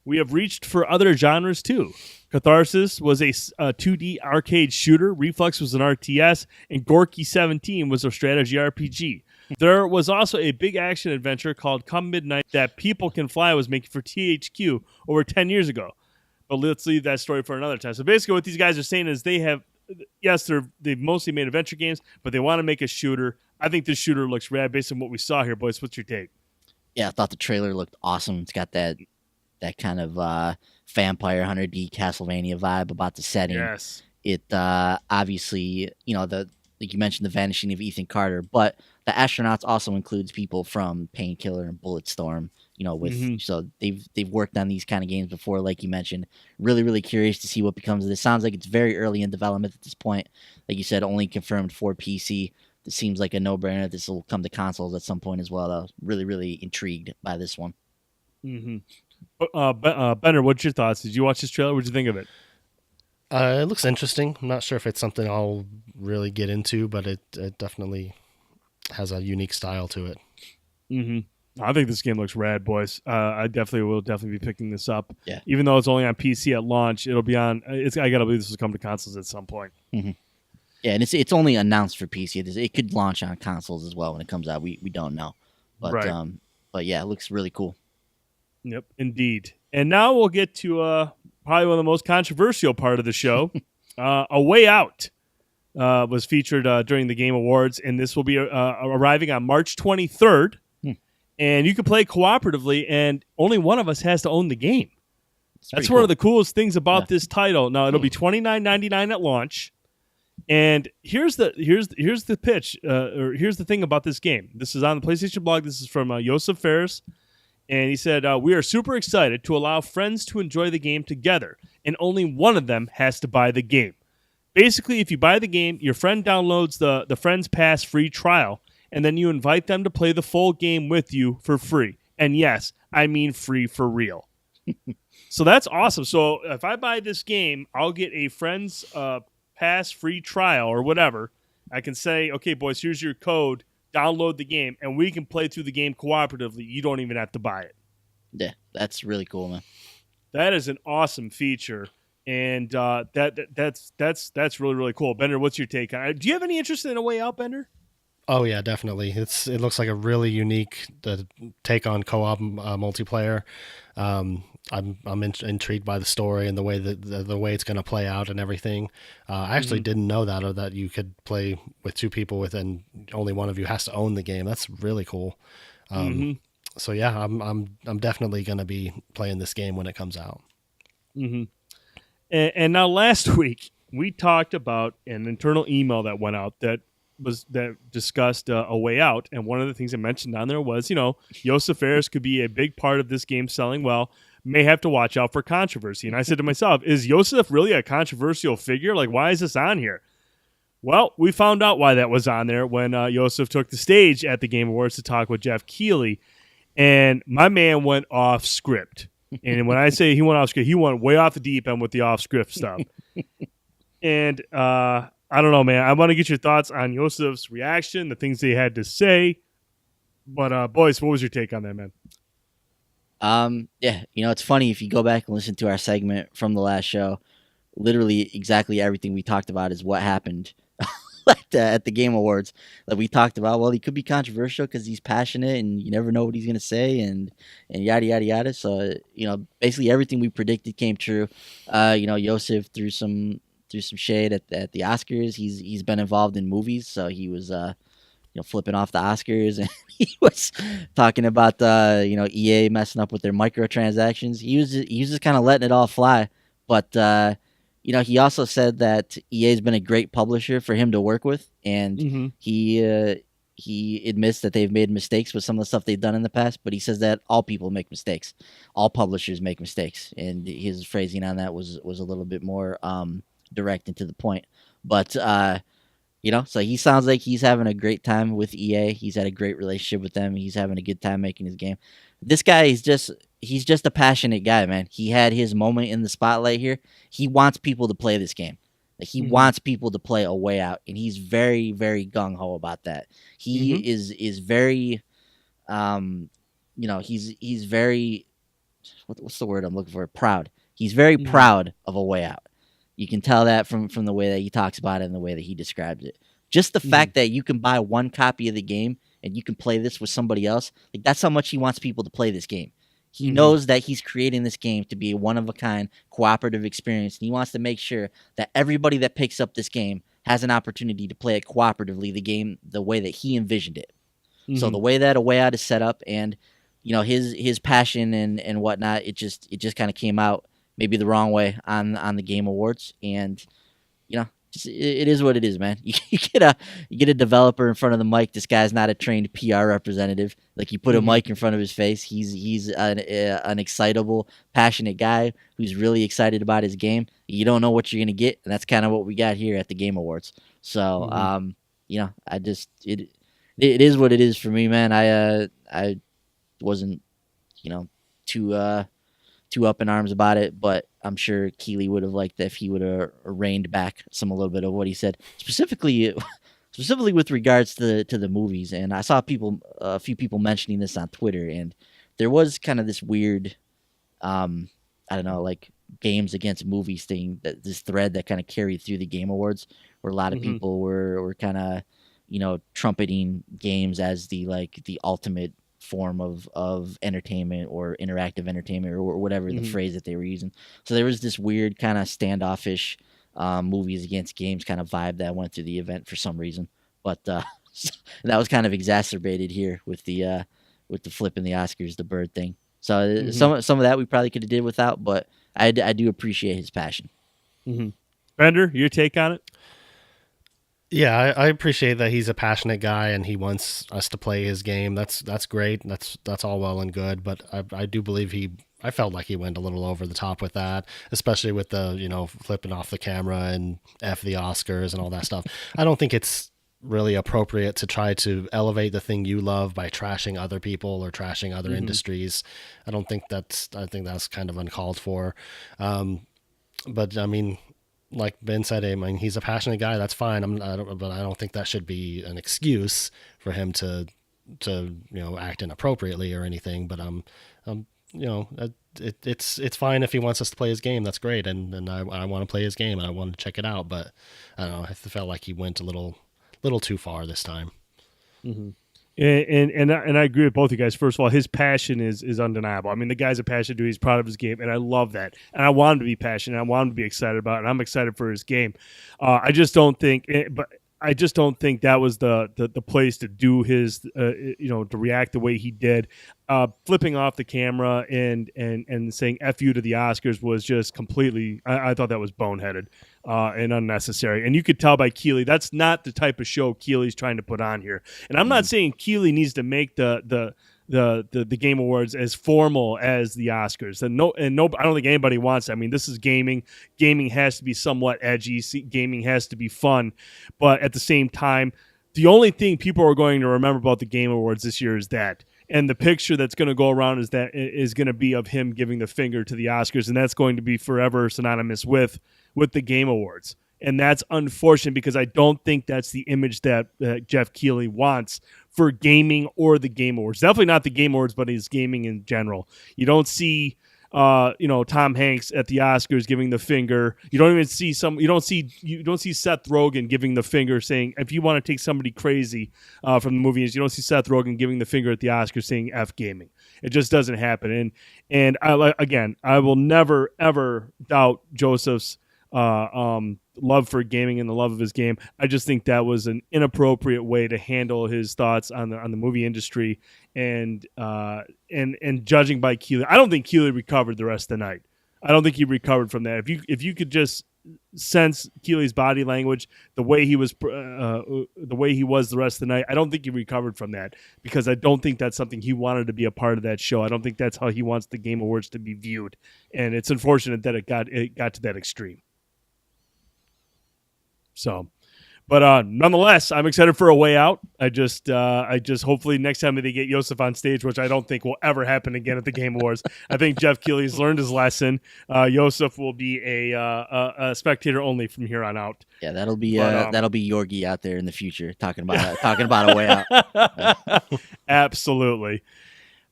[SPEAKER 1] We have reached for other genres too. Catharsis was a 2D arcade shooter, Reflex was an RTS, and Gorky 17 was a strategy RPG. There was also a big action adventure called Come Midnight that People Can Fly was making for THQ over 10 years ago. But let's leave that story for another time. So basically what these guys are saying is they've mostly made adventure games, but they want to make a shooter. I think this shooter looks rad based on what we saw here, boys. What's your take?
[SPEAKER 2] Yeah, I thought the trailer looked awesome. It's got that kind of Vampire Hunter D Castlevania vibe about the setting.
[SPEAKER 1] Yes.
[SPEAKER 2] It obviously, like you mentioned, The Vanishing of Ethan Carter, but the astronauts also includes people from Painkiller and Bulletstorm. So they've worked on these kind of games before, like you mentioned. Really, really curious to see what becomes of this. Sounds like it's very early in development at this point. Like you said, only confirmed for PC. This seems like a no-brainer. This will come to consoles at some point as well. Though. Really, really intrigued by this one.
[SPEAKER 1] Mm-hmm. Benner, what's your thoughts? Did you watch this trailer? What did you think of it?
[SPEAKER 3] It looks interesting. I'm not sure if it's something I'll really get into, but it definitely has a unique style to it.
[SPEAKER 1] Mm-hmm. I think this game looks rad, boys. I will definitely be picking this up.
[SPEAKER 2] Yeah.
[SPEAKER 1] Even though it's only on PC at launch, it'll be on. I gotta believe this will come to consoles at some point.
[SPEAKER 2] Mm-hmm. Yeah, and it's only announced for PC. It could launch on consoles as well when it comes out. We don't know, but
[SPEAKER 1] right.
[SPEAKER 2] But yeah, it looks really cool.
[SPEAKER 1] Yep, indeed. And now we'll get to probably one of the most controversial part of the show. A Way Out was featured during the Game Awards, and this will be arriving on March 23rd. And you can play cooperatively, and only one of us has to own the game. That's one of the coolest things about this title. Now, it'll be $29.99 at launch. And here's the pitch, or here's the thing about this game. This is on the PlayStation blog. This is from Joseph Ferris. And he said, we are super excited to allow friends to enjoy the game together, and only one of them has to buy the game. Basically, if you buy the game, your friend downloads the Friends Pass free trial, and then you invite them to play the full game with you for free. And yes, I mean free for real. So that's awesome. So if I buy this game, I'll get a Friends Pass free trial or whatever. I can say, okay, boys, here's your code. Download the game, and we can play through the game cooperatively. You don't even have to buy it.
[SPEAKER 2] Yeah, that's really cool, man.
[SPEAKER 1] That is an awesome feature, and that's really, really cool. Bender, what's your take on it? Do you have any interest in A Way Out, Bender?
[SPEAKER 3] Oh yeah, definitely. It looks like a really unique take on co-op multiplayer. I'm intrigued by the story and the way the way it's going to play out and everything. I actually didn't know that, or that you could play with two people and only one of you has to own the game. That's really cool. So yeah, I'm definitely going to be playing this game when it comes out.
[SPEAKER 1] Mm-hmm. And now last week we talked about an internal email that went out that discussed A Way Out, and one of the things I mentioned on there was, Joseph Ferris could be a big part of this game selling well, may have to watch out for controversy. And I said to myself, is Joseph really a controversial figure? Like, why is this on here? Well, we found out why that was on there when Joseph took the stage at the Game Awards to talk with Jeff Keighley, and my man went off script. And when I say he went off script, he went way off the deep end with the off script stuff. And I don't know, man. I want to get your thoughts on Joseph's reaction, the things they had to say. But, boys, what was your take on that, man?
[SPEAKER 2] Yeah, it's funny if you go back and listen to our segment from the last show. Literally, exactly everything we talked about is what happened at the Game Awards. Like we talked about, well, he could be controversial because he's passionate, and you never know what he's gonna say, and yada yada yada. So basically everything we predicted came true. Joseph threw some threw some shade at the Oscars. He's been involved in movies, so he was flipping off the Oscars, and he was talking about EA messing up with their microtransactions. He was just kind of letting it all fly, but he also said that EA's been a great publisher for him to work with, and he admits that they've made mistakes with some of the stuff they've done in the past, but he says that all people make mistakes, all publishers make mistakes, and his phrasing on that was a little bit more direct and to the point, but. So he sounds like he's having a great time with EA. He's had a great relationship with them. He's having a good time making his game. This guy he's just a passionate guy, man. He had his moment in the spotlight here. He wants people to play this game. He wants people to play A Way Out, and he's very, very gung ho about that. He is very, he's very, what's the word I'm looking for? Proud. He's very proud of A Way Out. You can tell that from the way that he talks about it and the way that he describes it. Just the fact that you can buy one copy of the game and you can play this with somebody else, like that's how much he wants people to play this game. He knows that he's creating this game to be a one-of-a-kind cooperative experience, and he wants to make sure that everybody that picks up this game has an opportunity to play it cooperatively, the game the way that he envisioned it. So the way that A Way Out is set up, and his passion and whatnot, it just kind of came out maybe the wrong way on the Game Awards, and it is what it is, man. You get a developer in front of the mic. This guy's not a trained PR representative. Like, you put a mic in front of his face. He's an excitable, passionate guy who's really excited about his game. You don't know what you're gonna get, and that's kind of what we got here at the Game Awards. So, it is what it is for me, man. I wasn't too up in arms about it, but I'm sure Keeley would have liked that if he would have reined back a little bit of what he said, specifically with regards to the movies. And I saw a few people mentioning this on Twitter, and there was kind of this weird, I don't know, like games against movies thing, that this thread that kind of carried through the Game Awards, where a lot of people were kind of trumpeting games as the ultimate form of entertainment or interactive entertainment or whatever the phrase that they were using. So there was this weird kind of standoffish movies against games kind of vibe that went through the event for some reason. But that was kind of exacerbated here with the flipping the Oscars, the bird thing. So some of that we probably could have did without, but I do appreciate his passion.
[SPEAKER 1] Bender, your take on it?
[SPEAKER 3] Yeah, I appreciate that he's a passionate guy and he wants us to play his game. That's great. That's all well and good. But I do believe I felt like he went a little over the top with that, especially with the flipping off the camera and F the Oscars and all that stuff. I don't think it's really appropriate to try to elevate the thing you love by trashing other people or trashing other industries. I think that's kind of uncalled for. But I mean, like Ben said, I mean, he's a passionate guy. That's fine. But I don't think that should be an excuse for him to act inappropriately or anything. But it's fine if he wants us to play his game. That's great, and I want to play his game and I want to check it out. But I don't know. I felt like he went a little too far this time.
[SPEAKER 1] And I agree with both of you guys. First of all, his passion is undeniable. I mean, the guy's a passionate dude. He's proud of his game, and I love that. And I want him to be passionate. I want him to be excited about it. And I'm excited for his game. I just don't think that was the place to do his, to react the way he did. Flipping off the camera and saying F you to the Oscars was just completely, I thought that was boneheaded and unnecessary. And you could tell by Keeley, that's not the type of show Keeley's trying to put on here. And I'm not saying Keeley needs to make the Game Awards as formal as the Oscars. I don't think anybody wants that. I mean, this is gaming. Gaming has to be somewhat edgy. Gaming has to be fun. But at the same time, the only thing people are going to remember about the Game Awards this year is that. And the picture that's going to go around is going to be of him giving the finger to the Oscars, and that's going to be forever synonymous with the Game Awards. And that's unfortunate because I don't think that's the image that Jeff Keighley wants for gaming or the Game Awards. Definitely not the Game Awards, but his gaming in general. You don't see Tom Hanks at the Oscars giving the finger. You don't see Seth Rogen giving the finger, saying, if you want to take somebody crazy from the movies, you don't see Seth Rogen giving the finger at the Oscars saying F gaming. It just doesn't happen. And I will never ever doubt Joseph's love for gaming and the love of his game. I just think that was an inappropriate way to handle his thoughts on the movie industry, and judging by Keeley, I don't think Keeley recovered the rest of the night. I don't think he recovered from that. If you could just sense Keeley's body language, the way he was the rest of the night, I don't think he recovered from that, because I don't think that's something he wanted to be a part of that show. I don't think that's how he wants the Game Awards to be viewed, and it's unfortunate that it got to that extreme. So, but nonetheless, I'm excited for A Way Out. I just hopefully next time they get Yosef on stage, which I don't think will ever happen again at the Game Awards. I think Jeff Keighley's learned his lesson. Yosef will be a spectator only from here on out.
[SPEAKER 2] Yeah, that'll be Yorgi out there in the future talking about A Way Out.
[SPEAKER 1] Absolutely.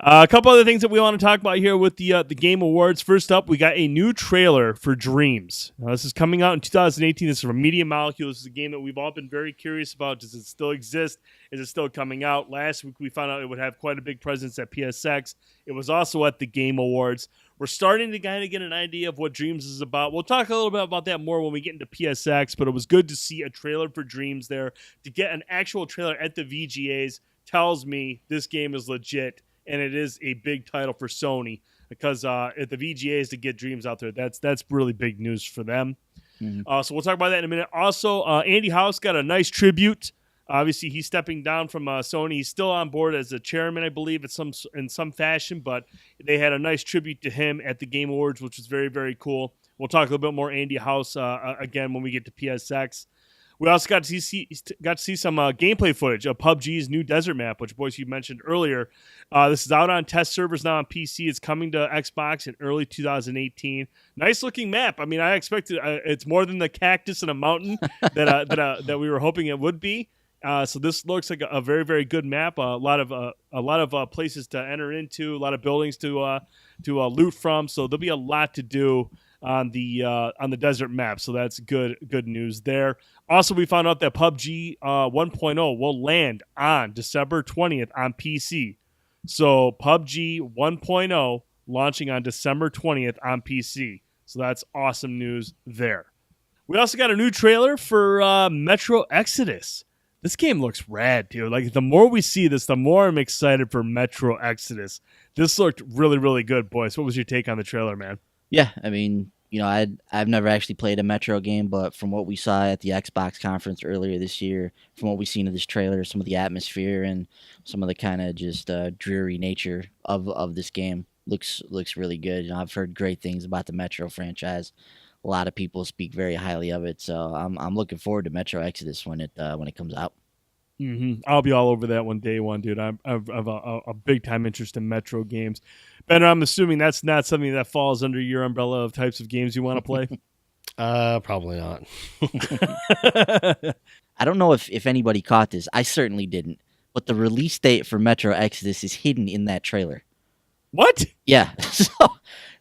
[SPEAKER 1] A couple other things that we want to talk about here with the Game Awards. First up, we got a new trailer for Dreams. Now, this is coming out in 2018. This is from Media Molecule. This is a game that we've all been very curious about. Does it still exist? Is it still coming out? Last week, we found out it would have quite a big presence at PSX. It was also at the Game Awards. We're starting to kind of get an idea of what Dreams is about. We'll talk a little bit about that more when we get into PSX, but it was good to see a trailer for Dreams there. To get an actual trailer at the VGAs tells me this game is legit. And it is a big title for Sony, because at the VGAs to get Dreams out there, that's really big news for them. Mm-hmm. So we'll talk about that in a minute. Also, Andy House got a nice tribute. Obviously, he's stepping down from Sony. He's still on board as a chairman, I believe, in some fashion. But they had a nice tribute to him at the Game Awards, which was very, very cool. We'll talk a little bit more Andy House again when we get to PSX. We also got to see some gameplay footage of PUBG's new desert map, which, boys, you mentioned earlier. This is out on test servers now on PC. It's coming to Xbox in early 2018. Nice looking map. I mean, I expected it's more than the cactus and a mountain that we were hoping it would be. So this looks like a very, very good map. A lot of places to enter into, a lot of buildings to loot from. So there'll be a lot to do on the desert map, so that's good news there. Also, we found out that PUBG 1.0 will land on December 20th on PC. So PUBG 1.0 launching on December 20th on PC. So that's awesome news there. We also got a new trailer for Metro Exodus. This game looks rad, dude. Like, the more we see this, the more I'm excited for Metro Exodus. This looked really, really good, boys. What was your take on the trailer, man?
[SPEAKER 2] Yeah, I mean, I've never actually played a Metro game, but from what we saw at the Xbox conference earlier this year, from what we've seen of this trailer, some of the atmosphere and some of the kind of just dreary nature of this game looks really good. I've heard great things about the Metro franchise. A lot of people speak very highly of it, so I'm looking forward to Metro Exodus when it comes out.
[SPEAKER 1] Mm-hmm. I'll be all over that one day one, dude. I have a big time interest in Metro games. Ben, I'm assuming that's not something that falls under your umbrella of types of games you want to play.
[SPEAKER 3] Probably not.
[SPEAKER 2] I don't know if anybody caught this. I certainly didn't. But the release date for Metro Exodus is hidden in that trailer.
[SPEAKER 1] What?
[SPEAKER 2] Yeah. So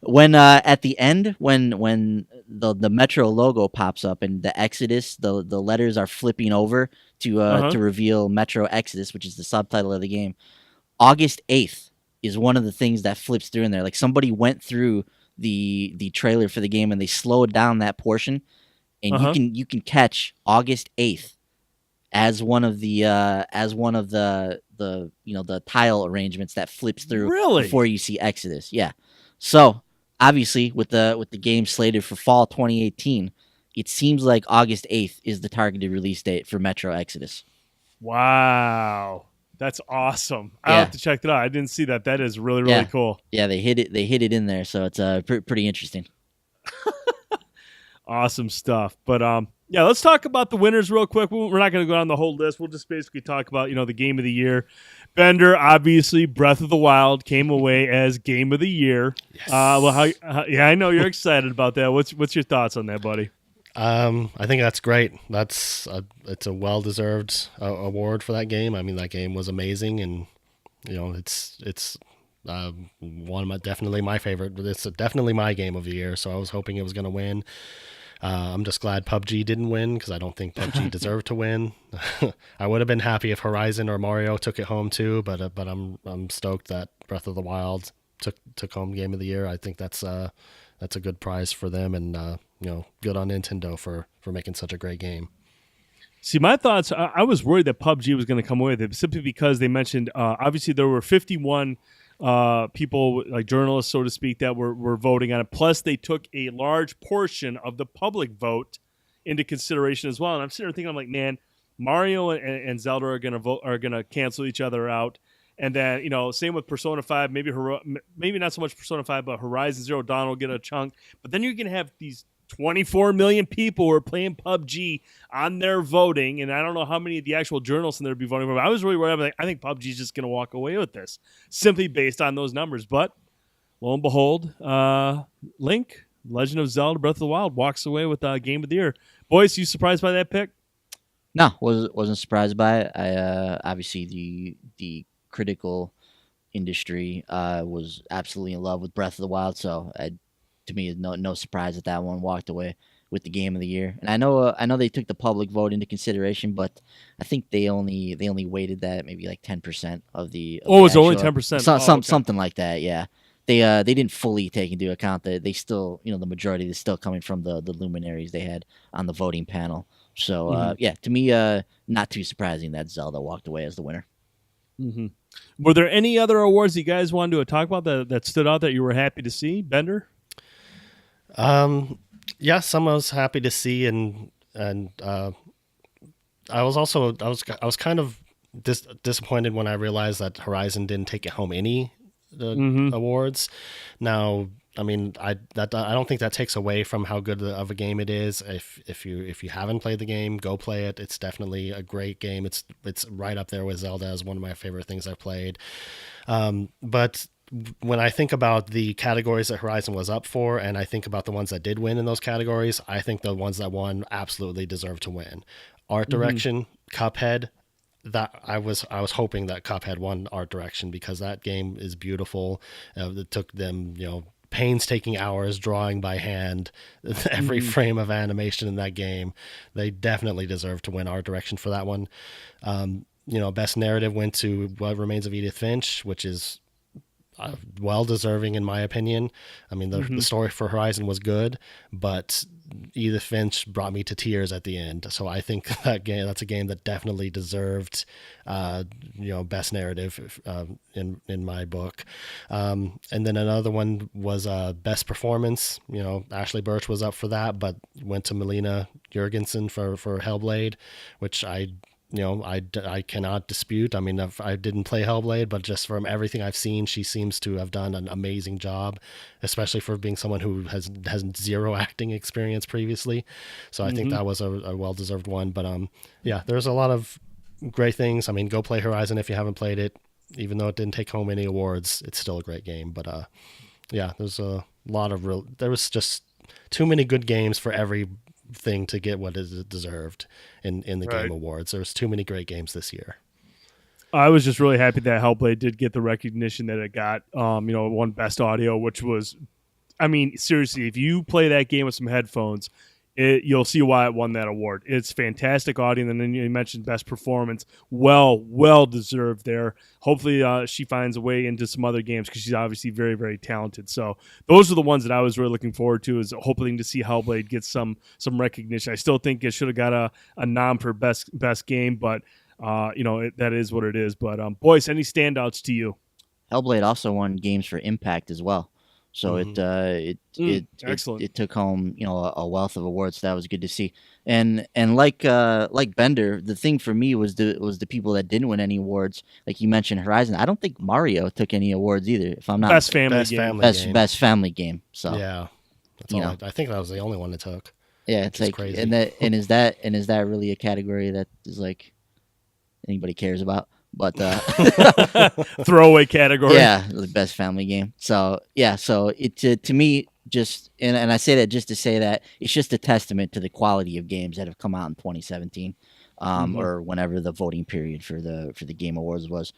[SPEAKER 2] when at the end, when the Metro logo pops up and the Exodus, the letters are flipping over to reveal Metro Exodus, which is the subtitle of the game. August 8th is one of the things that flips through in there. Like, somebody went through the trailer for the game and they slowed down that portion, and you can catch August 8th as one of the the tile arrangements that flips through before you see Exodus. Yeah. So obviously with the game slated for fall 2018, it seems like August 8th is the targeted release date for Metro Exodus.
[SPEAKER 1] Wow. That's awesome. I'll have to check that out. I didn't see that. That is really, really cool.
[SPEAKER 2] Yeah, they hid it in there, so it's pretty interesting.
[SPEAKER 1] Awesome stuff. But let's talk about the winners real quick. We're not going to go down the whole list. We'll just basically talk about, the game of the year. Bender, obviously, Breath of the Wild came away as game of the year. Yes. I know you're excited about that. What's your thoughts on that, buddy?
[SPEAKER 3] I think that's great. It's a well-deserved award for that game. I mean, that game was amazing, and it's definitely my favorite. It's definitely my game of the year. So I was hoping it was going to win. I'm just glad PUBG didn't win, because I don't think PUBG deserved to win. I would have been happy if Horizon or Mario took it home too, but I'm stoked that Breath of the Wild took home game of the year. I think that's a good prize for them, and good on Nintendo for making such a great game.
[SPEAKER 1] See, my thoughts, I was worried that PUBG was going to come away with it simply because they mentioned, obviously, there were 51 people, like journalists, so to speak, that were voting on it. Plus, they took a large portion of the public vote into consideration as well. And I'm sitting there thinking, I'm like, man, Mario and Zelda are going to cancel each other out. And then, same with Persona 5, maybe not so much Persona 5, but Horizon Zero Dawn will get a chunk. But then you're going to have these 24 million people who are playing PUBG on their voting, and I don't know how many of the actual journalists in there would be voting for. But I was really worried. I think PUBG is just going to walk away with this simply based on those numbers. But lo and behold, Link, Legend of Zelda, Breath of the Wild walks away with Game of the Year. Boys, you surprised by that pick?
[SPEAKER 2] No, wasn't surprised by it. I obviously the critical industry was absolutely in love with Breath of the Wild, so to me, no surprise that one walked away with the Game of the Year. And I know they took the public vote into consideration, but I think they only weighted that maybe like 10% of the.
[SPEAKER 1] Oh, it's only 10%.
[SPEAKER 2] Something like that. Yeah, they didn't fully take into account that they still, the majority is still coming from the luminaries they had on the voting panel. So yeah, to me, not too surprising that Zelda walked away as the winner.
[SPEAKER 1] Mm-hmm. Were there any other awards you guys wanted to talk about that stood out that you were happy to see, Bender?
[SPEAKER 3] Yeah, some I was happy to see, and I was kind of disappointed when I realized that Horizon didn't take it home any awards. Now, I mean, I don't think that takes away from how good of a game it is. If you haven't played the game, go play it. It's definitely a great game. It's right up there with Zelda as one of my favorite things I've played. But when I think about the categories that Horizon was up for, and I think about the ones that did win in those categories, I think the ones that won absolutely deserve to win. Art direction, Cuphead. That I was hoping that Cuphead won art direction because that game is beautiful. It took them, painstaking hours drawing by hand every frame of animation in that game. They definitely deserve to win art direction for that one. Best narrative went to What Remains of Edith Finch, which is well deserving in my opinion. I mean, the story for Horizon was good, but Edith Finch brought me to tears at the end. So I think that's a game that definitely deserved, best narrative in my book. And then another one was best performance. Ashley Birch was up for that, but went to Melina Jurgensen for Hellblade, which I cannot dispute. I mean, I didn't play Hellblade, but just from everything I've seen, she seems to have done an amazing job, especially for being someone who has zero acting experience previously. So I think that was a well-deserved one. But yeah, there's a lot of great things. I mean, go play Horizon if you haven't played it. Even though it didn't take home any awards, it's still a great game. But yeah, there's a lot of there was just too many good games for every thing to get what is deserved in the Game Awards. There's too many great games this year.
[SPEAKER 1] I was just really happy that Hellblade did get the recognition that it got. Won Best Audio, which was, I mean, seriously, if you play that game with some headphones, you'll see why it won that award. It's fantastic audio, and then you mentioned Best Performance. Well deserved there. Hopefully she finds a way into some other games because she's obviously very, very talented. So those are the ones that I was really looking forward to, is hoping to see Hellblade get some recognition. I still think it should have got a nom for best game, but that is what it is. But boys, any standouts to you?
[SPEAKER 2] Hellblade also won games for Impact as well. So it took home a wealth of awards. So that was good to see. And like Bender, the thing for me was the people that didn't win any awards. Like you mentioned, Horizon. I don't think Mario took any awards either. If I'm not
[SPEAKER 1] best family game.
[SPEAKER 2] So
[SPEAKER 3] yeah, I think that was the only one it took.
[SPEAKER 2] Yeah, it's like crazy. and is that really a category that is like anybody cares about? But
[SPEAKER 1] throwaway category.
[SPEAKER 2] Yeah, the best family game. So yeah, so it to me just and I say that just to say that it's just a testament to the quality of games that have come out in 2017, or whenever the voting period for the Game Awards was.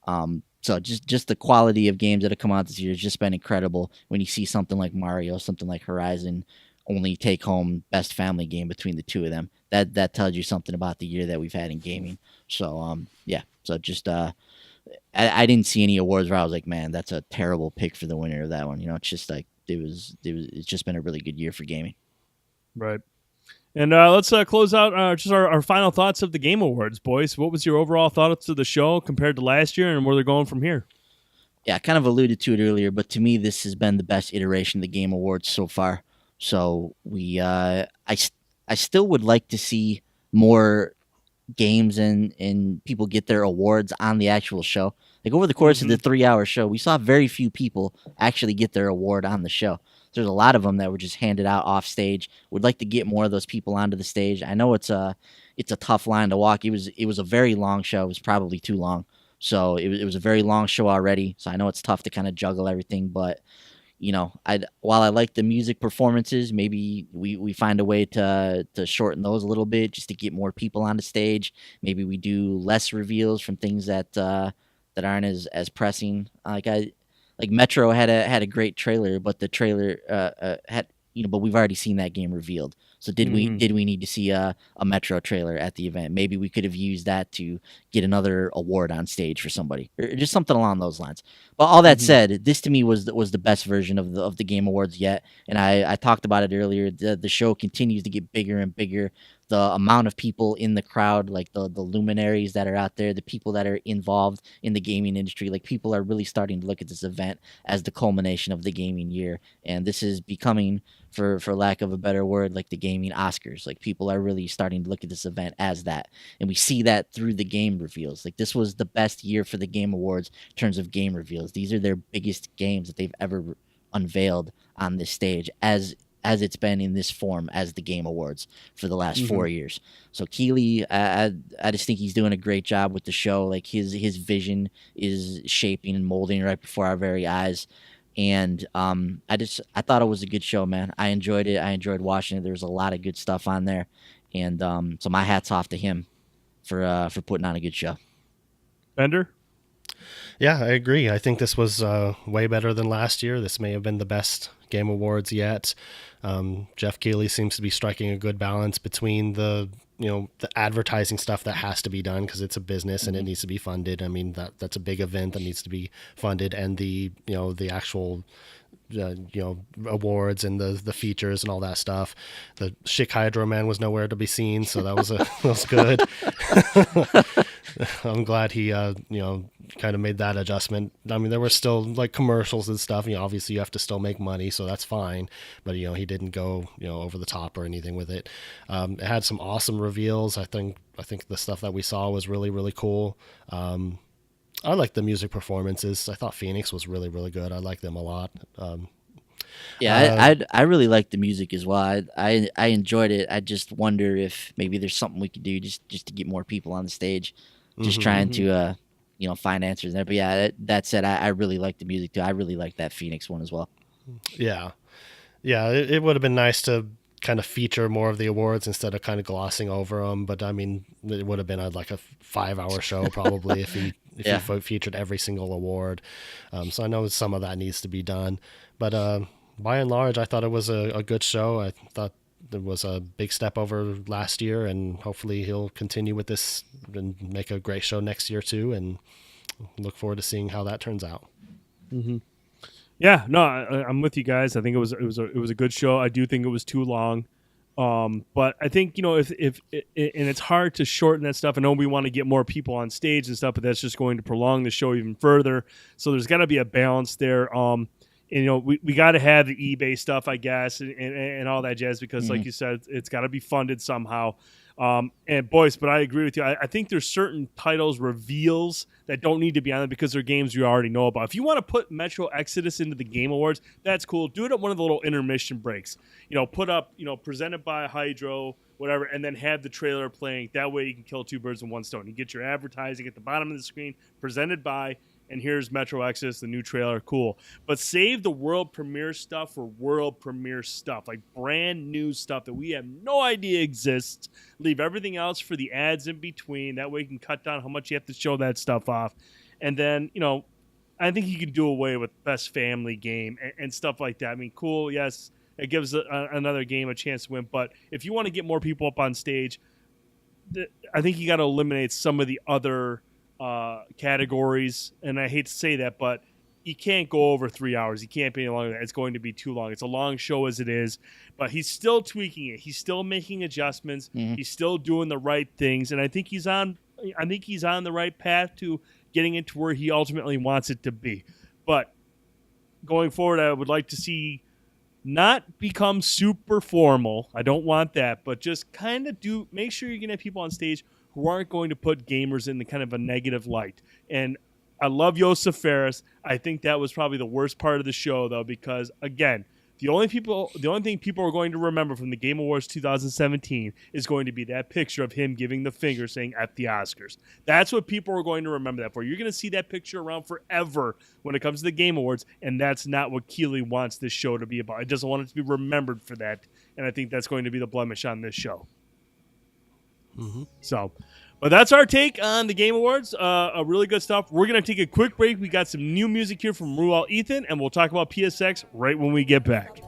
[SPEAKER 2] So just the quality of games that have come out this year has just been incredible. When you see something like Mario, something like Horizon, only take home best family game between the two of them. That tells you something about the year that we've had in gaming. So yeah. So just I didn't see any awards where I was like, man, that's a terrible pick for the winner of that one. It's just like it's just been a really good year for gaming.
[SPEAKER 1] Right. And let's close out just our final thoughts of the Game Awards, boys. What was your overall thoughts of the show compared to last year, and where they're going from here?
[SPEAKER 2] Yeah, I kind of alluded to it earlier, but to me, this has been the best iteration of the Game Awards so far. So I still would like to see more games and people get their awards on the actual show. Like over the course of the 3-hour show, we saw very few people actually get their award on the show. There's a lot of them that were just handed out off stage. Would like to get more of those people onto the stage. I know it's a tough line to walk. It was a very long show. It was probably too long. So it was a very long show already. So I know it's tough to kind of juggle everything, but while I like the music performances, maybe we find a way to shorten those a little bit just to get more people on the stage. Maybe we do less reveals from things that aren't as pressing. Like Metro had a great trailer, but the trailer had but we've already seen that game revealed. So did we need to see a Metro trailer at the event? Maybe we could have used that to get another award on stage for somebody, or just something along those lines. But all that said, this to me was the best version of the Game Awards yet. And I talked about it earlier. The show continues to get bigger and bigger. The amount of people in the crowd, like the luminaries that are out there, the people that are involved in the gaming industry, like people are really starting to look at this event as the culmination of the gaming year. And this is becoming, for lack of a better word, like the gaming Oscars. Like people are really starting to look at this event as that. And we see that through the game reveals. Like this was the best year for the Game Awards in terms of game reveals. These are their biggest games that they've ever unveiled on this stage as it's been in this form as the Game Awards for the last 4 years. So Keeley, I just think he's doing a great job with the show. Like his vision is shaping and molding right before our very eyes. And I thought it was a good show, man. I enjoyed it. I enjoyed watching it. There was a lot of good stuff on there. And so my hat's off to him for putting on a good show.
[SPEAKER 1] Bender?
[SPEAKER 3] Yeah, I agree. I think this was way better than last year. This may have been the best Game Awards yet. Jeff Keighley seems to be striking a good balance between the advertising stuff that has to be done because it's a business and it needs to be funded. I mean, that's a big event that needs to be funded, and the actual awards and the features and all that stuff. The Chic Hydro Man was nowhere to be seen, so that was good. I'm glad he kind of made that adjustment. I mean, there were still like commercials and stuff. Obviously you have to still make money, so that's fine. But he didn't go over the top or anything with it. It had some awesome reveals. I think the stuff that we saw was really, really cool. I like the music performances. I thought Phoenix was really, really good. I like them a lot.
[SPEAKER 2] I really liked the music as well. I enjoyed it. I just wonder if maybe there's something we could do just to get more people on the stage. Just trying to find answers there. But yeah, that said, I really like the music too. I really like that Phoenix one as well.
[SPEAKER 3] Yeah. It would have been nice to kind of feature more of the awards instead of kind of glossing over them. But I mean, it would have been like a 5-hour show probably if he featured every single award. So I know some of that needs to be done. But by and large, I thought it was a good show. I thought it was a big step over last year, and hopefully he'll continue with this and make a great show next year too. And look forward to seeing how that turns out.
[SPEAKER 1] Yeah, no, I'm with you guys. I think it was a good show. I do think it was too long, but I think if and it's hard to shorten that stuff. I know we want to get more people on stage and stuff, but that's just going to prolong the show even further. So there's got to be a balance there. And we got to have the eBay stuff, I guess, and all that jazz because, like you said, it's got to be funded somehow. And boys, but I agree with you. I think there's certain titles reveals that don't need to be on it because they're games you already know about. If you want to put Metro Exodus into the Game Awards, that's cool. Do it at one of the little intermission breaks. Put up, presented by Hydro, whatever, and then have the trailer playing. That way you can kill two birds with one stone. You get your advertising at the bottom of the screen, presented by, and here's Metro Exodus, the new trailer, cool. But save the world premiere stuff for world premiere stuff, like brand new stuff that we have no idea exists. Leave everything else for the ads in between. That way you can cut down how much you have to show that stuff off. And then, I think you can do away with best family game and stuff like that. I mean, cool, yes, it gives another game a chance to win. But if you want to get more people up on stage, I think you got to eliminate some of the other categories, and I hate to say that, but you can't go over 3 hours. You can't be any longer than that. It's going to be too long. It's a long show as it is, but he's still tweaking it. He's still making adjustments.
[SPEAKER 2] Mm-hmm.
[SPEAKER 1] He's still doing the right things, and I think he's on the right path to getting it to where he ultimately wants it to be. But going forward, I would like to see not become super formal. I don't want that, but just kind of make sure you're going to have people on stage who aren't going to put gamers in the kind of a negative light. And I love Josef Fares. I think that was probably the worst part of the show, though, because, again, the only thing people are going to remember from the Game Awards 2017 is going to be that picture of him giving the finger saying F the Oscars. That's what people are going to remember that for. You're going to see that picture around forever when it comes to the Game Awards, and that's not what Keeley wants this show to be about. It doesn't want it to be remembered for that, and I think that's going to be the blemish on this show.
[SPEAKER 3] Mm-hmm.
[SPEAKER 1] So, but that's our take on the Game Awards. Really good stuff. We're going to take a quick break. We got some new music here from Ruel Ethan, and we'll talk about PSX right when we get back.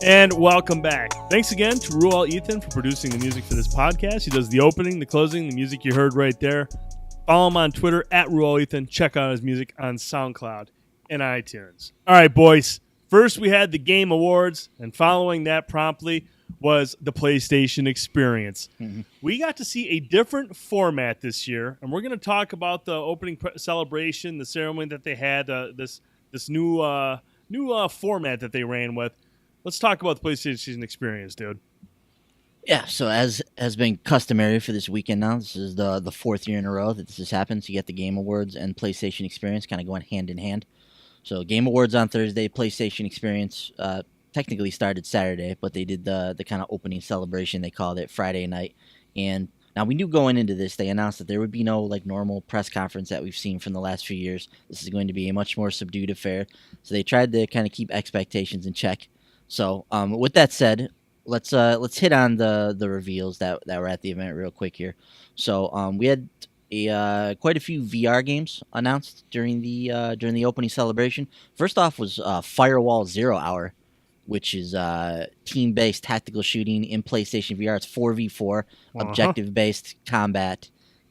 [SPEAKER 1] And welcome back. Thanks again to Ruel Ethan for producing the music for this podcast. He does the opening, the closing, the music you heard right there. Follow him on Twitter at Ruel Ethan. Check out his music on SoundCloud and iTunes. All right, boys. First, we had the Game Awards, and following that promptly was the PlayStation Experience. Mm-hmm. We got to see a different format this year, and we're going to talk about the opening celebration, the ceremony that they had, this new format that they ran with. Let's talk about the PlayStation Experience, dude.
[SPEAKER 2] Yeah, so as has been customary for this weekend now, this is the fourth year in a row that this has happened. So you get the Game Awards and PlayStation Experience kind of going hand in hand. So Game Awards on Thursday, PlayStation Experience technically started Saturday, but they did the kind of opening celebration, they called it, Friday night. And now we knew going into this, they announced that there would be no like normal press conference that we've seen from the last few years. This is going to be a much more subdued affair. So they tried to kind of keep expectations in check. So with that said, let's hit on the reveals that were at the event real quick here. So we had quite a few VR games announced during the opening celebration. First off was Firewall 0 Hour, which is team-based tactical shooting in PlayStation VR. It's 4v4 objective-based combat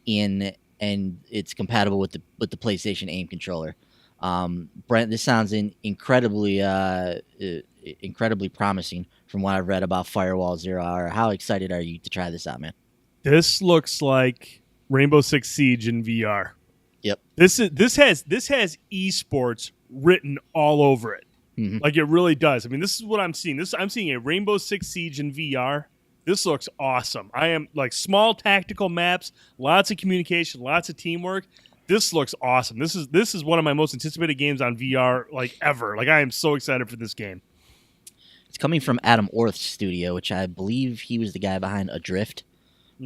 [SPEAKER 2] and it's compatible with the PlayStation aim controller. Brent, this sounds incredibly promising from what I've read about Firewall 0 Hour. How excited are you to try this out, man?
[SPEAKER 1] This looks like Rainbow Six Siege in VR.
[SPEAKER 2] Yep.
[SPEAKER 1] This has esports written all over it. Mm-hmm. Like it really does. I mean, this is what I'm seeing. I'm seeing a Rainbow Six Siege in VR This looks awesome. I am like small tactical maps, lots of communication, lots of teamwork. This looks awesome. This is one of my most anticipated games on VR like ever. Like I am so excited for this game.
[SPEAKER 2] It's coming from Adam Orth's studio, which I believe he was the guy behind Adrift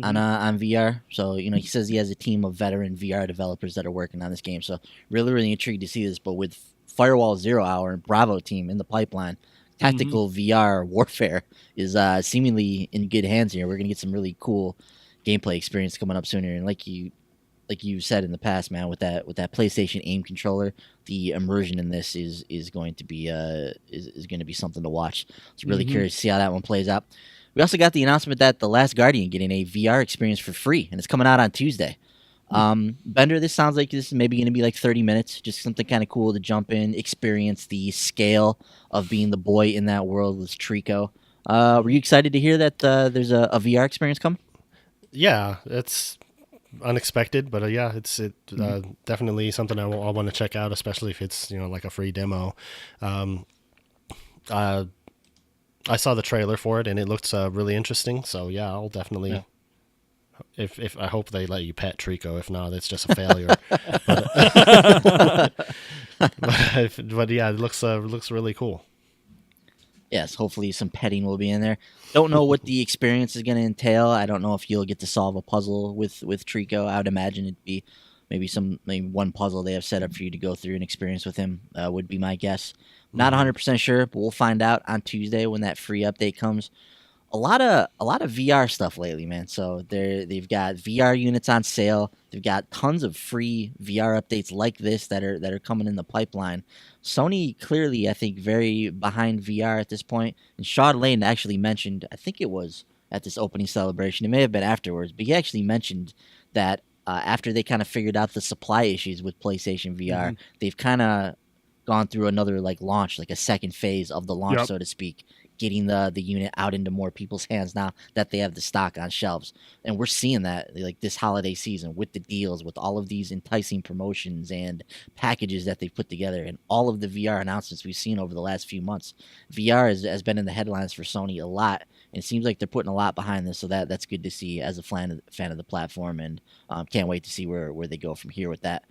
[SPEAKER 2] on VR. So, he says he has a team of veteran VR developers that are working on this game. So, really, really intrigued to see this. But with Firewall Zero Hour and Bravo team in the pipeline, tactical VR warfare is seemingly in good hands here. We're going to get some really cool gameplay experience coming up sooner. And like you said in the past, man, with that PlayStation aim controller, the immersion in this is going to be is going to be something to watch. So really curious to see how that one plays out. We also got the announcement that The Last Guardian getting a VR experience for free, and it's coming out on Tuesday. Bender, this sounds like this is maybe going to be like 30 minutes, just something kind of cool to jump in, experience the scale of being the boy in that world with Trico. Were you excited to hear that there's a VR experience coming?
[SPEAKER 3] Yeah, it's unexpected, but yeah, it's definitely something I want to check out, especially if it's like a free demo. I saw the trailer for it and it looks really interesting. So yeah, I'll definitely. Yeah. If I hope they let you pet Trico. If not, it's just a failure. but yeah, it looks really cool.
[SPEAKER 2] Yes, hopefully some petting will be in there. Don't know what the experience is going to entail. I don't know if you'll get to solve a puzzle with Trico. I would imagine it'd be maybe one puzzle they have set up for you to go through and experience with him would be my guess. Not 100% sure, but we'll find out on Tuesday when that free update comes. A lot of VR stuff lately, man. So they've got VR units on sale. They've got tons of free VR updates like this that are coming in the pipeline. Sony clearly, I think, very behind VR at this point. And Sean Lane actually mentioned, I think it was at this opening celebration, it may have been afterwards, but he actually mentioned that after they kind of figured out the supply issues with PlayStation VR, they've kind of gone through another launch, like a second phase of the launch, so to speak, getting the unit out into more people's hands now that they have the stock on shelves. And we're seeing that this holiday season with the deals, with all of these enticing promotions and packages that they've put together, and all of the VR announcements we've seen over the last few months. VR has been in the headlines for Sony a lot, and it seems like they're putting a lot behind this, so that's good to see as a fan of the platform, and can't wait to see where they go from here with that.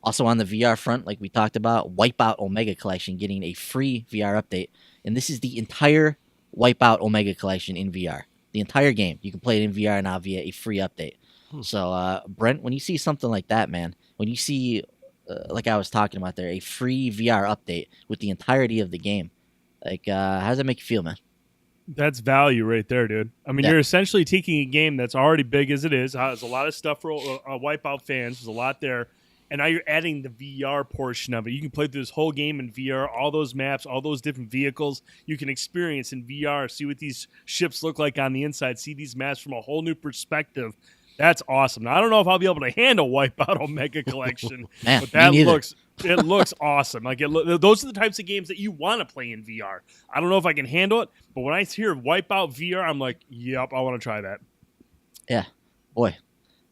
[SPEAKER 2] Also on the VR front, like we talked about, Wipeout Omega Collection getting a free VR update. And this is the entire Wipeout Omega Collection in VR. The entire game. You can play it in VR now via a free update. So, Brent, when you see something like that, man, when you see, like I was talking about there, a free VR update with the entirety of the game, how does that make you feel, man?
[SPEAKER 1] That's value right there, dude. I mean, you're essentially taking a game that's already big as it is. There's a lot of stuff for Wipeout fans. There's a lot there. And now you're adding the VR portion of it. You can play through this whole game in VR, all those maps, all those different vehicles. You can experience in VR, see what these ships look like on the inside, see these maps from a whole new perspective. That's awesome. Now, I don't know if I'll be able to handle Wipeout Omega Collection,
[SPEAKER 2] Man,
[SPEAKER 1] but that looks awesome. Those are the types of games that you want to play in VR. I don't know if I can handle it, but when I hear Wipeout VR, I'm like, yep, I want to try that. Yeah,
[SPEAKER 2] boy.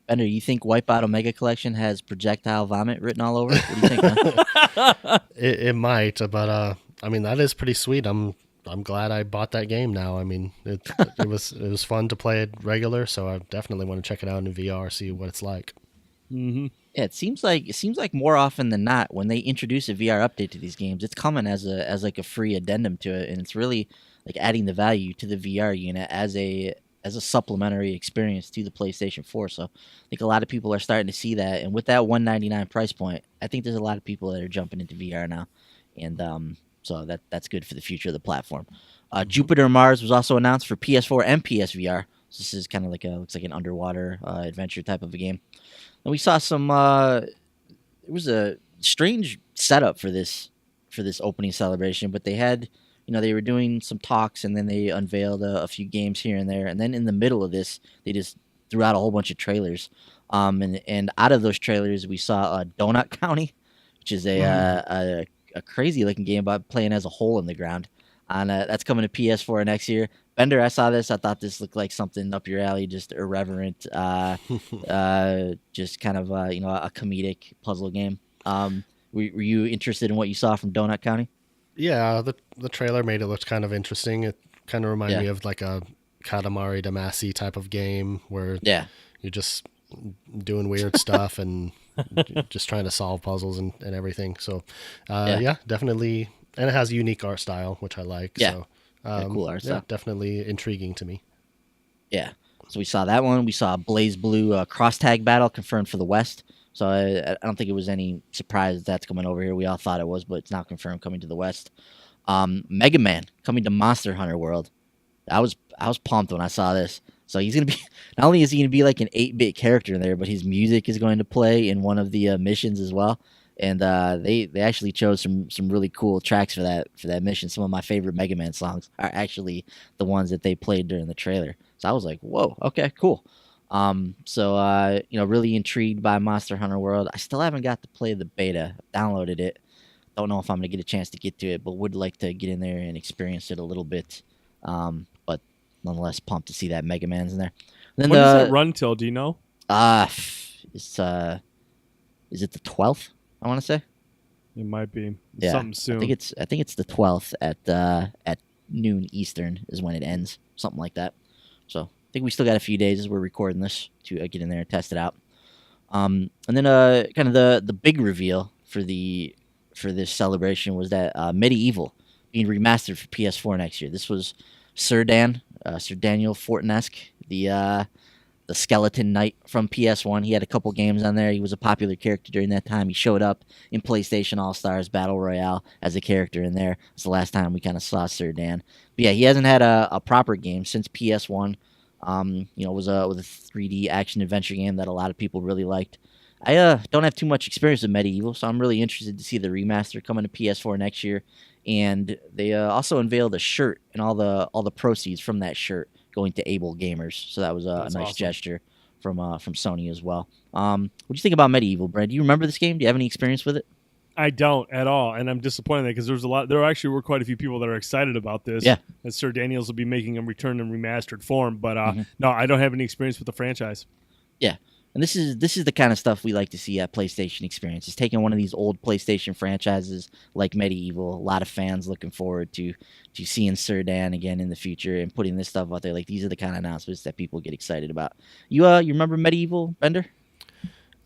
[SPEAKER 2] Bender, you think Wipeout Omega Collection has projectile vomit written all over it? What do you think, man?
[SPEAKER 3] It might, but I mean, that is pretty sweet. I'm glad I bought that game now. I mean, it was fun to play it regular, so I definitely want to check it out in VR, see what it's like.
[SPEAKER 2] Yeah, it seems like more often than not, when they introduce a VR update to these games, it's coming as a free addendum to it, and it's really adding the value to the VR unit as a supplementary experience to the PlayStation 4. So I think a lot of people are starting to see that. And with that $199 price point, I think there's a lot of people that are jumping into VR now. And so that's good for the future of the platform. Jupiter Mars was also announced for PS4 and PSVR. So this is kind of looks like an underwater adventure type of a game. And we saw some, it was a strange setup for this opening celebration, but they had, they were doing some talks, and then they unveiled a few games here and there. And then in the middle of this, they just threw out a whole bunch of trailers. And out of those trailers, we saw Donut County, which is a crazy looking game about playing as a hole in the ground. And that's coming to PS4 next year. Bender, I saw this. I thought this looked like something up your alley, just irreverent, just kind of a comedic puzzle game. Were you interested in what you saw from Donut County?
[SPEAKER 3] Yeah, the trailer made it look kind of interesting. It kind of reminded me of like a Katamari Damacy type of game where
[SPEAKER 2] Yeah.
[SPEAKER 3] you're just doing weird stuff and just trying to solve puzzles and everything. So, yeah, definitely. And it has a unique art style, which I like.
[SPEAKER 2] Yeah.
[SPEAKER 3] So,
[SPEAKER 2] Cool art style.
[SPEAKER 3] definitely intriguing to me.
[SPEAKER 2] Yeah. So we saw that one. We saw Blaze Blue cross tag battle confirmed for the West. So I don't think it was any surprise that's coming over here. We all thought it was, but it's now confirmed coming to the West. Mega Man coming to Monster Hunter World. I was pumped when I saw this. So he's gonna be not only is he gonna be like an 8-bit character in there, but his music is going to play in one of the missions as well. And they actually chose some really cool tracks for that mission. Some of my favorite Mega Man songs are actually the ones that they played during the trailer. So I was like, whoa, okay, cool. Really intrigued by Monster Hunter World. I still haven't got to play the beta. Downloaded it. Don't know if I'm gonna get a chance to get to it, but would like to get in there and experience it a little bit. But nonetheless, pumped to see that Mega Man's in there. And then
[SPEAKER 1] when does that run till? Do you know?
[SPEAKER 2] Is it the 12th? I want to say.
[SPEAKER 1] It might be
[SPEAKER 2] I
[SPEAKER 1] something soon.
[SPEAKER 2] think it's the 12th at noon Eastern is when it ends, something like that. So I think we still got a few days as we're recording this to get in there and test it out. And then kind of the big reveal for this celebration was that Medieval being remastered for PS4 next year. This was Sir Daniel Fortnesque, the skeleton knight from PS1. He had a couple games on there. He was a popular character during that time. He showed up in PlayStation All-Stars Battle Royale as a character in there. It's the last time we kind of saw Sir Dan. But yeah, he hasn't had a proper game since PS1. It was a 3D action adventure game that a lot of people really liked. I don't have too much experience with Medieval, so I'm really interested to see the remaster coming to PS4 next year. And they also unveiled a shirt, and all the proceeds from that shirt going to Able Gamers. So that was a nice
[SPEAKER 1] awesome
[SPEAKER 2] gesture from Sony as well. What do you think about Medieval, Brad? Do you remember this game? Do you have any experience with it?
[SPEAKER 1] I don't at all, and I'm disappointed because there actually were quite a few people that are excited about this.
[SPEAKER 2] Yeah.
[SPEAKER 1] And Sir Daniels will be making a return in remastered form, but no, I don't have any experience with the franchise.
[SPEAKER 2] Yeah. And this is the kind of stuff we like to see at PlayStation Experience. It's taking one of these old PlayStation franchises like Medieval. A lot of fans looking forward to seeing Sir Dan again in the future and putting this stuff out there. Like, these are the kind of announcements that people get excited about. You remember Medieval, Bender?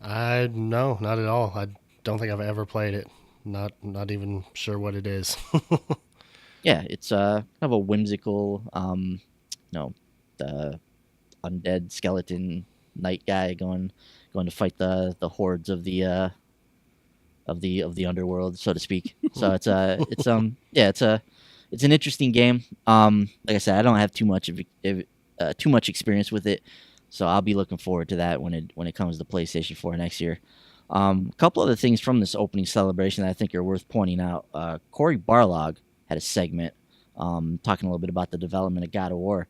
[SPEAKER 3] No, not at all. I don't think I've ever played it. Not even sure what it is.
[SPEAKER 2] Yeah, it's kind of a whimsical, the undead skeleton knight guy going to fight the hordes of the underworld, so to speak. So it's an interesting game. Like I said, I don't have too much experience with it, so I'll be looking forward to that when it comes to PlayStation 4 next year. A couple other things from this opening celebration that I think are worth pointing out. Cory Barlog had a segment talking a little bit about the development of God of War,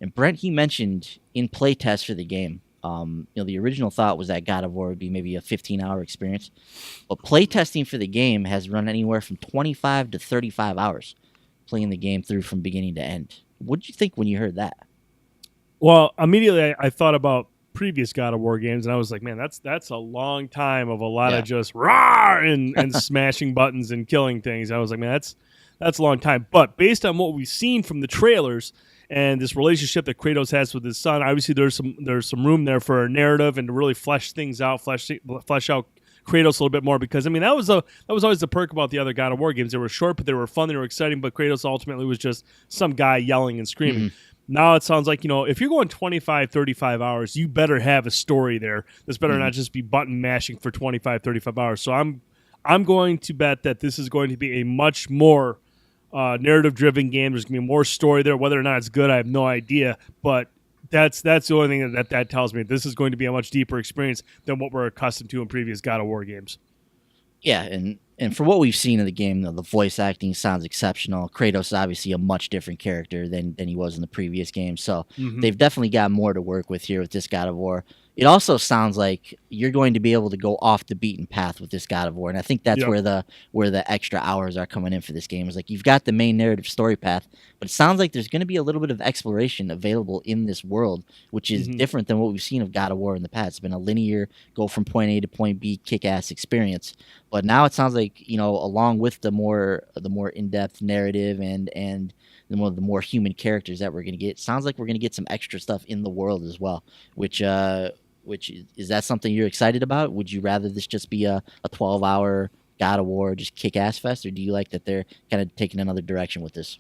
[SPEAKER 2] and Brent, he mentioned in playtest for the game. The original thought was that God of War would be maybe a 15-hour experience, but playtesting for the game has run anywhere from 25 to 35 hours playing the game through from beginning to end. What did you think when you heard that?
[SPEAKER 1] Well, immediately I thought about previous God of War games, and I was like, man, that's a long time of a lot of just rah and smashing buttons and killing things. I was like, man, that's a long time. But based on what we've seen from the trailers and this relationship that Kratos has with his son, obviously there's some room there for a narrative and to really flesh things out, flesh out Kratos a little bit more, because I mean that was always the perk about the other God of War games. They were short, but they were fun, they were exciting, but Kratos ultimately was just some guy yelling and screaming. Mm-hmm. Now it sounds like, if you're going 25, 35 hours, you better have a story there. This better not just be button mashing for 25, 35 hours. So I'm going to bet that this is going to be a much more narrative-driven game. There's going to be more story there. Whether or not it's good, I have no idea. But that's the only thing that tells me. This is going to be a much deeper experience than what we're accustomed to in previous God of War games. Yeah,
[SPEAKER 2] and for what we've seen in the game, the voice acting sounds exceptional. Kratos is obviously a much different character than he was in the previous game. So they've definitely got more to work with here with this God of War. It also sounds like you're going to be able to go off the beaten path with this God of War, and I think that's where the extra hours are coming in for this game. Is like you've got the main narrative story path, but it sounds like there's going to be a little bit of exploration available in this world, which is different than what we've seen of God of War in the past. It's been a linear go from point A to point B kick-ass experience, but now it sounds like along with the more in-depth narrative and the more human characters that we're going to get. Sounds like we're going to get some extra stuff in the world as well, which is that something you're excited about? Would you rather this just be a 12-hour God of War, just kick-ass fest, or do you like that they're kind of taking another direction with this?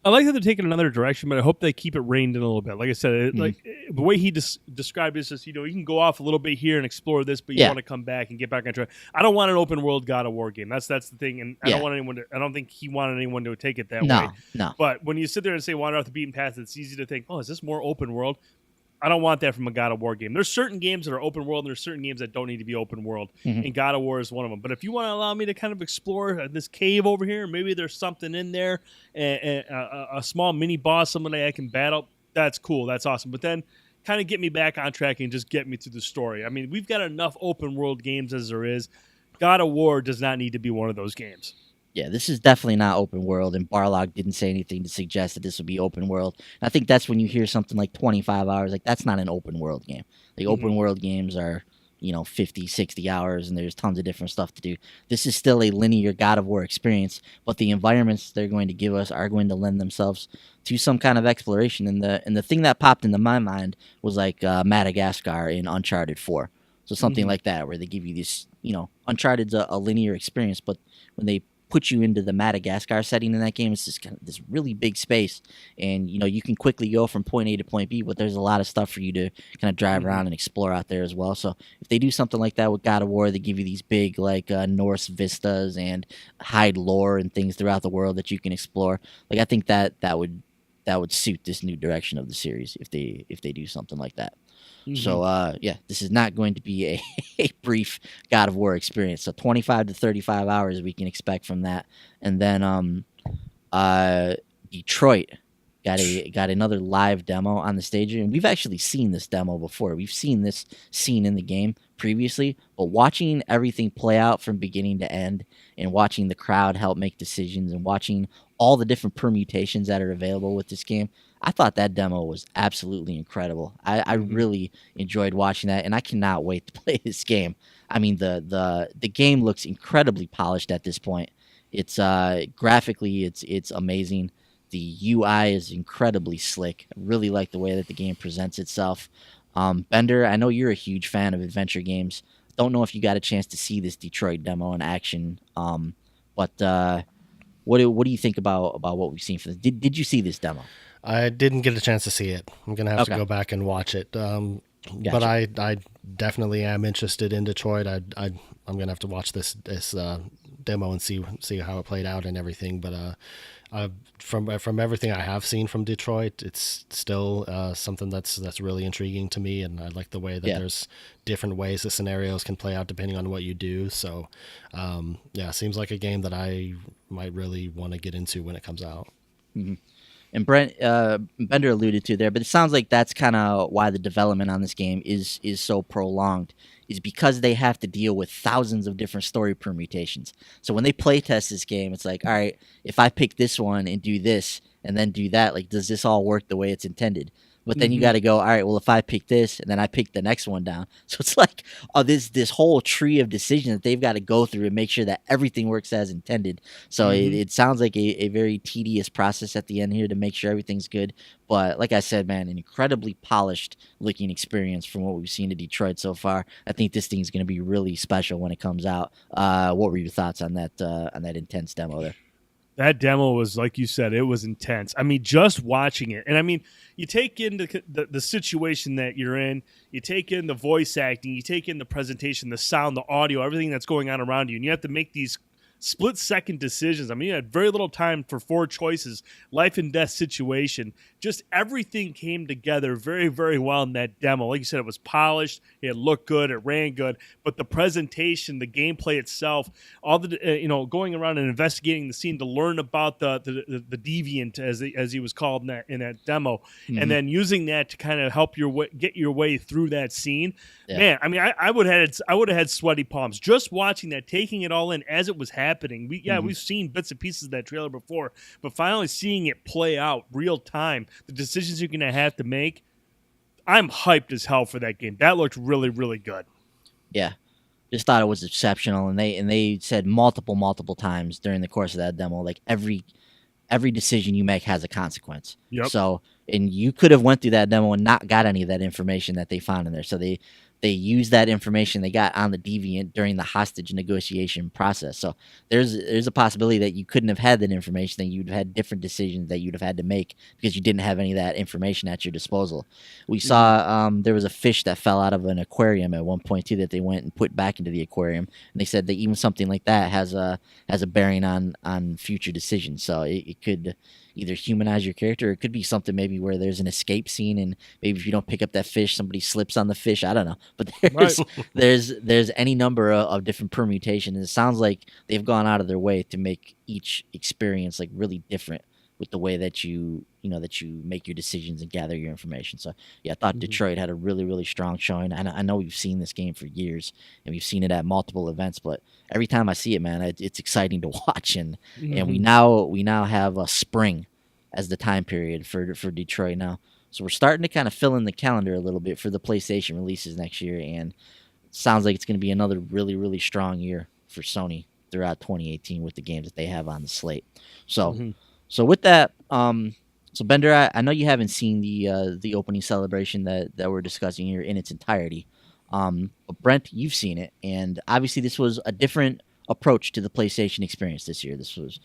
[SPEAKER 1] I like that they're taking another direction, but I hope they keep it reined in a little bit. Like I said, like the way he described this is, you can go off a little bit here and explore this, but you want to come back and get back on track. I don't want an open world God of War game. That's the thing, and I don't think he wanted anyone to take it that way.
[SPEAKER 2] No.
[SPEAKER 1] But when you sit there and say wander off the beaten path, it's easy to think, oh, is this more open world? I don't want that from a God of War game. There's certain games that are open world, and there's certain games that don't need to be open world, and God of War is one of them. But if you want to allow me to kind of explore this cave over here, maybe there's something in there, and a small mini boss, somebody I can battle, that's cool, that's awesome. But then kind of get me back on track and just get me through the story. I mean, we've got enough open world games as there is. God of War does not need to be one of those games.
[SPEAKER 2] Yeah, this is definitely not open world, and Barlog didn't say anything to suggest that this would be open world. And I think that's when you hear something like 25 hours, like that's not an open world game. Like open world games are, 50, 60 hours, and there's tons of different stuff to do. This is still a linear God of War experience, but the environments they're going to give us are going to lend themselves to some kind of exploration. And the thing that popped into my mind was like Madagascar in Uncharted 4. So something like that, where they give you this, Uncharted's a linear experience, but when they put you into the Madagascar setting in that game, it's just kind of this really big space, and you can quickly go from point A to point B, but there's a lot of stuff for you to kind of drive around and explore out there as well. So if they do something like that with God of War, they give you these big like Norse vistas and hide lore and things throughout the world that you can explore. Like I think that would suit this new direction of the series if they do something like that. So, this is not going to be a brief God of War experience. So 25 to 35 hours we can expect from that. And then Detroit got another live demo on the stage. And we've actually seen this demo before. We've seen this scene in the game previously. But watching everything play out from beginning to end and watching the crowd help make decisions and watching all the different permutations that are available with this game, I thought that demo was absolutely incredible. I really enjoyed watching that, and I cannot wait to play this game. I mean, the game looks incredibly polished at this point. It's graphically, it's amazing. The UI is incredibly slick. I really like the way that the game presents itself. Bender, I know you're a huge fan of adventure games. Don't know if you got a chance to see this Detroit demo in action, but what do you think about what we've seen for this? Did you see this demo?
[SPEAKER 3] I didn't get a chance to see it. I'm going to have to go back and watch it. Gotcha. But I definitely am interested in Detroit. I'm going to have to watch this demo and see how it played out and everything. But from everything I have seen from Detroit, it's still something that's really intriguing to me, and I like the way that there's different ways the scenarios can play out depending on what you do. So, seems like a game that I might really want to get into when it comes out.
[SPEAKER 2] Mm-hmm. And Bender alluded to there, but it sounds like that's kind of why the development on this game is so prolonged, is because they have to deal with thousands of different story permutations. So when they play test this game, it's like, all right, if I pick this one and do this and then do that, like, does this all work the way it's intended? But then you got to go, all right, well, if I pick this and then I pick the next one down. So it's like this whole tree of decisions that they've got to go through and make sure that everything works as intended. So it sounds like a very tedious process at the end here to make sure everything's good. But like I said, man, an incredibly polished looking experience from what we've seen in Detroit so far. I think this thing's going to be really special when it comes out. What were your thoughts on that intense demo there?
[SPEAKER 1] That demo was, like you said, it was intense. I mean, just watching it. And I mean, you take in the situation that you're in, you take in the voice acting, you take in the presentation, the sound, the audio, everything that's going on around you, and you have to make these split-second decisions. I mean, you had very little time for 4 choices, life and death situation. Just everything came together very, very well in that demo. Like you said, it was polished, it looked good, it ran good, but the presentation, the gameplay itself, all the going around and investigating the scene to learn about the deviant, as he was called in that demo, and then using that to kind of help get your way through that scene. Yeah. Man, I mean, I would have had sweaty palms just watching that, taking it all in as it was happening. We've seen bits and pieces of that trailer before, but finally seeing it play out real time, the decisions you're going to have to make, I'm hyped as hell for that game. That looked really, really good.
[SPEAKER 2] Yeah, just thought it was exceptional, and they said multiple times during the course of that demo, like every every decision you make has a consequence.
[SPEAKER 1] Yep.
[SPEAKER 2] So, and you could have went through that demo and not got any of that information that they found in there. So they used that information they got on the deviant during the hostage negotiation process. So there's a possibility that you couldn't have had that information, that you'd have had different decisions that you'd have had to make because you didn't have any of that information at your disposal. We saw there was a fish that fell out of an aquarium at one point too that they went and put back into the aquarium, and they said that even something like that has a bearing on future decisions. So it could either humanize your character, or it could be something maybe where there's an escape scene, and maybe if you don't pick up that fish, somebody slips on the fish. I don't know, but there's any number of different permutations. It sounds like they've gone out of their way to make each experience like really different with the way that you make your decisions and gather your information. So yeah, I thought Detroit had a really, really strong showing. I know we've seen this game for years and we've seen it at multiple events, but every time I see it, man, it's exciting to watch. And we now have a spring as the time period for Detroit now. So we're starting to kind of fill in the calendar a little bit for the PlayStation releases next year, and it sounds like it's going to be another really, really strong year for Sony throughout 2018 with the games that they have on the slate. So. So with that, so Bender, I know you haven't seen the opening celebration that we're discussing here in its entirety, but Brent, you've seen it, and obviously this was a different approach to the PlayStation experience this year. This was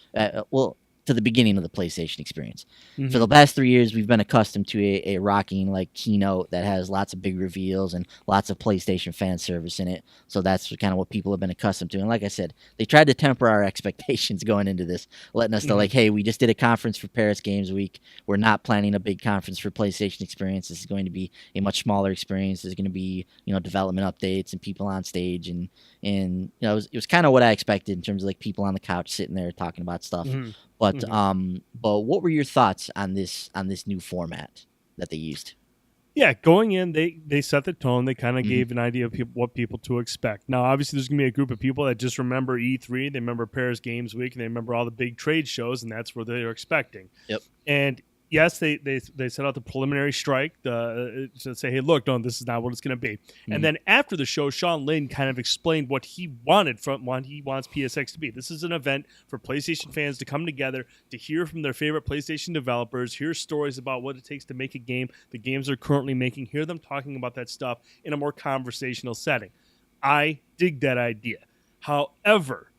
[SPEAKER 2] to the beginning of the PlayStation experience. For the past 3 years, we've been accustomed to a rocking like keynote that has lots of big reveals and lots of PlayStation fan service in it. So that's kind of what people have been accustomed to. And like I said, they tried to temper our expectations going into this, letting us know like, hey, we just did a conference for Paris Games Week. We're not planning a big conference for PlayStation experience. This is going to be a much smaller experience. There's going to be, development updates and people on stage, and it was kind of what I expected in terms of like people on the couch sitting there talking about stuff. But what were your thoughts on this new format that they used?
[SPEAKER 1] Yeah, going in, they set the tone. They kind of gave an idea of what people to expect. Now, obviously, there's going to be a group of people that just remember E3, they remember Paris Games Week, and they remember all the big trade shows, and that's what they're expecting.
[SPEAKER 2] Yep.
[SPEAKER 1] And yes, they set out the preliminary strike to say, hey, look, no, this is not what it's going to be. And then after the show, Sean Layden kind of explained what he wanted from what he wants PSX to be. This is an event for PlayStation fans to come together, to hear from their favorite PlayStation developers, hear stories about what it takes to make a game, the games they're currently making, hear them talking about that stuff in a more conversational setting. I dig that idea. However,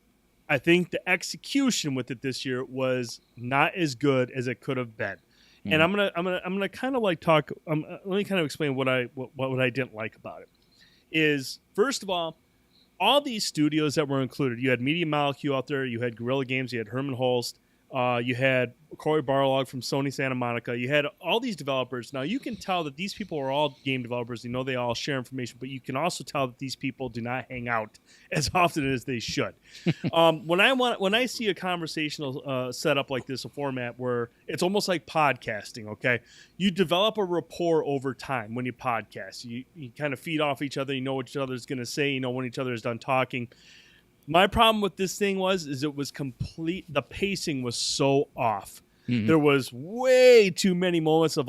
[SPEAKER 1] I think the execution with it this year was not as good as it could have been. And I'm gonna kind of like talk. Let me kind of explain what I didn't like about it. Is first of all these studios that were included. You had Media Molecule out there. You had Guerrilla Games. You had Herman Holst. You had Corey Barlog from Sony Santa Monica. You had all these developers. Now, you can tell that these people are all game developers. They all share information, but you can also tell that these people do not hang out as often as they should. When I see a conversational setup like this, a format where it's almost like podcasting, okay? You develop a rapport over time when you podcast. You kind of feed off each other. You know what each other's going to say. You know when each other is done talking. My problem with this thing is it was complete. The pacing was so off. There was way too many moments of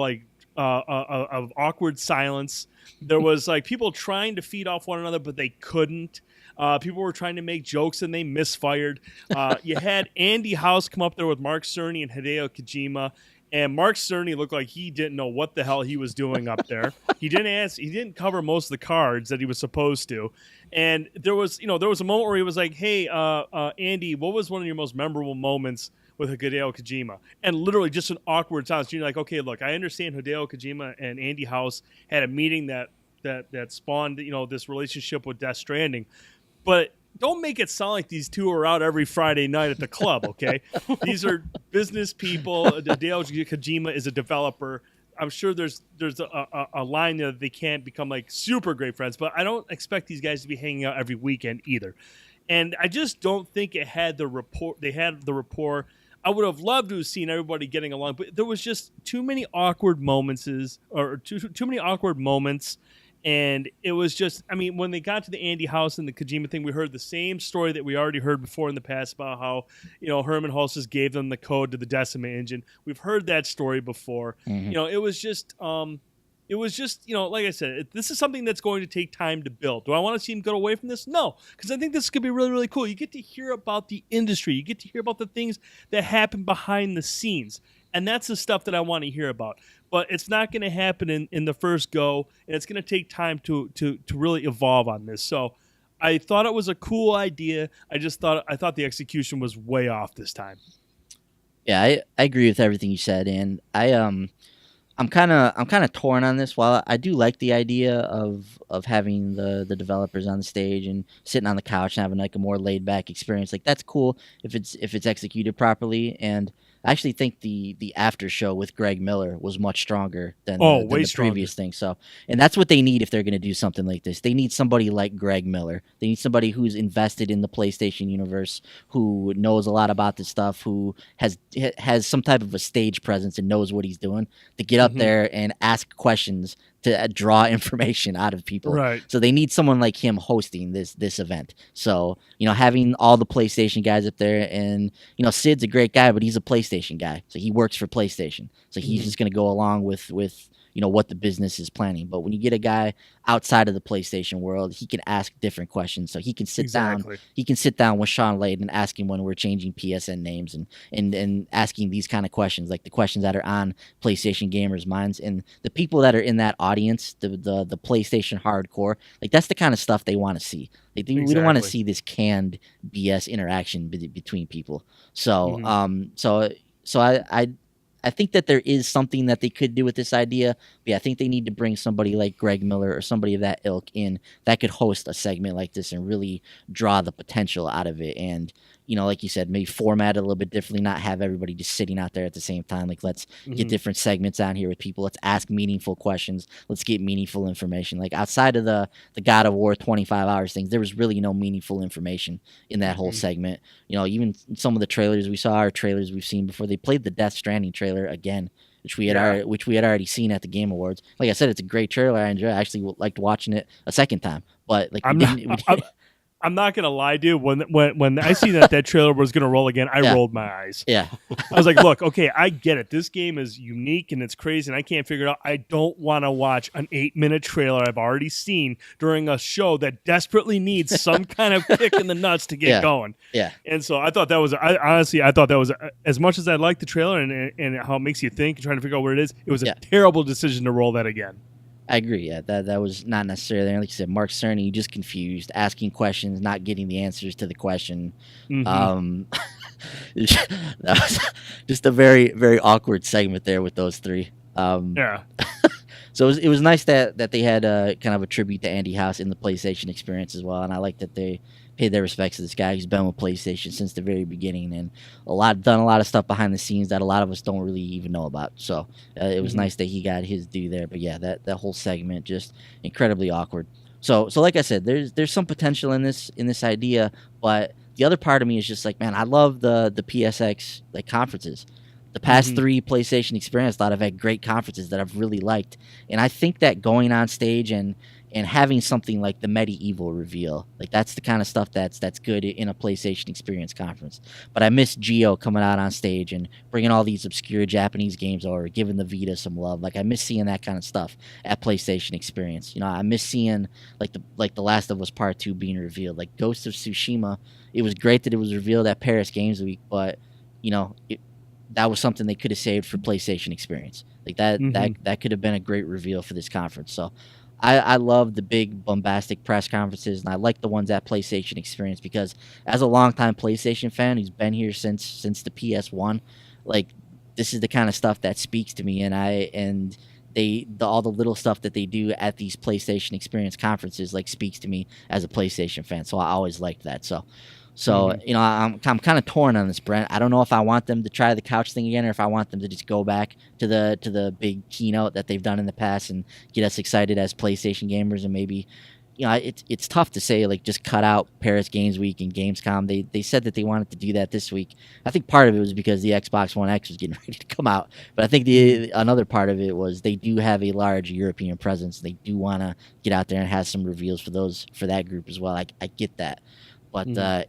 [SPEAKER 1] of awkward silence. There was like people trying to feed off one another, but they couldn't. People were trying to make jokes and they misfired. You had Andy House come up there with Mark Cerny and Hideo Kojima. And Mark Cerny looked like he didn't know what the hell he was doing up there. He didn't cover most of the cards that he was supposed to. And there was a moment where he was like, "Hey, Andy, what was one of your most memorable moments with Hideo Kojima?" And literally just an awkward silence. You're like, "Okay, look, I understand Hideo Kojima and Andy House had a meeting that spawned, this relationship with Death Stranding, but don't make it sound like these two are out every Friday night at the club, okay? These are business people. Hideo Kojima is a developer. I'm sure there's a line there that they can't become like super great friends, but I don't expect these guys to be hanging out every weekend either. And I just don't think it had the rapport. They had the rapport. I would have loved to have seen everybody getting along, but there was just too many awkward moments, too many awkward moments. And it was just, when they got to the Andy House and the Kojima thing, we heard the same story that we already heard before in the past about how, Herman Hulst just gave them the code to the Decima engine. We've heard that story before. It was just, it It was just, like I said, this is something that's going to take time to build. Do I want to see him go away from this? No, because I think this could be really, really cool. You get to hear about the industry. You get to hear about the things that happen behind the scenes. And that's the stuff that I want to hear about. But it's not going to happen in the first go, and it's going to take time to really evolve on this. So I thought it was a cool idea. I thought the execution was way off this time.
[SPEAKER 2] Yeah, I agree with everything you said, and I'm kind of torn on this. While I do like the idea of having the developers on the stage and sitting on the couch and having like a more laid back experience, like that's cool if it's executed properly. And I actually think the after show with Greg Miller was much stronger than the previous thing. So, and that's what they need if they're going to do something like this. They need somebody like Greg Miller. They need somebody who's invested in the PlayStation universe, who knows a lot about this stuff, who has some type of a stage presence and knows what he's doing, to get up there and ask questions to draw information out of people.
[SPEAKER 1] Right.
[SPEAKER 2] So they need someone like him hosting this event. So, having all the PlayStation guys up there, and, Sid's a great guy, but he's a PlayStation guy. So he works for PlayStation. So he's just going to go along with what the business is planning. But when you get a guy outside of the PlayStation world, he can ask different questions. So he can sit down. He can sit down with Sean Layden and ask him when we're changing PSN names and asking these kind of questions, like the questions that are on PlayStation gamers' minds. And the people that are in that audience, the PlayStation hardcore, like that's the kind of stuff they want to see. Like we don't want to see this canned BS interaction between people. So I think that there is something that they could do with this idea. But yeah, I think they need to bring somebody like Greg Miller or somebody of that ilk in that could host a segment like this and really draw the potential out of it. And, like you said, maybe format it a little bit differently, not have everybody just sitting out there at the same time. Like, let's get different segments on here with people. Let's ask meaningful questions. Let's get meaningful information. Like, outside of the God of War 25 hours things, there was really no meaningful information in that whole segment. Even some of the trailers we saw are trailers we've seen before. They played the Death Stranding trailer again, which we had already seen at the Game Awards. Like I said, it's a great trailer. I enjoy it. I actually liked watching it a second time. But like,
[SPEAKER 1] I'm not gonna lie, dude. When I seen that trailer was gonna roll again, I rolled my eyes.
[SPEAKER 2] Yeah,
[SPEAKER 1] I was like, "Look, okay, I get it. This game is unique and it's crazy, and I can't figure it out. I don't want to watch an 8-minute trailer I've already seen during a show that desperately needs some kind of kick in the nuts to get going."
[SPEAKER 2] Yeah,
[SPEAKER 1] and so I thought that was. I thought that was as much as I liked the trailer and how it makes you think and trying to figure out what it is. It was a terrible decision to roll that again.
[SPEAKER 2] I agree. Yeah, that was not necessarily there. Like you said, Mark Cerny just confused, asking questions, not getting the answers to the question. That was just a very, very awkward segment there with those three. So it was nice that they had kind of a tribute to Andy House in the PlayStation experience as well, and I like that they paid their respects to this guy who's been with PlayStation since the very beginning and done a lot of stuff behind the scenes that a lot of us don't really even know about. So it was nice that he got his due there. But yeah, that whole segment just incredibly awkward. So like I said, there's some potential in this idea, but the other part of me is just like, man, I love the PSX like conferences. The past 3 PlayStation experience, I thought I've had great conferences that I've really liked, and I think that going on stage and having something like the Medieval reveal, like that's the kind of stuff that's good in a PlayStation experience conference. But I miss Geo coming out on stage and bringing all these obscure Japanese games over, giving the Vita some love. Like I miss seeing that kind of stuff at PlayStation experience. I miss seeing like the Last of Us Part 2 being revealed. Like Ghost of Tsushima, it was great that it was revealed at Paris Games Week, but that was something they could have saved for PlayStation experience. Like that could have been a great reveal for this conference. So I love the big bombastic press conferences, and I like the ones at PlayStation experience because as a longtime PlayStation fan who's been here since the PS1, like this is the kind of stuff that speaks to me, and all the little stuff that they do at these PlayStation experience conferences like speaks to me as a PlayStation fan. So I always liked that. So I'm kind of torn on this, Brent. I don't know if I want them to try the couch thing again or if I want them to just go back to the big keynote that they've done in the past and get us excited as PlayStation gamers. And maybe, it's tough to say, like, just cut out Paris Games Week and Gamescom. They said that they wanted to do that this week. I think part of it was because the Xbox One X was getting ready to come out. But I think another part of it was they do have a large European presence. They do want to get out there and have some reveals for that group as well. I get that. But I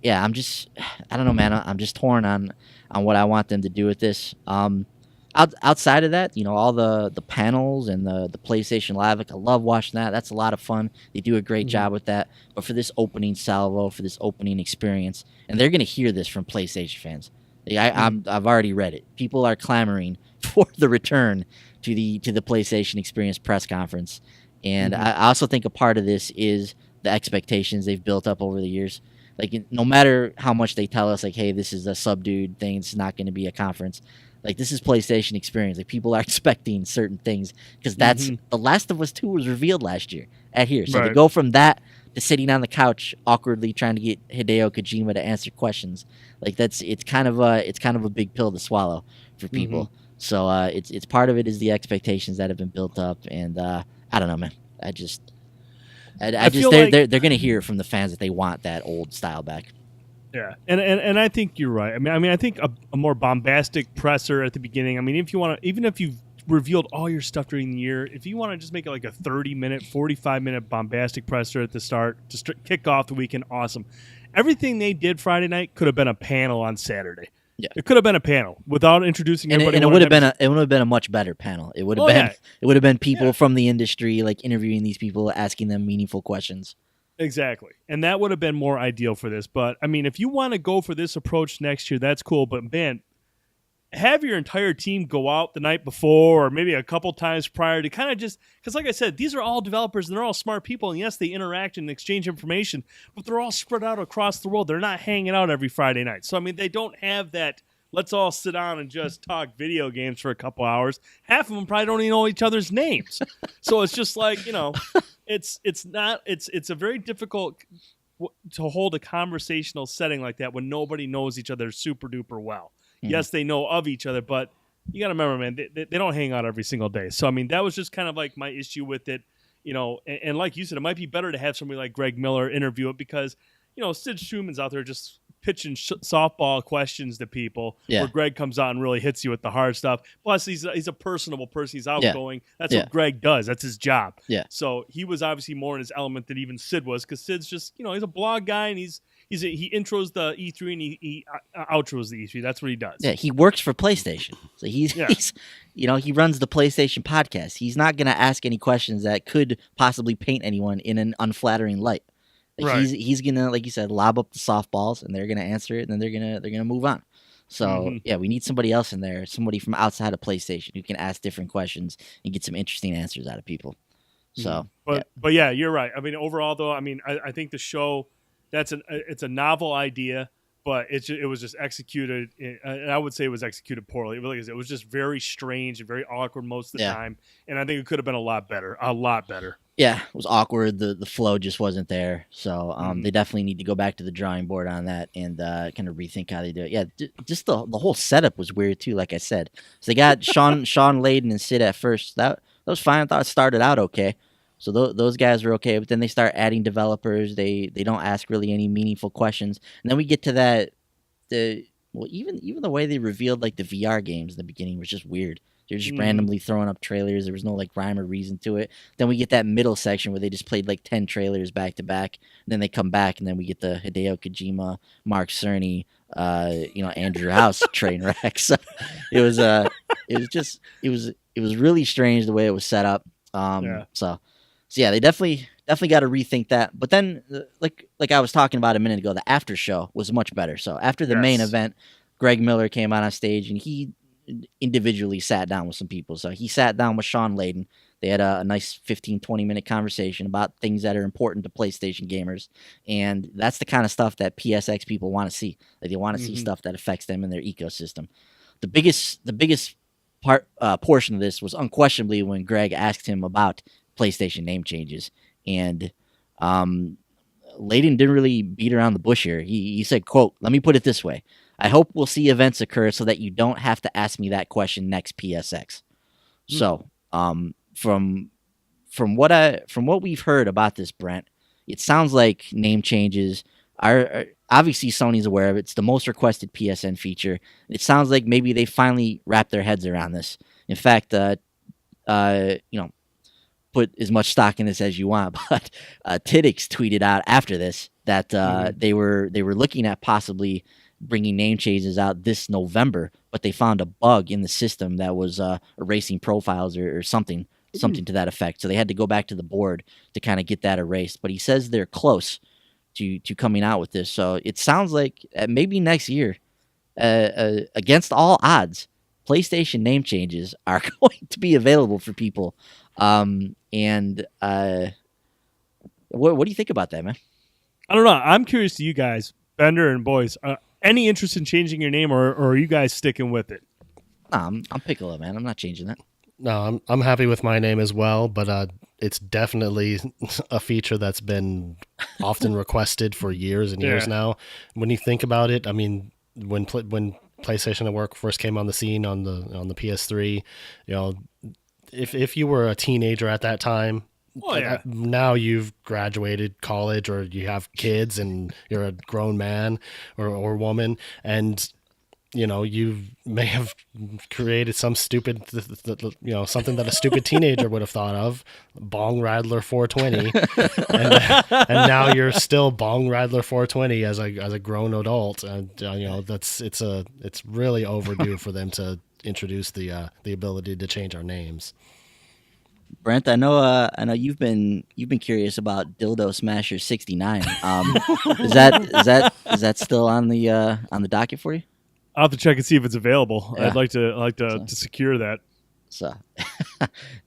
[SPEAKER 2] don't know, man. I'm just torn on what I want them to do with this. outside of that, all the panels and the PlayStation Live, like I love watching that. That's a lot of fun. They do a great job with that. But for this opening salvo, for this opening experience, and they're gonna hear this from PlayStation fans. I've already read it. People are clamoring for the return to the PlayStation Experience press conference, and I also think a part of this is the expectations they've built up over the years. Like, no matter how much they tell us, like, hey, this is a subdued thing, it's not going to be a conference. Like, this is PlayStation Experience. Like, people are expecting certain things because that's The Last of Us 2 was revealed last year at here. So to go from that to sitting on the couch awkwardly trying to get Hideo Kojima to answer questions, like it's kind of a big pill to swallow for people. So it's part of it is the expectations that have been built up, and I don't know, man. I just they're gonna hear from the fans that they want that old style back.
[SPEAKER 1] Yeah, and I think you're right. I mean, I think a more bombastic presser at the beginning. I mean, if you want to, even if you've revealed all your stuff during the year, if you want to just make it like a 30-minute, 45-minute bombastic presser at the start to kick off the weekend, awesome. Everything they did Friday night could have been a panel on Saturday. Yeah, it could have been a panel without introducing everybody.
[SPEAKER 2] And it would have been a much better panel. It would have been people from the industry, like interviewing these people, asking them meaningful questions.
[SPEAKER 1] Exactly. And that would have been more ideal for this. But, I mean, if you want to go for this approach next year, that's cool. But, man, have your entire team go out the night before or maybe a couple times prior to kind of just – because, like I said, these are all developers and they're all smart people. And, yes, they interact and exchange information, but they're all spread out across the world. They're not hanging out every Friday night. So, I mean, they don't have that let's all sit down and just talk video games for a couple hours. Half of them probably don't even know each other's names. So it's just like, it's a very difficult to hold a conversational setting like that when nobody knows each other super duper well. Mm-hmm. Yes, they know of each other, but you got to remember, man, they don't hang out every single day. So, I mean, that was just kind of like my issue with it, and like you said, it might be better to have somebody like Greg Miller interview it because, Sid Schuman's out there just pitching softball questions to people where Greg comes out and really hits you with the hard stuff. Plus, he's a personable person. He's outgoing. That's what Greg does. That's his job. Yeah. So he was obviously more in his element than even Sid was because Sid's just, he's a blog guy and he intros the E3 and he outros the E3. That's what he does.
[SPEAKER 2] Yeah, he works for PlayStation. So he's he runs the PlayStation podcast. He's not going to ask any questions that could possibly paint anyone in an unflattering light. Like he's gonna, like you said, lob up the softballs, and they're gonna answer it, and then they're gonna move on. So we need somebody else in there, somebody from outside of PlayStation who can ask different questions and get some interesting answers out of people. So,
[SPEAKER 1] but yeah, you're right. I mean, overall, though, I think the show it's a novel idea, but it was just executed, and I would say it was executed poorly. It really is. It was just very strange and very awkward most of the time, and I think it could have been a lot better. Yeah,
[SPEAKER 2] it was awkward. The flow just wasn't there. So they definitely need to go back to the drawing board on that and kind of rethink how they do it. Yeah, just the whole setup was weird too, like I said. So they got Sean Layden and Sid at first. That was fine. I thought it started out okay. So those guys were okay, but then they start adding developers. They don't ask really any meaningful questions. And then we get to that even the way they revealed like the VR games in the beginning was just weird. They're just randomly throwing up trailers. There was no like rhyme or reason to it. Then we get that middle section where they just played like 10 trailers back to back. And then they come back and then we get the Hideo Kojima, Mark Cerny, Andrew House train wreck. So it was really strange the way it was set up. So yeah, they definitely got to rethink that. But then like I was talking about a minute ago, the after show was much better. So after the main event, Greg Miller came out on stage and he individually sat down with some people. So he sat down with Sean Layden. They had a nice 15-20 minute conversation about things that are important to PlayStation gamers, and that's the kind of stuff that PSX people want to see. Like they want to see stuff that affects them in their ecosystem. The biggest portion of this was unquestionably when Greg asked him about PlayStation name changes, and Layden didn't really beat around the bush here. He said, quote, "Let me put it this way. I hope we'll see events occur so that you don't have to ask me that question next PSX." So, from what we've heard about this, Brent, it sounds like name changes are obviously Sony's aware of it. It's the most requested PSN feature. It sounds like maybe they finally wrapped their heads around this. In fact, put as much stock in this as you want, but Tidix tweeted out after this that they were looking at possibly bringing name changes out this November, but they found a bug in the system that was erasing profiles or something to that effect. So they had to go back to the board to kind of get that erased. But he says they're close to coming out with this. So it sounds like maybe next year, against all odds, PlayStation name changes are going to be available for people. What do you think about that, man?
[SPEAKER 1] I don't know. I'm curious to you guys, Bender and boys. Any interest in changing your name, or are you guys sticking with it?
[SPEAKER 2] Nah, I'm Piccolo, man. I'm not changing that.
[SPEAKER 3] No, I'm happy with my name as well, but it's definitely a feature that's been often requested for years and years now. When you think about it, I mean, when PlayStation Network first came on the scene on the PS3, you know, if you were a teenager at that time, now you've graduated college or you have kids and you're a grown man or woman, and you know, you may have created some stupid, something that a stupid teenager would have thought of, Bong Rattler 420, and now you're still Bong Rattler 420 as a grown adult, and it's really overdue for them to introduce the ability to change our names.
[SPEAKER 2] Brent, I know you've been curious about Dildo Smasher 69. Is that still on the docket for you?
[SPEAKER 1] I'll have to check and see if it's available. Yeah. I'd like to secure that.
[SPEAKER 2] So,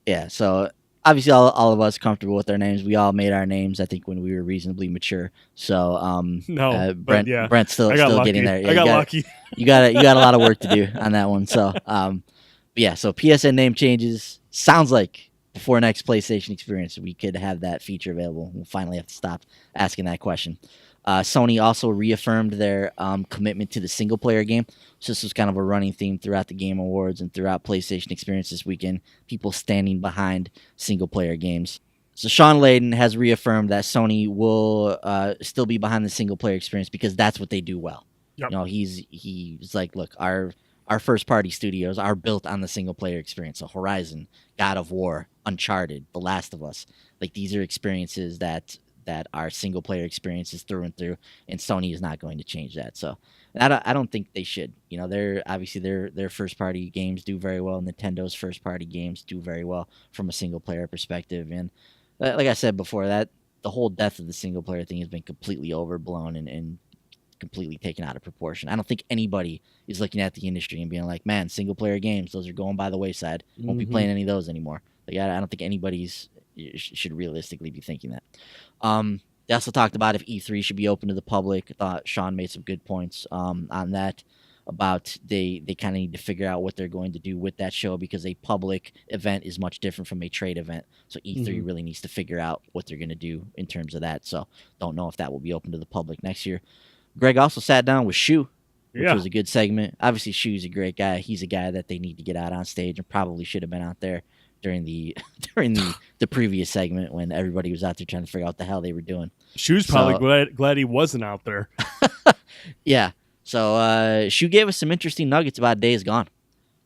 [SPEAKER 2] yeah. So obviously, all of us comfortable with our names. We all made our names, I think, when we were reasonably mature. So, Brent's still getting there. Yeah,
[SPEAKER 1] I got lucky.
[SPEAKER 2] You got a lot of work to do on that one. So, So PSN name changes. Sounds like before next PlayStation experience, we could have that feature available. We'll finally have to stop asking that question. Sony also reaffirmed their commitment to the single-player game. So this was kind of a running theme throughout the Game Awards and throughout PlayStation Experience this weekend, people standing behind single-player games. So Sean Layden has reaffirmed that Sony will still be behind the single-player experience because that's what they do well. Yep. You know, he's like, look, our first-party studios are built on the single-player experience. So Horizon, God of War, Uncharted, The Last of Us. Like, these are experiences that are single player experiences through and through, and Sony is not going to change that. So I don't think they should. You know, their first party games do very well. Nintendo's first party games do very well from a single player perspective. And like I said before, that the whole death of the single player thing has been completely overblown and completely taken out of proportion. I don't think anybody is looking at the industry and being like, man, single player games, those are going by the wayside. Won't be playing any of those anymore. Like, I don't think anybody's should realistically be thinking that. They also talked about if E3 should be open to the public. I thought Sean made some good points on that, about they kind of need to figure out what they're going to do with that show, because a public event is much different from a trade event. So E3 really needs to figure out what they're going to do in terms of that. So don't know if that will be open to the public next year. Greg also sat down with Shu, which was a good segment. Obviously, Shu's a great guy. He's a guy that they need to get out on stage, and probably should have been out there during the previous segment when everybody was out there trying to figure out what the hell they were doing.
[SPEAKER 1] Shu's probably glad he wasn't out there.
[SPEAKER 2] Yeah. So Shu gave us some interesting nuggets about Days Gone.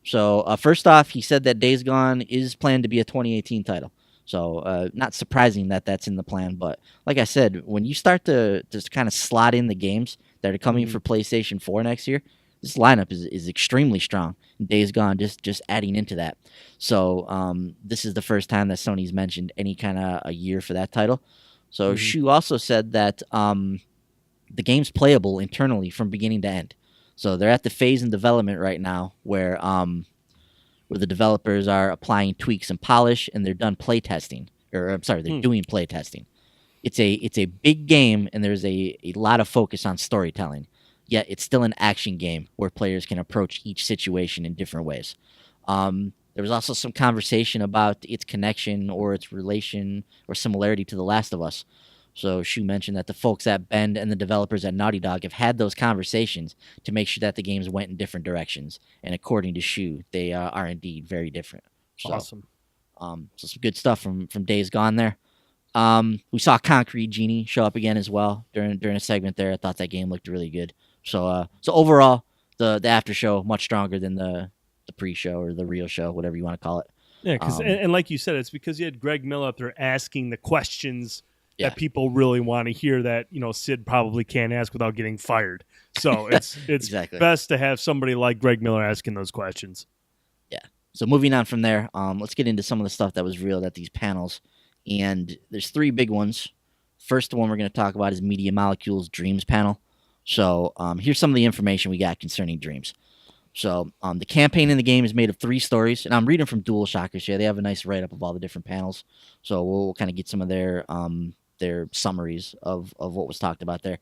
[SPEAKER 2] So first off, he said that Days Gone is planned to be a 2018 title. So not surprising that that's in the plan. But like I said, when you start to just kind of slot in the games that are coming for PlayStation 4 next year, this lineup is extremely strong. Days Gone just adding into that. So this is the first time that Sony's mentioned any kind of a year for that title. So Shu also said that the game's playable internally from beginning to end. So they're at the phase in development right now where the developers are applying tweaks and polish, and they're done playtesting. They're doing playtesting. It's a big game, and there's a lot of focus on storytelling. Yet it's still an action game where players can approach each situation in different ways. There was also some conversation about its connection or its relation or similarity to The Last of Us. So Shu mentioned that the folks at Bend and the developers at Naughty Dog have had those conversations to make sure that the games went in different directions. And according to Shu, they are indeed very different. So,
[SPEAKER 1] awesome.
[SPEAKER 2] So some good stuff from Days Gone there. We saw Concrete Genie show up again as well during a segment there. I thought that game looked really good. So overall, the after show much stronger than the pre-show or the real show, whatever you want to call it.
[SPEAKER 1] Yeah, because and like you said, it's because you had Greg Miller up there asking the questions
[SPEAKER 2] Yeah.
[SPEAKER 1] that people really want to hear that, Sid probably can't ask without getting fired. So it's
[SPEAKER 2] Exactly.
[SPEAKER 1] best to have somebody like Greg Miller asking those questions.
[SPEAKER 2] Yeah. So moving on from there, let's get into some of the stuff that was revealed at these panels. And there's 3 big ones. First one we're going to talk about is Media Molecules Dreams panel. So here's some of the information we got concerning Dreams. So the campaign in the game is made of 3 stories, and I'm reading from Dual Shockers here. They have a nice write-up of all the different panels. So we'll kind of get some of their summaries of what was talked about there.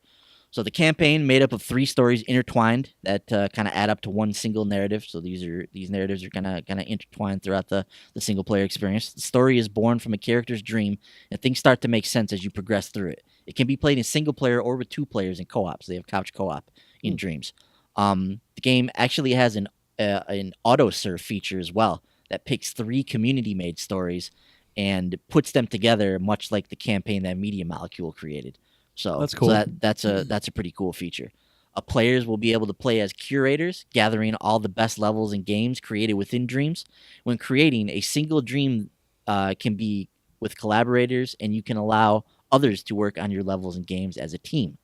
[SPEAKER 2] So the campaign made up of 3 stories intertwined that kind of add up to one single narrative. So these narratives are kind of intertwined throughout the single player experience. The story is born from a character's dream, and things start to make sense as you progress through it. It can be played in single player or with 2 players in co-op. So they have couch co-op in Dreams. The game actually has an auto serve feature as well that picks 3 community made stories and puts them together, much like the campaign that Media Molecule created. So
[SPEAKER 1] that's cool.
[SPEAKER 2] So that's a pretty cool feature. Players will be able to play as curators, gathering all the best levels and games created within Dreams. When creating, a single dream can be with collaborators, and you can allow others to work on your levels and games as a team.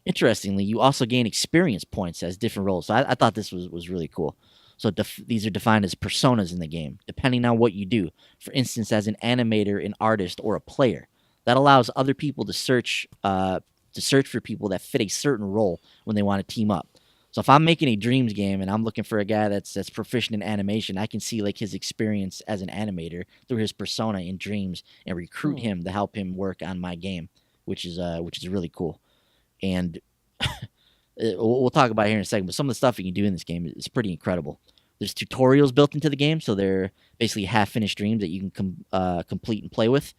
[SPEAKER 2] Interestingly, you also gain experience points as different roles. So I thought this was really cool. So these are defined as personas in the game, depending on what you do. For instance, as an animator, an artist, or a player. That allows other people to search for people that fit a certain role when they want to team up. So if I'm making a Dreams game and I'm looking for a guy that's proficient in animation, I can see like his experience as an animator through his persona in Dreams and recruit him to help him work on my game, which is really cool. And we'll talk about it here in a second, but some of the stuff you can do in this game is pretty incredible. There's tutorials built into the game, so they're basically half-finished dreams that you can complete and play with.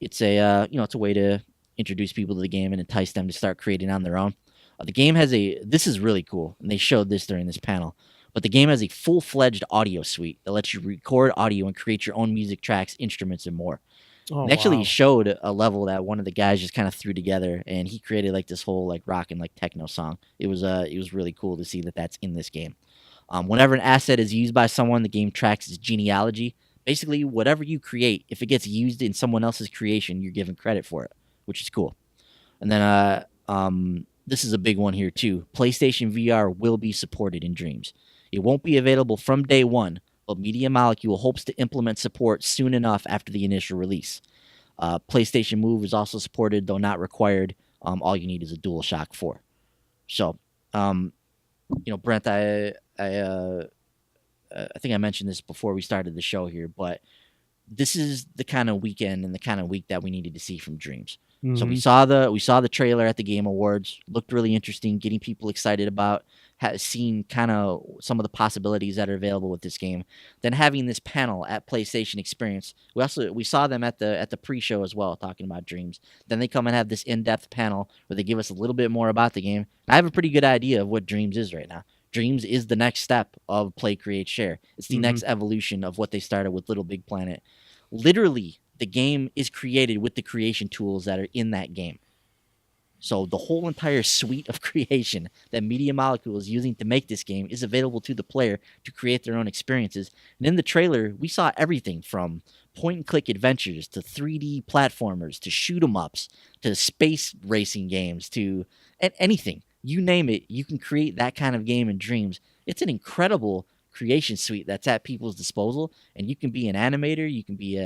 [SPEAKER 2] It's it's a way to introduce people to the game and entice them to start creating on their own. The game has this is really cool, and they showed this during this panel, but the game has a full-fledged audio suite that lets you record audio and create your own music tracks, instruments, and more. And actually showed a level that one of the guys just kind of threw together, and he created like this whole like rock and like techno song. It was really cool to see that that's in this game. Whenever an asset is used by someone, the game tracks its genealogy. Basically, whatever you create, if it gets used in someone else's creation, you're given credit for it, which is cool. And then this is a big one here too. PlayStation VR will be supported in Dreams. It won't be available from day one, but Media Molecule hopes to implement support soon enough after the initial release. PlayStation Move is also supported, though not required. All you need is a DualShock 4. So, Brent, I think I mentioned this before we started the show here, but this is the kind of weekend and the kind of week that we needed to see from Dreams. Mm-hmm. So we saw the trailer at the Game Awards. Looked really interesting, getting people excited about seeing kind of some of the possibilities that are available with this game. Then having this panel at PlayStation Experience. We saw them at the pre-show as well, talking about Dreams. Then they come and have this in-depth panel where they give us a little bit more about the game. I have a pretty good idea of what Dreams is right now. Dreams is the next step of Play, Create, Share. It's the next evolution of what they started with Little Big Planet. Literally, the game is created with the creation tools that are in that game. So the whole entire suite of creation that Media Molecule is using to make this game is available to the player to create their own experiences. And in the trailer, we saw everything from point-and-click adventures to 3D platformers to shoot-'em-ups to space racing games to anything. You name it, you can create that kind of game in Dreams. It's an incredible creation suite that's at people's disposal, and you can be an animator, you can be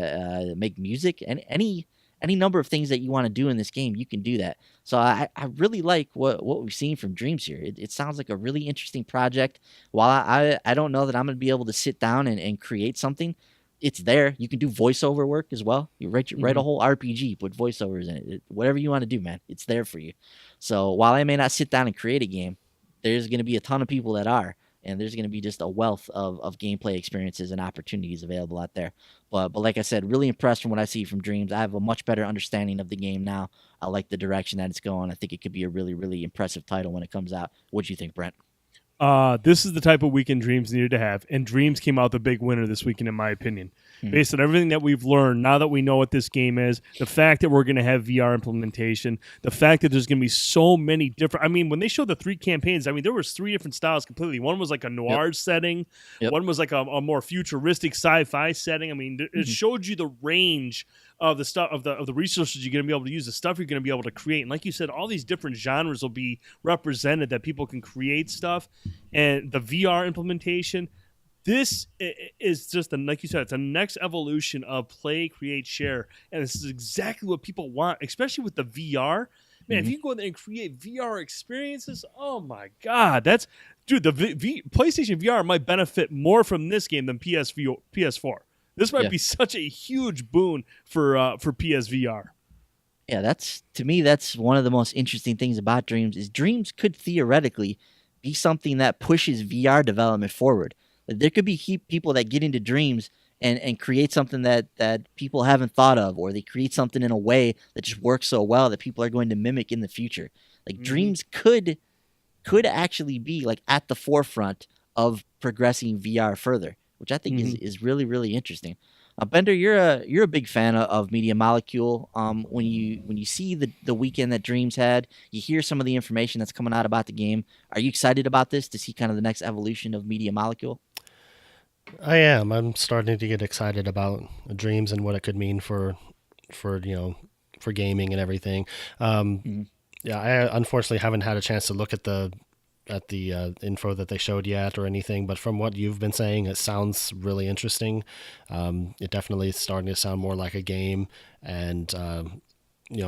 [SPEAKER 2] make music, and any number of things that you want to do in this game, you can do that. So I really like what we've seen from Dreams here. It sounds like a really interesting project. While I don't know that I'm going to be able to sit down and create something, it's there. You can do voiceover work as well. You write a whole RPG, put voiceovers in it. Whatever you want to do, man, it's there for you. So while I may not sit down and create a game, there's going to be a ton of people that are. And there's going to be just a wealth of gameplay experiences and opportunities available out there. But like I said, really impressed from what I see from Dreams. I have a much better understanding of the game now. I like the direction that it's going. I think it could be a really, really impressive title when it comes out. What do you think, Brent?
[SPEAKER 1] This is the type of weekend Dreams needed to have, and Dreams came out the big winner this weekend, in my opinion. based on everything that we've learned, now that we know what this game is, the fact that we're going to have VR implementation, the fact that there's going to be so many different. I mean, when they showed the 3 campaigns, I mean, there was 3 different styles completely. One was like a noir setting. One was like a more futuristic sci-fi setting. I mean, it showed you the range of the stuff of the resources you're going to be able to use, the stuff you're going to be able to create. And like you said, all these different genres will be represented, that people can create stuff. And the VR implementation, this is just, like you said, it's a next evolution of play, create, share. And this is exactly what people want, especially with the VR. Man, if you go there and create VR experiences, oh my God, that's, dude, the PlayStation VR might benefit more from this game than PS4. This might be such a huge boon for PSVR.
[SPEAKER 2] Yeah, to me, that's one of the most interesting things about Dreams is Dreams could theoretically be something that pushes VR development forward. Like, there could be people that get into Dreams and create something that people haven't thought of, or they create something in a way that just works so well that people are going to mimic in the future. Like Dreams could actually be like at the forefront of progressing VR further, which I think is really, really interesting. Bender, you're a big fan of Media Molecule. When you see the weekend that Dreams had, you hear some of the information that's coming out about the game. Are you excited about this, to see kind of the next evolution of Media Molecule?
[SPEAKER 3] I am. I'm starting to get excited about Dreams and what it could mean for gaming and everything. Yeah, I unfortunately haven't had a chance to look at the info that they showed yet or anything, but from what you've been saying, it sounds really interesting. It definitely is starting to sound more like a game, and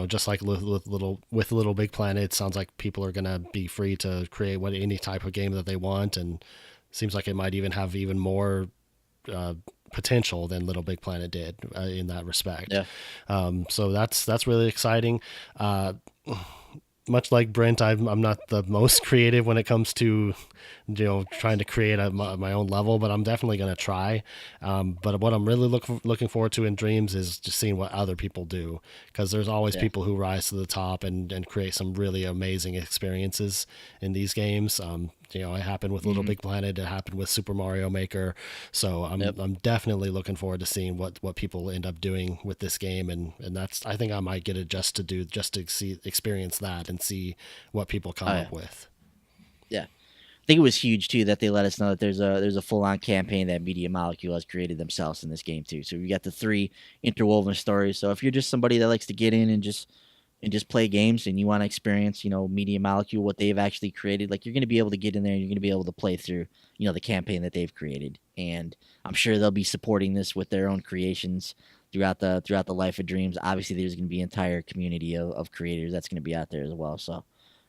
[SPEAKER 3] just like with Little Big Planet, it sounds like people are gonna be free to create any type of game that they want, and it seems like it might even have even more potential than Little Big Planet did in that respect.
[SPEAKER 2] Yeah.
[SPEAKER 3] So that's really exciting. Much like Brent, I'm not the most creative when it comes to trying to create my own level, but I'm definitely going to try. But what I'm really looking forward to in Dreams is just seeing what other people do, because there's always people who rise to the top and create some really amazing experiences in these games. It happened with Little Big Planet. It happened with Super Mario Maker. So I'm definitely looking forward to seeing what people end up doing with this game, and I think I might get it just to experience that and see what people come up with.
[SPEAKER 2] Yeah. I think it was huge too that they let us know that there's a full-on campaign that Media Molecule has created themselves in this game too. So we got the 3 interwoven stories. So if you're just somebody that likes to get in and just play games, and you want to experience, Media Molecule, what they've actually created, like, you're going to be able to get in there and you're going to be able to play through, the campaign that they've created. And I'm sure they'll be supporting this with their own creations throughout the life of Dreams. Obviously, there's going to be an entire community of creators that's going to be out there as well. So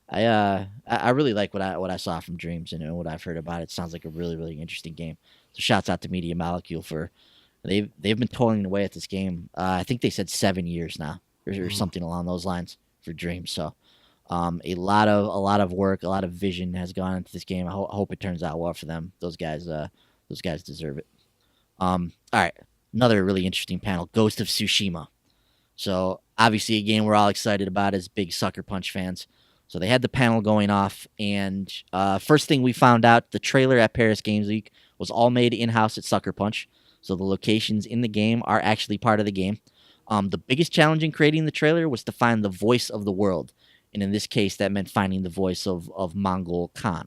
[SPEAKER 2] I really like what I saw from Dreams and what I've heard about it. Sounds like a really, really interesting game. So shouts out to Media Molecule for they've been toiling away at this game. I think they said 7 years now, or something along those lines for Dreams. So a lot of work, a lot of vision has gone into this game. I hope it turns out well for them. Those guys deserve it. All right, another really interesting panel, Ghost of Tsushima. So obviously a game we're all excited about as big Sucker Punch fans. So they had the panel going off, and first thing we found out, the trailer at Paris Games Week was all made in-house at Sucker Punch. So the locations in the game are actually part of the game. The biggest challenge in creating the trailer was to find the voice of the world. And in this case, that meant finding the voice of Mongol Khan.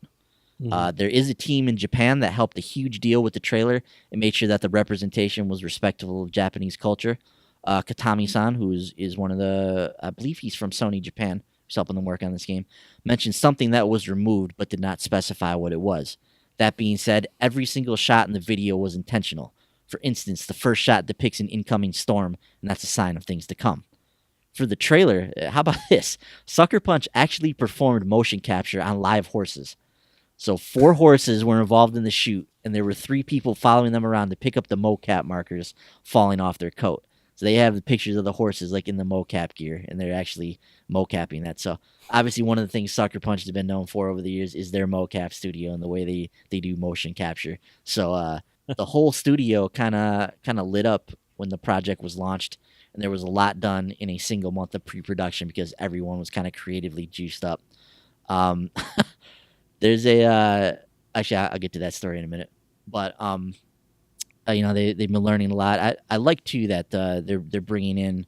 [SPEAKER 2] There is a team in Japan that helped a huge deal with the trailer and made sure that the representation was respectful of Japanese culture. Katami-san, who is one of I believe he's from Sony Japan, who's helping them work on this game, mentioned something that was removed but did not specify what it was. That being said, every single shot in the video was intentional. For instance, the first shot depicts an incoming storm, and that's a sign of things to come. For the trailer, how about this? Sucker Punch actually performed motion capture on live horses. So 4 horses were involved in the shoot, and there were 3 people following them around to pick up the mocap markers falling off their coat. So they have the pictures of the horses like in the mocap gear, and they're actually mocapping that. So obviously one of the things Sucker Punch has been known for over the years is their mocap studio and the way they do motion capture. So the whole studio kind of lit up when the project was launched, and there was a lot done in a single month of pre-production because everyone was kind of creatively juiced up. There's actually I'll get to that story in a minute, but they've been learning a lot. I like too that they're bringing in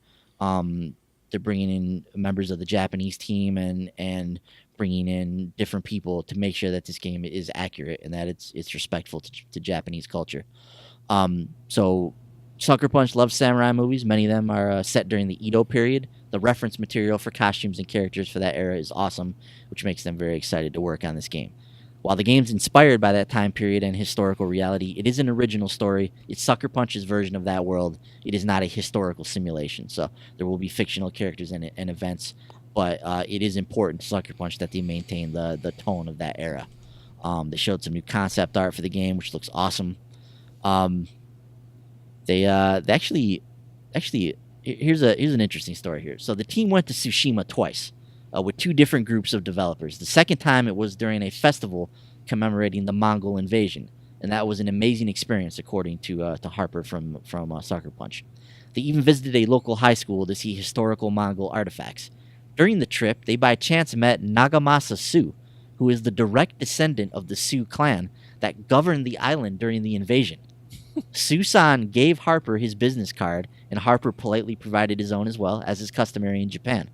[SPEAKER 2] members of the Japanese team and bringing in different people to make sure that this game is accurate and that it's respectful to Japanese culture. So Sucker Punch loves samurai movies. Many of them are set during the Edo period. The reference material for costumes and characters for that era is awesome, which makes them very excited to work on this game. While the game's inspired by that time period and historical reality, it is an original story. It's Sucker Punch's version of that world. It is not a historical simulation, so there will be fictional characters in it and events, but it is important to Sucker Punch that they maintain the tone of that era. They showed some new concept art for the game, which looks awesome. They actually here's an interesting story here. So the team went to Tsushima twice. With two different groups of developers. The second time it was during a festival commemorating the Mongol invasion, and that was an amazing experience, according to Harper from Sucker Punch. They even visited a local high school to see historical Mongol artifacts. During the trip, they by chance met Nagamasa Su, who is the direct descendant of the Su clan that governed the island during the invasion. Su-san gave Harper his business card, and Harper politely provided his own as well, as is customary in Japan.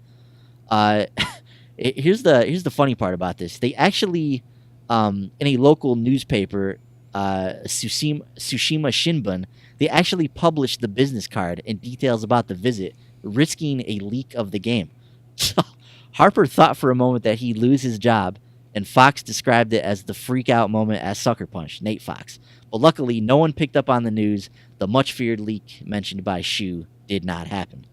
[SPEAKER 2] Here's the funny part about this. They actually, in a local newspaper, Tsushima Shinbun, they actually published the business card and details about the visit, risking a leak of the game. So Harper thought for a moment that he'd lose his job, and Fox described it as the freak out moment at Sucker Punch, Nate Fox. But luckily, no one picked up on the news. The much feared leak mentioned by Shu did not happen.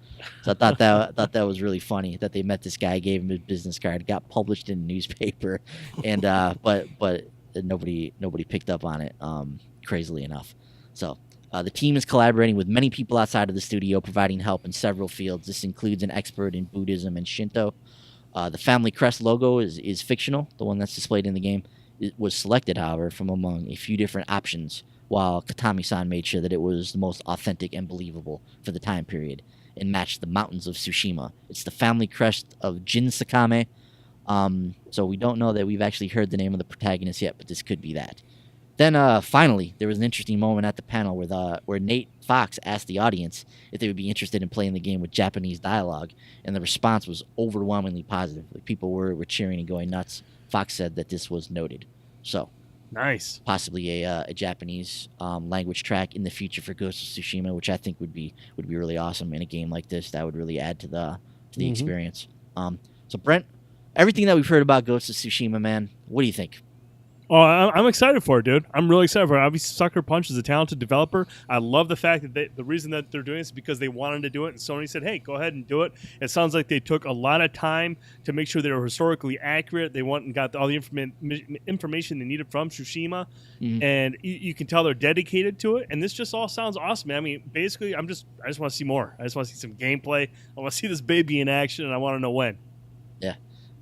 [SPEAKER 2] So I thought that was really funny that they met this guy, gave him his business card, got published in a newspaper, and but nobody picked up on it. Crazily enough, so the team is collaborating with many people outside of the studio, providing help in several fields. This includes an expert in Buddhism and Shinto. The family crest logo is fictional. The one that's displayed in the game it was selected, however, from among a few different options, while Katami-san made sure that it was the most authentic and believable for the time period and matched the mountains of Tsushima. It's the family crest of Jin Sakame. So we don't know that we've actually heard the name of the protagonist yet, but this could be that. Then finally, there was an interesting moment at the panel where Nate Fox asked the audience if they would be interested in playing the game with Japanese dialogue, and the response was overwhelmingly positive. Like, people were cheering and going nuts. Fox said that this was noted. So
[SPEAKER 1] nice.
[SPEAKER 2] Possibly a Japanese language track in the future for Ghost of Tsushima, which I think would be really awesome in a game like this. That would really add to the experience. So Brent, everything that we've heard about Ghost of Tsushima, man, what do you think?
[SPEAKER 1] Oh, I'm excited for it, dude. I'm really excited for it. Obviously, Sucker Punch is a talented developer. I love the fact that the reason that they're doing this is because they wanted to do it, and Sony said, hey, go ahead and do it. It sounds like they took a lot of time to make sure they were historically accurate. They went and got all the information they needed from Tsushima, and you can tell they're dedicated to it, and this just all sounds awesome, man. I mean, basically, I just want to see more. I just want to see some gameplay. I want to see this baby in action, and I want to know when.
[SPEAKER 2] Yeah.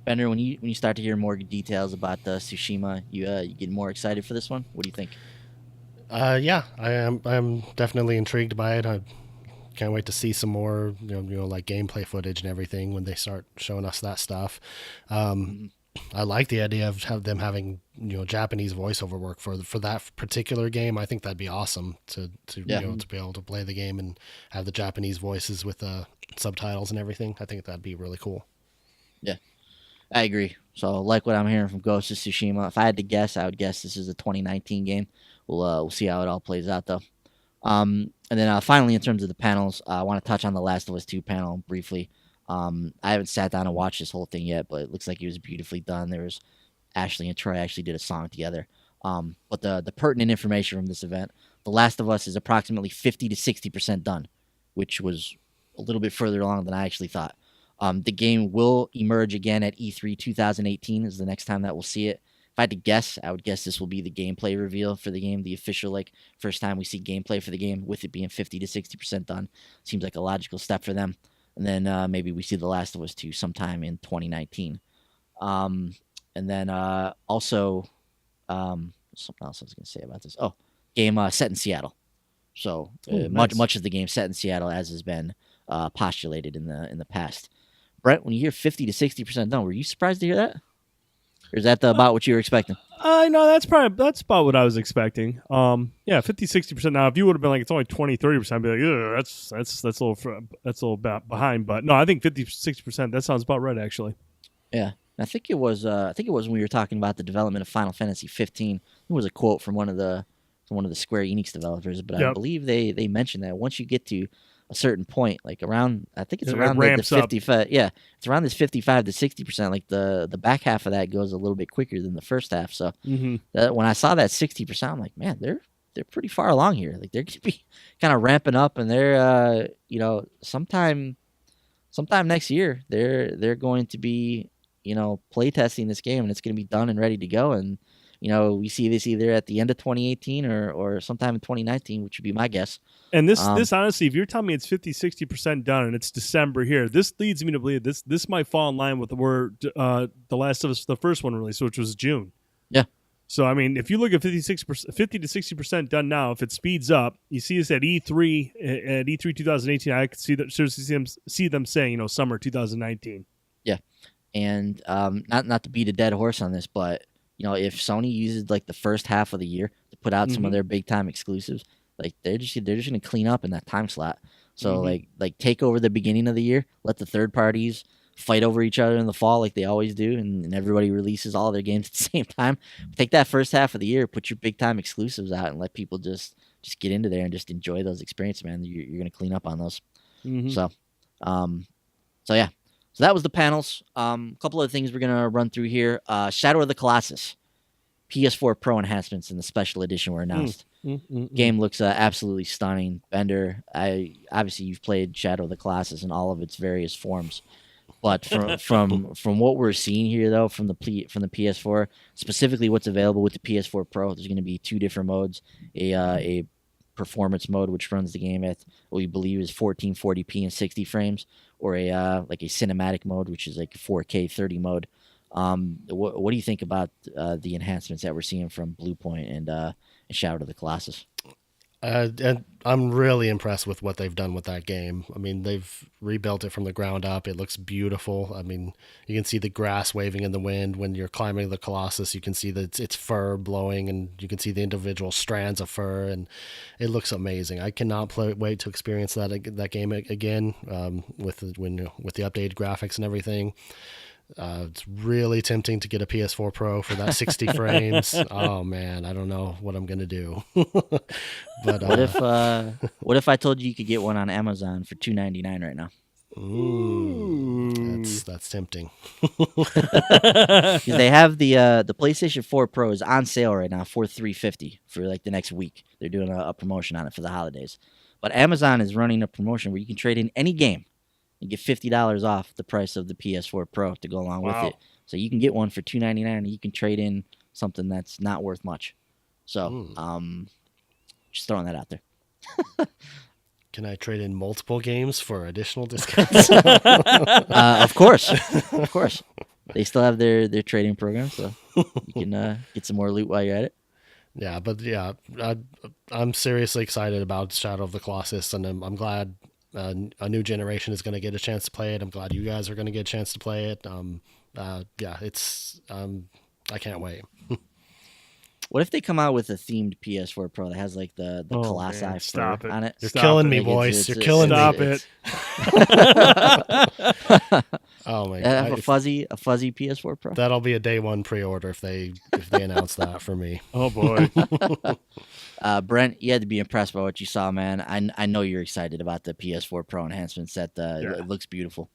[SPEAKER 2] Bender, when you start to hear more details about Tsushima, you get more excited for this one. What do you think?
[SPEAKER 3] Yeah, I'm definitely intrigued by it. I can't wait to see some more, like gameplay footage and everything when they start showing us that stuff. I like the idea of them having Japanese voiceover work for that particular game. I think that'd be awesome to to be able to play the game and have the Japanese voices with subtitles and everything. I think that'd be really cool.
[SPEAKER 2] Yeah. I agree. So, like what I'm hearing from Ghost of Tsushima, if I had to guess, I would guess this is a 2019 game. We'll see how it all plays out, though. And then finally, in terms of the panels, I want to touch on the Last of Us 2 panel briefly. I haven't sat down and watched this whole thing yet, but it looks like it was beautifully done. There was Ashley and Troy actually did a song together. But the pertinent information from this event, The Last of Us is approximately 50 to 60% done, which was a little bit further along than I actually thought. The game will emerge again at E3 2018 is the next time that we'll see it. If I had to guess, I would guess this will be the gameplay reveal for the game, the official first time we see gameplay for the game, with it being 50 to 60% done. Seems like a logical step for them. And then maybe we see The Last of Us 2 sometime in 2019. And then also, something else I was going to say about this. Oh, game set in Seattle. So
[SPEAKER 1] nice.
[SPEAKER 2] much of the game set in Seattle, as has been postulated in the past. Brett, when you hear 50 to 60% done, were you surprised to hear that? Or is that about what you were expecting?
[SPEAKER 1] No, that's about what I was expecting. Yeah, 50-60%. Now, if you would have been like it's only 20-30%, I'd be like, ugh, that's a little bit behind. But no, I think 50-60%. That sounds about right, actually.
[SPEAKER 2] Yeah, I think it was. When we were talking about the development of Final Fantasy 15. It was a quote from one of the Square Enix developers, but I believe they mentioned that once you get to a certain point, like around, I think it's around the 55. Yeah, it's around this 55 to 60%. Like the back half of that goes a little bit quicker than the first half. So when I saw that 60%, I'm like, man, they're pretty far along here. Like they're gonna be kind of ramping up, and they're sometime next year they're going to be playtesting this game, and it's going to be done and ready to go. And we see this either at the end of 2018 or sometime in 2019, which would be my guess.
[SPEAKER 1] And this honestly, if you're telling me it's 50-60% done and it's December here, this leads me to believe this might fall in line with where The Last of Us, the first one released, which was June.
[SPEAKER 2] Yeah.
[SPEAKER 1] So I mean, if you look at 50 to 60% done now, if it speeds up, you see us at E3 2018. I could seriously see them saying summer 2019.
[SPEAKER 2] Yeah, and not to beat a dead horse on this, but if Sony uses like the first half of the year to put out some of their big time exclusives, like they're just going to clean up in that time slot. So like take over the beginning of the year, let the third parties fight over each other in the fall like they always do, and everybody releases all their games at the same time. Take that first half of the year, put your big time exclusives out, and let people just get into there and just enjoy those experiences, man. You're going to clean up on those. So yeah. So that was the panels. A couple of things we're going to run through here. Shadow of the Colossus. PS4 Pro enhancements in the special edition were announced. Game looks absolutely stunning. Bender, obviously you've played Shadow of the Colossus in all of its various forms. But from what we're seeing here, though, from the PS4, specifically what's available with the PS4 Pro, there's going to be two different modes. A performance mode, which runs the game at what we believe is 1440p and 60 frames, or a cinematic mode, which is like a 4K 30 mode. What do you think about the enhancements that we're seeing from Bluepoint and Shadow of the Colossus?
[SPEAKER 3] And I'm really impressed with what they've done with that game. I mean, they've rebuilt it from the ground up. It looks beautiful. I mean, you can see the grass waving in the wind when you're climbing the Colossus. You can see that it's fur blowing, and you can see the individual strands of fur, and it looks amazing. I cannot wait to experience that game again with the updated graphics and everything. It's really tempting to get a PS4 Pro for that 60 frames. Oh man, I don't know what I'm gonna do. But
[SPEAKER 2] what if I told you could get one on Amazon for $2.99 right now?
[SPEAKER 3] Ooh, that's tempting.
[SPEAKER 2] Because they have the PlayStation 4 Pro is on sale right now for $350 for like the next week. They're doing a promotion on it for the holidays. But Amazon is running a promotion where you can trade in any game and get $50 off the price of the PS4 Pro to go along with it. So you can get one for $2.99, and you can trade in something that's not worth much. So, just throwing that out there.
[SPEAKER 3] Can I trade in multiple games for additional discounts?
[SPEAKER 2] Of course. They still have their trading program, so you can get some more loot while you're at it.
[SPEAKER 3] Yeah, but yeah, I'm seriously excited about Shadow of the Colossus, and I'm glad a new generation is going to get a chance to play it. I'm glad you guys are going to get a chance to play it. It's I can't wait.
[SPEAKER 2] What if they come out with a themed PS4 Pro that has like the Colossi fur on it?
[SPEAKER 3] You're killing me, boys. You're killing me.
[SPEAKER 1] Stop it.
[SPEAKER 3] Oh my god!
[SPEAKER 2] Have a fuzzy PS4 Pro.
[SPEAKER 3] That'll be a day one pre-order if they announce that for me.
[SPEAKER 1] Oh boy.
[SPEAKER 2] Brent, you had to be impressed by what you saw, man. I know you're excited about the PS4 Pro enhancements. It looks beautiful.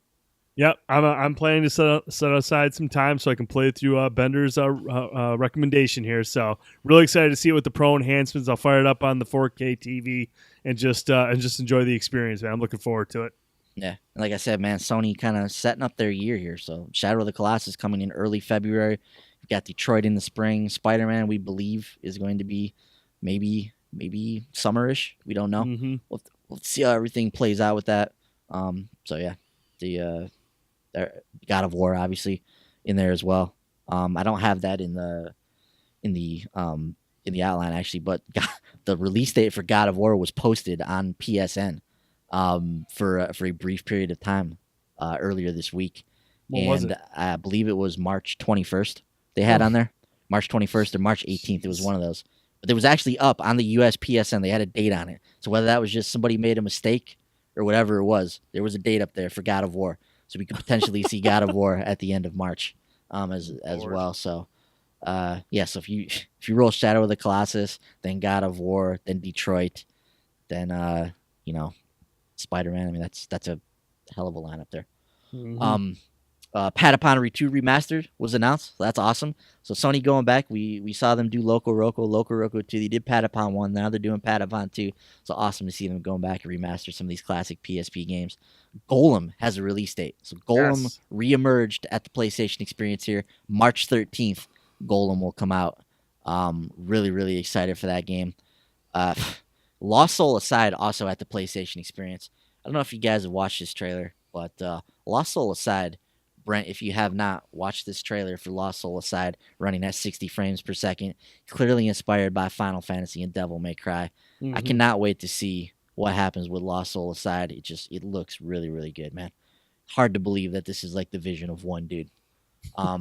[SPEAKER 1] Yep, I'm planning to set aside some time so I can play through Bender's recommendation here. So really excited to see it with the Pro enhancements. I'll fire it up on the 4K TV and just enjoy the experience, man. I'm looking forward to it.
[SPEAKER 2] Yeah, and like I said, man, Sony kind of setting up their year here. So Shadow of the Colossus coming in early February. We've got Detroit in the spring. Spider-Man, we believe, is going to be maybe summerish. We don't know.
[SPEAKER 1] Mm-hmm.
[SPEAKER 2] We'll see how everything plays out with that. So yeah, the God of War obviously in there as well. I don't have that in the outline actually, but the release date for God of War was posted on PSN for a brief period of time earlier this week.
[SPEAKER 1] What was it?
[SPEAKER 2] I believe it was March 21st. they had on there. March 21st or March 18th. It was one of those. But it was actually up on the US PSN. They had a date on it. So whether that was just somebody made a mistake or whatever it was, there was a date up there for God of War. So we could potentially see God of War at the end of March as well. So so if you roll Shadow of the Colossus, then God of War, then Detroit, then Spider-Man. I mean, that's a hell of a lineup there.
[SPEAKER 1] Mm-hmm.
[SPEAKER 2] Patapon 2 Remastered was announced. So that's awesome. So Sony going back, we saw them do Loco Roco 2. They did Patapon 1. Now they're doing Patapon 2. So awesome to see them going back and remaster some of these classic PSP games. Golem has a release date. So Golem reemerged at the PlayStation Experience here. March 13th, Golem will come out. Really, really excited for that game. Lost Soul aside, also at the PlayStation Experience. I don't know if you guys have watched this trailer, but Lost Soul aside, Brent, if you have not watched this trailer for Lost Soul aside, running at 60 frames per second, clearly inspired by Final Fantasy and Devil May Cry. I cannot wait to see what happens with Lost Soul aside. It looks really, really good, man. Hard to believe that this is like the vision of one dude. I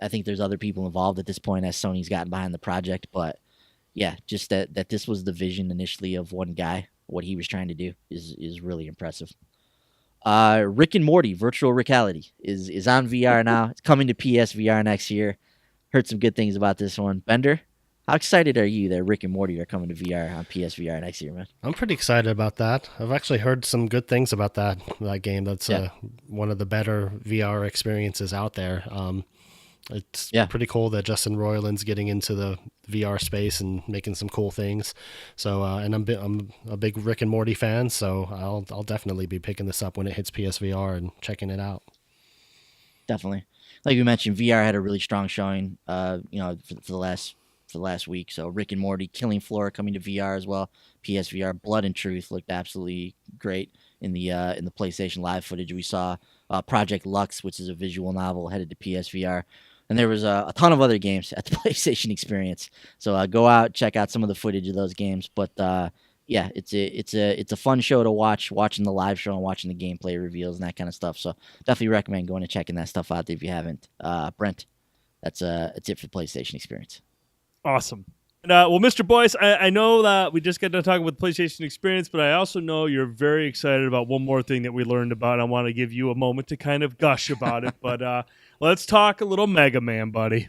[SPEAKER 2] think there's other people involved at this point as Sony's gotten behind the project, but yeah, just that this was the vision initially of one guy, what he was trying to do is really impressive. Rick and Morty Virtual Reality is on VR now. It's coming to PSVR next year. Heard some good things about this one. Bender, how excited are you that Rick and Morty are coming to VR on PSVR next year, man?
[SPEAKER 3] I'm pretty excited about that. I've actually heard some good things about that game. That's one of the better VR experiences out there. It's pretty cool that Justin Roiland's getting into the VR space and making some cool things. So, and I'm a big Rick and Morty fan, so I'll definitely be picking this up when it hits PSVR and checking it out.
[SPEAKER 2] Definitely, like you mentioned, VR had a really strong showing. For the last week. So Rick and Morty, Killing Floor coming to VR as well. PSVR, Blood and Truth looked absolutely great in the PlayStation Live footage we saw. Project Lux, which is a visual novel, headed to PSVR. And there was a ton of other games at the PlayStation Experience. So go out, check out some of the footage of those games. But it's a fun show to watch, watching the live show and watching the gameplay reveals and that kind of stuff. So definitely recommend going and checking that stuff out if you haven't. Brent, that's it for the PlayStation Experience.
[SPEAKER 1] Awesome. And, Mr. Boyce, I know that we just got done talking about the PlayStation Experience, but I also know you're very excited about one more thing that we learned about. I want to give you a moment to kind of gush about it, but let's talk a little Mega Man, buddy.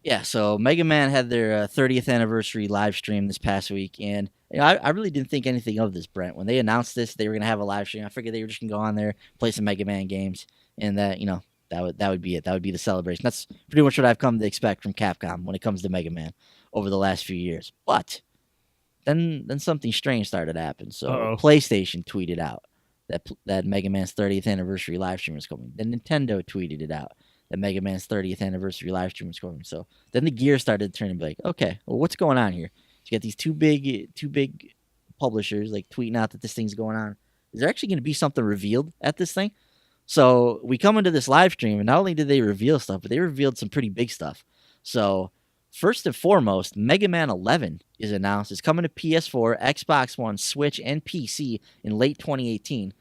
[SPEAKER 2] Yeah, so Mega Man had their 30th anniversary live stream this past week, and I really didn't think anything of this, Brent. When they announced this, they were going to have a live stream. I figured they were just going to go on there, play some Mega Man games, and that would be it. That would be the celebration. That's pretty much what I've come to expect from Capcom when it comes to Mega Man over the last few years. But then something strange started to happen. So PlayStation tweeted out that Mega Man's 30th anniversary live stream is coming. Then Nintendo tweeted it out that Mega Man's 30th anniversary live stream is coming. So then the gears started to turn and be like, okay, well, what's going on here? You got these two big publishers like tweeting out that this thing's going on. Is there actually going to be something revealed at this thing? So we come into this live stream, and not only did they reveal stuff, but they revealed some pretty big stuff. So first and foremost, Mega Man 11 is announced. It's coming to PS4, Xbox One, Switch, and PC in late 2018.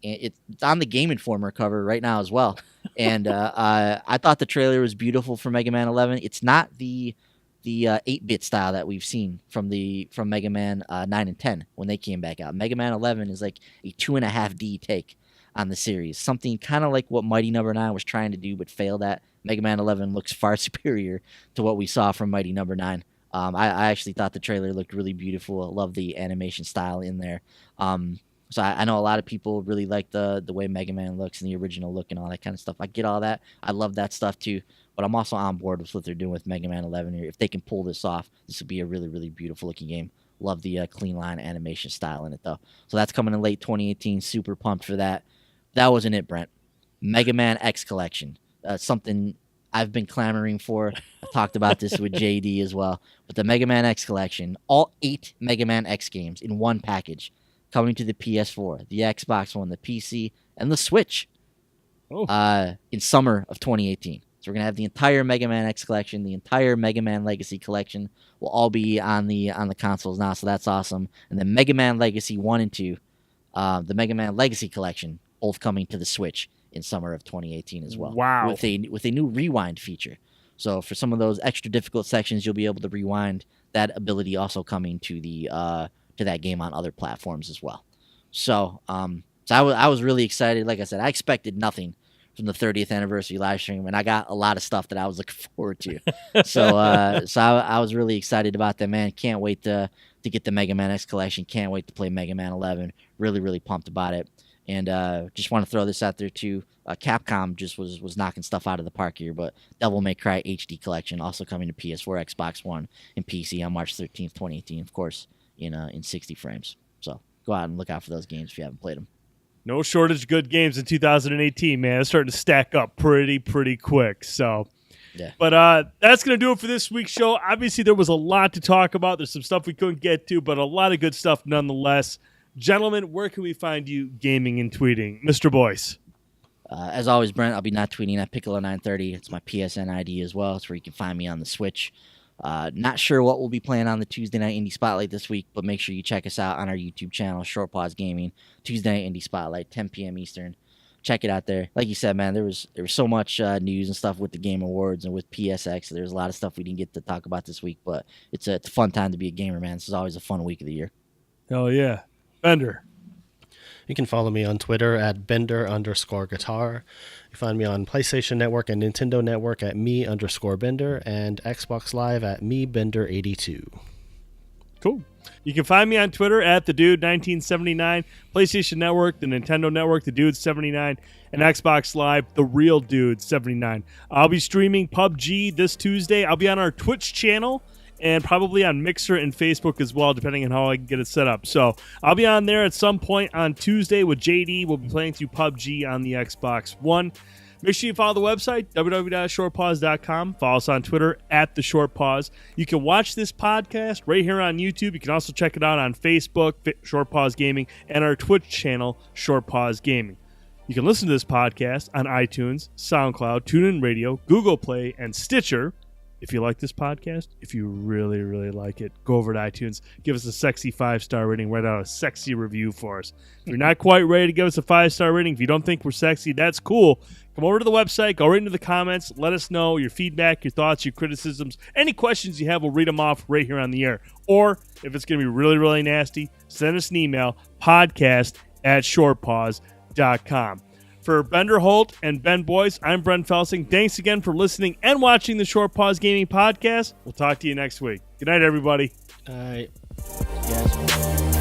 [SPEAKER 2] It's on the Game Informer cover right now as well. And I thought the trailer was beautiful for Mega Man 11. It's not the 8-bit style that we've seen from Mega Man 9 and 10 when they came back out. Mega Man 11 is like a 2.5D take on the series, something kind of like what Mighty Number 9 was trying to do but failed at. Mega Man 11 looks far superior to what we saw from Mighty Number 9. I actually thought the trailer looked really beautiful. I love the animation style in there. So I know a lot of people really like the way Mega Man looks and the original look and all that kind of stuff. I get all that. I love that stuff too. But I'm also on board with what they're doing with Mega Man 11 here. If they can pull this off, this would be a really, really beautiful looking game. Love the clean line animation style in it though. So that's coming in late 2018. Super pumped for that. That wasn't it, Brent. Mega Man X Collection. Something I've been clamoring for. I talked about this with JD as well. But the Mega Man X Collection, all 8 Mega Man X games in one package, coming to the PS4, the Xbox One, the PC, and the Switch in summer of 2018. So we're going to have the entire Mega Man X Collection, the entire Mega Man Legacy Collection will all be on the consoles now, so that's awesome. And then Mega Man Legacy 1 and 2, the Mega Man Legacy Collection, both coming to the Switch in summer of 2018 as well.
[SPEAKER 1] Wow.
[SPEAKER 2] With a new rewind feature. So for some of those extra difficult sections, you'll be able to rewind. That ability also coming to that game on other platforms as well. So I was really excited. Like I said, I expected nothing from the 30th anniversary live stream, and I got a lot of stuff that I was looking forward to. So I was really excited about that, man. Can't wait to get the Mega Man X collection. Can't wait to play Mega Man 11. Really, really pumped about it. And just want to throw this out there too. Capcom just was knocking stuff out of the park here, but Devil May Cry HD collection also coming to PS4, Xbox One, and PC on March 13th, 2018, of course, in 60 frames. So go out and look out for those games if you haven't played them.
[SPEAKER 1] No shortage of good games in 2018, man. It's starting to stack up pretty quick. So,
[SPEAKER 2] yeah.
[SPEAKER 1] But that's going to do it for this week's show. Obviously, there was a lot to talk about. There's some stuff we couldn't get to, but a lot of good stuff nonetheless. Gentlemen, where can we find you gaming and tweeting? Mr. Boyce.
[SPEAKER 2] As always, Brent, I'll be not tweeting at Piccolo930. It's my PSN ID as well. It's where you can find me on the Switch. Not sure what we'll be playing on the Tuesday Night Indie Spotlight this week, but make sure you check us out on our YouTube channel, Short Pause Gaming, Tuesday Night Indie Spotlight, 10 p.m. Eastern. Check it out there. Like you said, man, there was so much news and stuff with the Game Awards and with PSX. There's a lot of stuff we didn't get to talk about this week, but it's a fun time to be a gamer, man. This is always a fun week of the year.
[SPEAKER 1] Hell yeah. Bender.
[SPEAKER 3] You can follow me on Twitter at Bender_guitar. You find me on PlayStation Network and Nintendo Network at me_Bender and Xbox Live at meBender82.
[SPEAKER 1] Cool. You can find me on Twitter at TheDude1979, PlayStation Network, the Nintendo Network, TheDude79, and Xbox Live, TheRealDude79. I'll be streaming PUBG this Tuesday. I'll be on our Twitch channel and probably on Mixer and Facebook as well, depending on how I can get it set up. So I'll be on there at some point on Tuesday with JD. We'll be playing through PUBG on the Xbox One. Make sure you follow the website, www.shortpause.com. Follow us on Twitter at The Short Pause. You can watch this podcast right here on YouTube. You can also check it out on Facebook, Short Pause Gaming, and our Twitch channel, Short Pause Gaming. You can listen to this podcast on iTunes, SoundCloud, TuneIn Radio, Google Play, and Stitcher. If you like this podcast, if you really, really like it, go over to iTunes, give us a sexy 5-star rating, write out a sexy review for us. If you're not quite ready to give us a 5-star rating, if you don't think we're sexy, that's cool. Come over to the website, go right into the comments, let us know your feedback, your thoughts, your criticisms, any questions you have, we'll read them off right here on the air. Or if it's going to be really, really nasty, send us an email, podcast@shortpause.com. For Bender Holt and Ben Boyce, I'm Brent Felsing. Thanks again for listening and watching the Short Pause Gaming Podcast. We'll talk to you next week. Good night, everybody.
[SPEAKER 3] All right.
[SPEAKER 2] Yes.